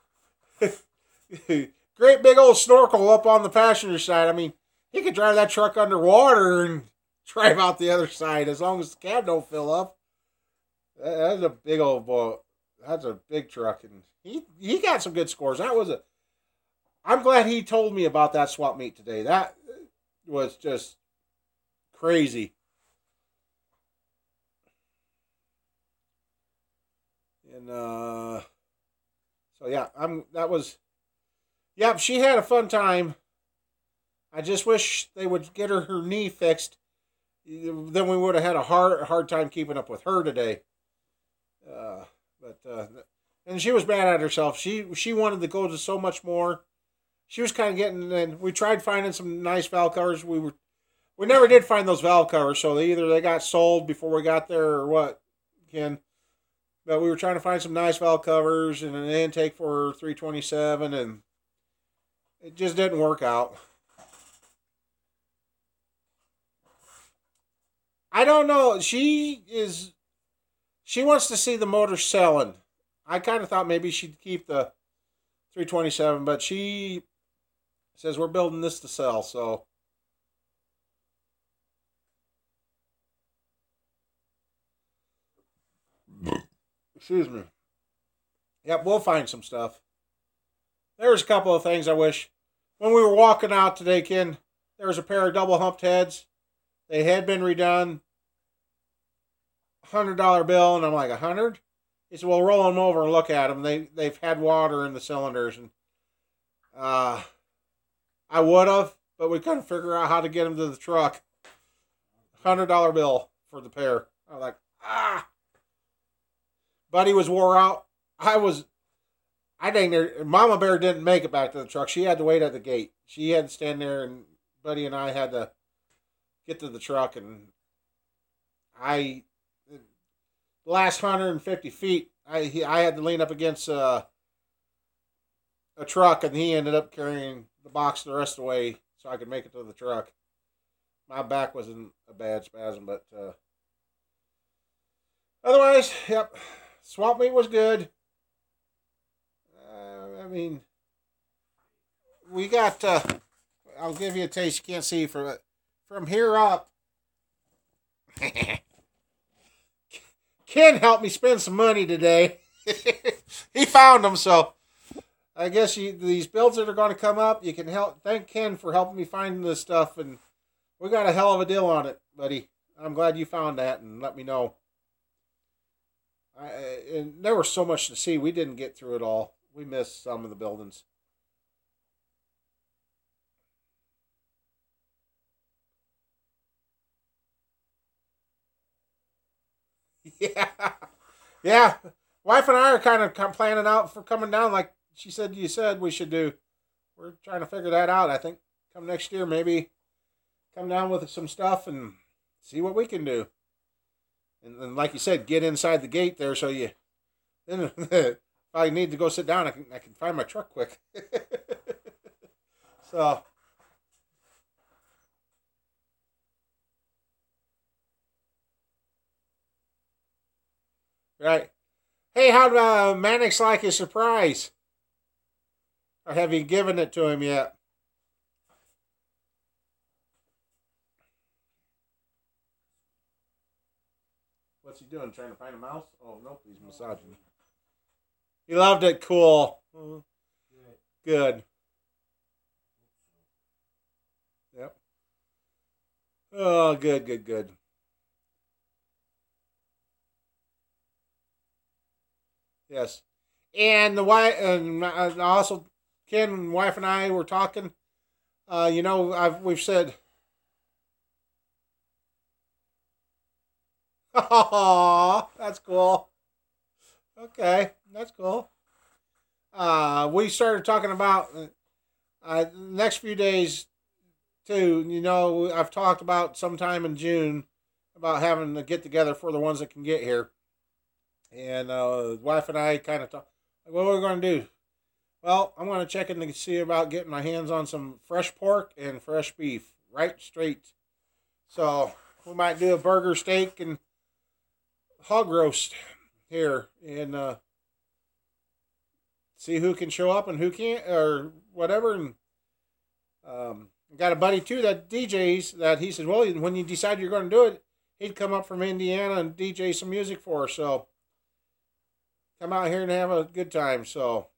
old snorkel up on the passenger side. I mean, he could drive that truck underwater and drive out the other side as long as the cab don't fill up. That's a big old boat. That's a big truck, and he got some good scores. I'm glad he told me about that swap meet today. That was just crazy. And so yeah, she had a fun time. I just wish they would get her knee fixed. Then we would have had a hard time keeping up with her today. And she was mad at herself. She wanted to go to so much more. She was kind of getting, and we tried finding some nice valve covers. We never did find those valve covers, so either they got sold before we got there or what, Ken. But we were trying to find some nice valve covers and an intake for 327, and it just didn't work out. I don't know. She wants to see the motor selling. I kind of thought maybe she'd keep the 327, but she says we're building this to sell, so. Excuse me. Yep, we'll find some stuff. There's a couple of things I wish. When we were walking out today, Ken, there was a pair of double humped heads. They had been redone. $100 bill, and I'm like, 100? He said, well, roll them over and look at them. They've had water in the cylinders, and I would have, but we couldn't figure out how to get them to the truck. $100 bill for the pair. I was like, Buddy was wore out. Mama Bear didn't make it back to the truck. She had to wait at the gate. She had to stand there and buddy and I had to get to the truck, and the last 150 feet, I had to lean up against a truck, and he ended up carrying the box the rest of the way so I could make it to the truck. My back was in a bad spasm, but otherwise, yep, swamp meat was good. I mean, we got. I'll give you a taste. You can't see from here up. Ken helped me spend some money today. He found them, so I guess these builds that are going to come up, you can thank Ken for helping me find this stuff, and we got a hell of a deal on it, buddy. I'm glad you found that and let me know. And there was so much to see. We didn't get through it all. We missed some of the buildings. Yeah. Yeah. Wife and I are kind of planning out for coming down like you said we should do. We're trying to figure that out. I think come next year, maybe come down with some stuff and see what we can do. And like you said, get inside the gate there so you then if I need to go sit down, I can find my truck quick. So right. Hey, how'd Mannix like his surprise? Or have you given it to him yet? What's he doing? Trying to find a mouse? Oh, nope, he's massaging. He loved it. Cool. Good. Yep. Oh, good. Yes. And the wife, and also Ken and wife and I were talking. We've said, oh, that's cool. Okay, that's cool. We started talking about the next few days too. I've talked about sometime in June about having a get together for the ones that can get here. And wife and I kind of talk. What are we going to do? Well, I'm going to check in to see about getting my hands on some fresh pork and fresh beef, right straight. So we might do a burger, steak, and hog roast here, and see who can show up and who can't, or whatever. And got a buddy too that DJs that he said, well, when you decide you're going to do it, he'd come up from Indiana and DJ some music for us. So come out here and have a good time. So,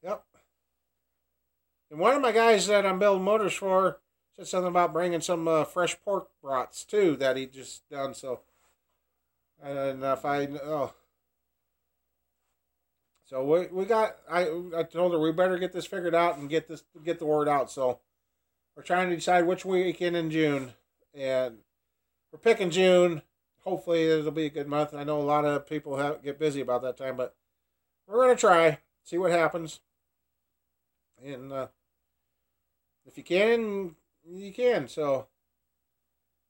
yep. And one of my guys that I'm building motors for said something about bringing some fresh pork brats too that he just done. So, and if so we got. I told her we better get this figured out and get the word out. So we're trying to decide which weekend in June, and we're picking June. Hopefully it'll be a good month. I know a lot of people get busy about that time, but we're going to try, see what happens. And if you can, you can. So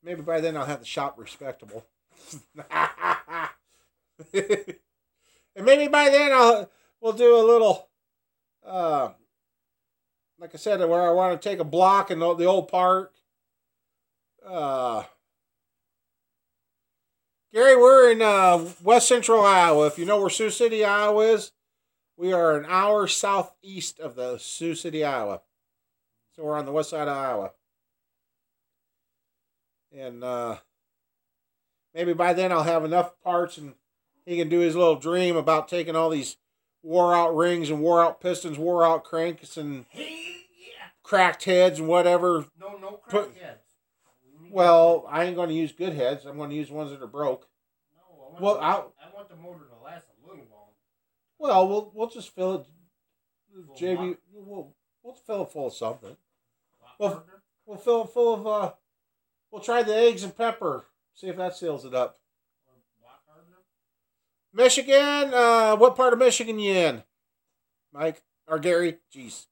maybe by then I'll have the shop respectable. And maybe by then we'll do a little, like I said, where I want to take a block in the old park. Gary, we're in west central Iowa. If you know where Sioux City, Iowa is, we are an hour southeast of the Sioux City, Iowa. So we're on the west side of Iowa. And maybe by then I'll have enough parts and he can do his little dream about taking all these wore-out rings and wore-out pistons, wore-out cranks and cracked heads and whatever. No cracked heads. Well, I ain't going to use good heads. I'm going to use ones that are broke. No, I want the motor to last a little long. Well, we'll just fill it. JB, we'll fill it full of something. We'll fill it full of. We'll try the eggs and pepper. See if that seals it up. Michigan. What part of Michigan you in, Mike or Gary? Jeez,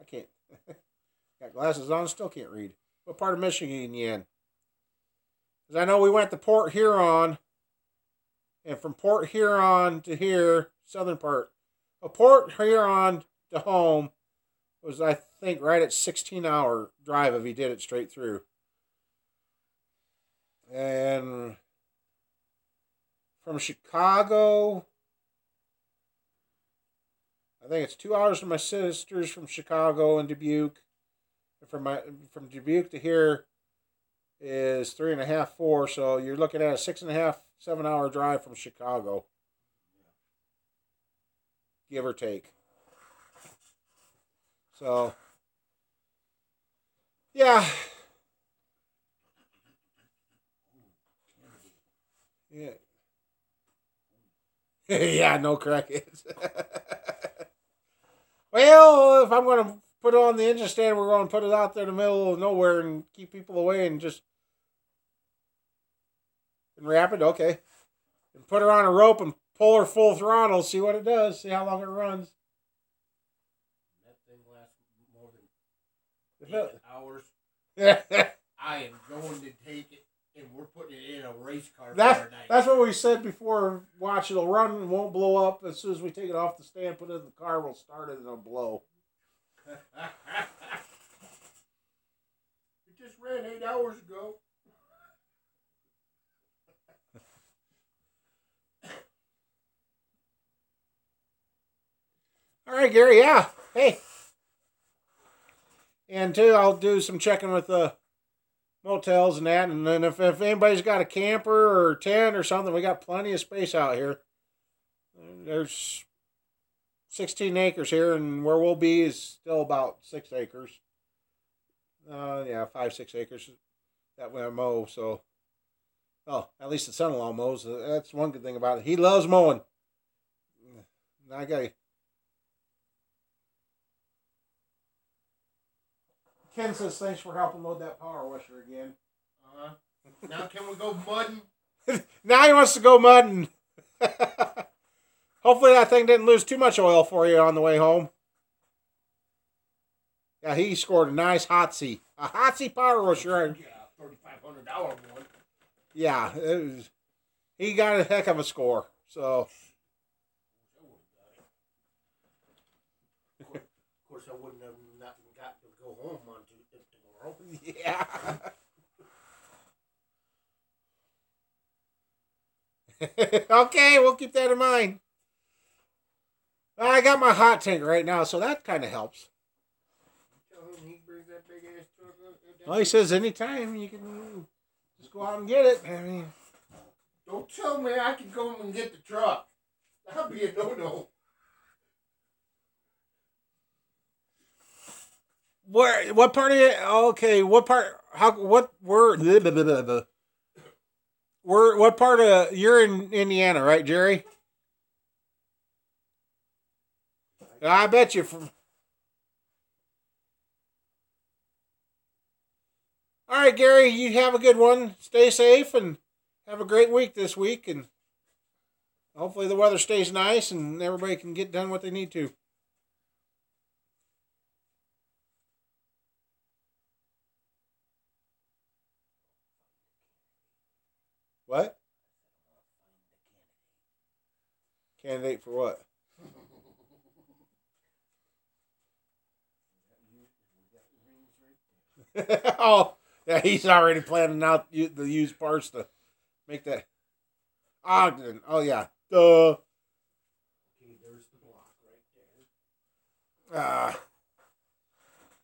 I can't. Got glasses on, still can't read. What part of Michigan are you in? Because I know we went to Port Huron, and from Port Huron to here, southern part, Port Huron to home was, I think, right at 16-hour drive if he did it straight through. And from Chicago, I think it's 2 hours from my sisters from Chicago and Dubuque. From Dubuque to here is 3.5, 4. So you're looking at a 6.5, 7-hour drive from Chicago, give or take. So, yeah. Yeah. Yeah, no crackheads. Well, if I'm going to put it on the engine stand, we're going to put it out there in the middle of nowhere and keep people away and just... And wrap it, okay. And put her on a rope and pull her full throttle, see what it does, see how long it runs. That thing lasts more than 8 hours. I am going to take it, and we're putting it in a race car. That's what we said before. Watch, it'll run and won't blow up. As soon as we take it off the stand, put it in the car, we'll start it and it'll blow. It just ran 8 hours ago. All right, Gary, yeah. Hey. And, too, I'll do some checking with the motels and that. And then if anybody's got a camper or tent or something, we got plenty of space out here. There's 16 acres here, and where we'll be is still about 6 acres. 5, 6 acres that we mow. So, at least the son-in-law mows. That's one good thing about it. He loves mowing. I got Ken says thanks for helping load that power washer again. Now can we go mudding? Now he wants to go mudding. Hopefully that thing didn't lose too much oil for you on the way home. Yeah, he scored a nice Hotsy. A Hotsy power washer. Yeah, $3,500 one. Yeah, he got a heck of a score. So. Of course, I wouldn't have not got to go home on tomorrow. Yeah. Okay, we'll keep that in mind. I got my hot tank right now, so that kind of helps. He brings that big ass truck up. Well, he says anytime you can just go out and get it. I mean, don't tell me I can go and get the truck. That'll be a no-no. what part of it? Okay, what part? What part of you're in Indiana, right, Jerry? I bet you. All right, Gary, you have a good one. Stay safe and have a great week this week, and hopefully the weather stays nice and everybody can get done what they need to. What? Candidate for what? Oh, yeah, he's already planning out the used parts to make that. Ogden. Oh, yeah. Duh. Okay, there's the block right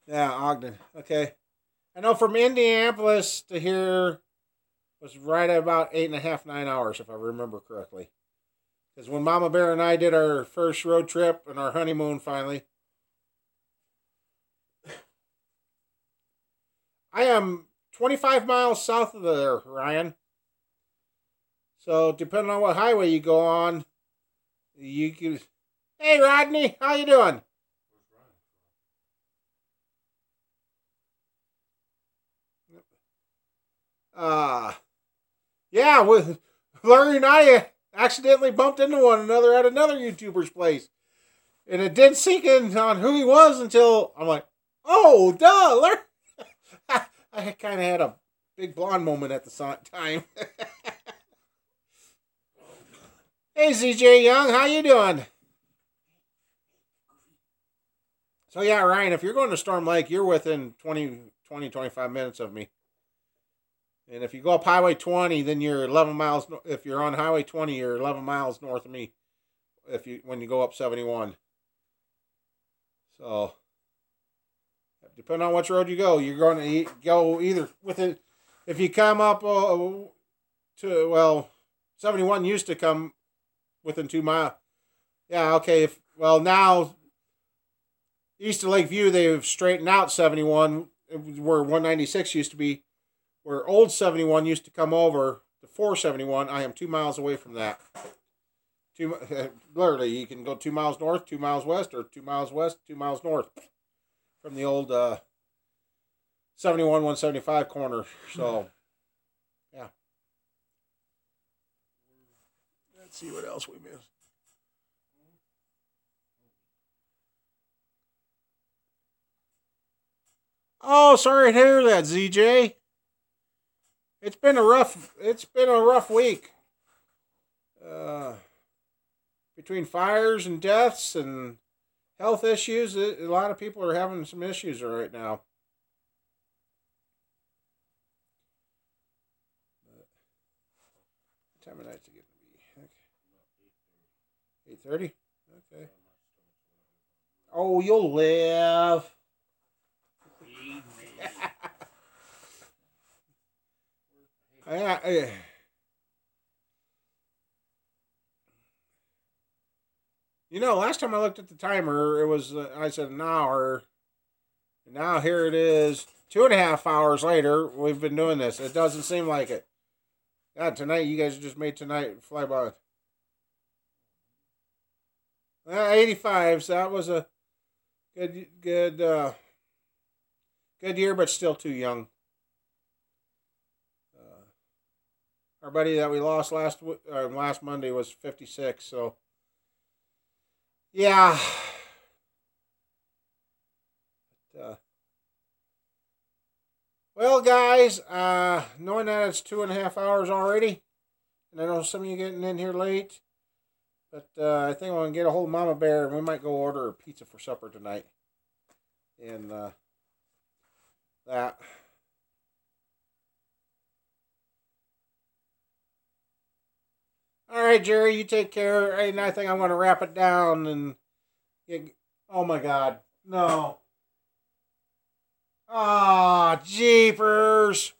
there. Yeah, Ogden. Okay. I know from Indianapolis to here was right at about 8.5, 9 hours, if I remember correctly. Because when Mama Bear and I did our first road trip and our honeymoon finally, I am 25 miles south of there, Ryan. So depending on what highway you go on, you can. Hey, Rodney, how you doing? Yeah, with Larry and I accidentally bumped into one another at another YouTuber's place. And it didn't sink in on who he was until I'm like, Oh, duh! I kind of had a big blonde moment at the time. Hey, ZJ Young, how you doing? So yeah, Ryan, if you're going to Storm Lake, you're within 25 minutes of me. And if you go up Highway 20, then you're 11 miles. If you're on Highway 20, you're 11 miles north of me. When you go up 71, so depending on which road you go, you're going to go either within. If you come up to 71 used to come within 2 miles. Yeah, okay. Now east of Lakeview they've straightened out 71 where 196 used to be, where old 71 used to come over to 471. I am 2 miles away from that. Literally, you can go 2 miles north, 2 miles west, or 2 miles west, 2 miles north from the old 71 175 corner. So, yeah. Let's see what else we missed. Oh, sorry to hear that, ZJ. It's been a rough week. Between fires and deaths and health issues, a lot of people are having some issues right now. What time of night is it going to be? 8:30? Okay. Oh, you'll live. Last time I looked at the timer, it was, I said an hour. And now here it is, 2.5 hours later, we've been doing this. It doesn't seem like it. God, tonight, you guys just made tonight fly by. 85, so that was a good year, but still too young. Our buddy that we lost last Monday was 56, so yeah. Well, guys, knowing that it's 2.5 hours already, and I know some of you getting in here late, but I think I'm going to get a hold of Mama Bear, and we might go order a pizza for supper tonight. And that. All right, Jerry, you take care. And I think I'm going to wrap it down. And oh my God, no! Ah, jeepers!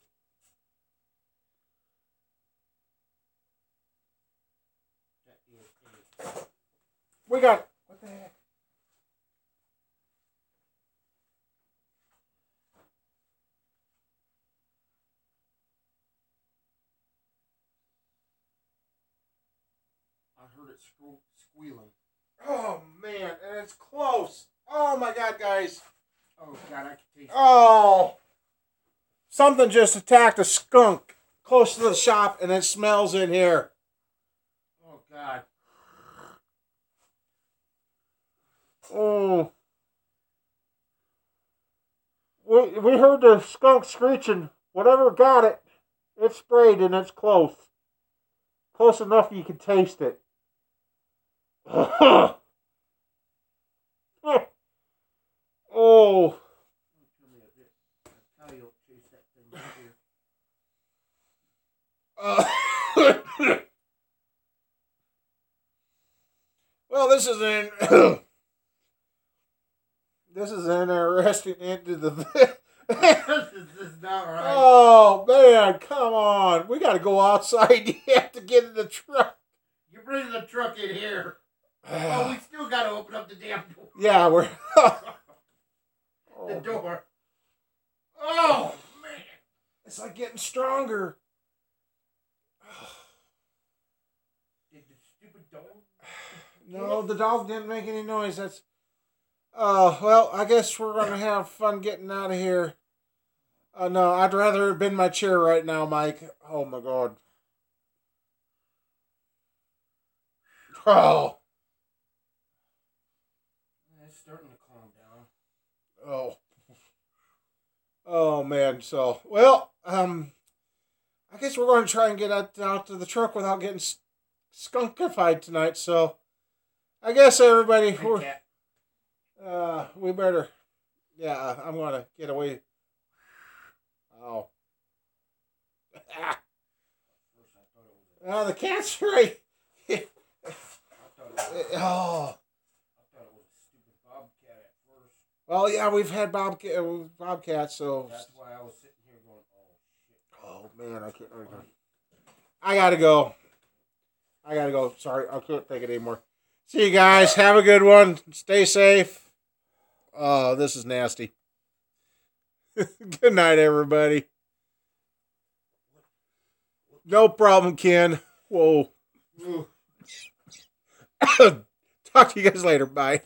We got what the heck? I heard it squealing. Oh man, and it's close. Oh my God, guys! Oh God, I can taste it. Oh, something just attacked a skunk close to the shop, and it smells in here. Oh God. Oh. We heard the skunk screeching. Whatever got it, it sprayed and it's close. Close enough you can taste it. Oh. Well, this is this is an interesting end to the. This is not right. Oh man, come on! We got to go outside. You have to get in the truck. You're bringing the truck in here. Oh, we still got to open up the damn door. Yeah, we're. The door. Oh man, it's like getting stronger. Did the stupid dog? No, the dog didn't make any noise. That's. Well, I guess we're gonna have fun getting out of here. No, I'd rather have been my chair right now, Mike. Oh my God. Oh. It's starting to calm down. Oh. Oh man. So well, I guess we're going to try and get out to the truck without getting skunkified tonight. So I guess everybody, we better. Yeah, I'm going to get away. Oh. The cat's right. Oh. I thought it was a stupid bobcat at first. Well, yeah, we've had bobcats, so. That's why I was sitting here going, oh, shit. Oh, man, I can't. I got to go. Sorry, I couldn't take it anymore. See you guys. Have a good one. Stay safe. Oh, this is nasty. Good night, everybody. No problem, Ken. Whoa. Talk to you guys later. Bye.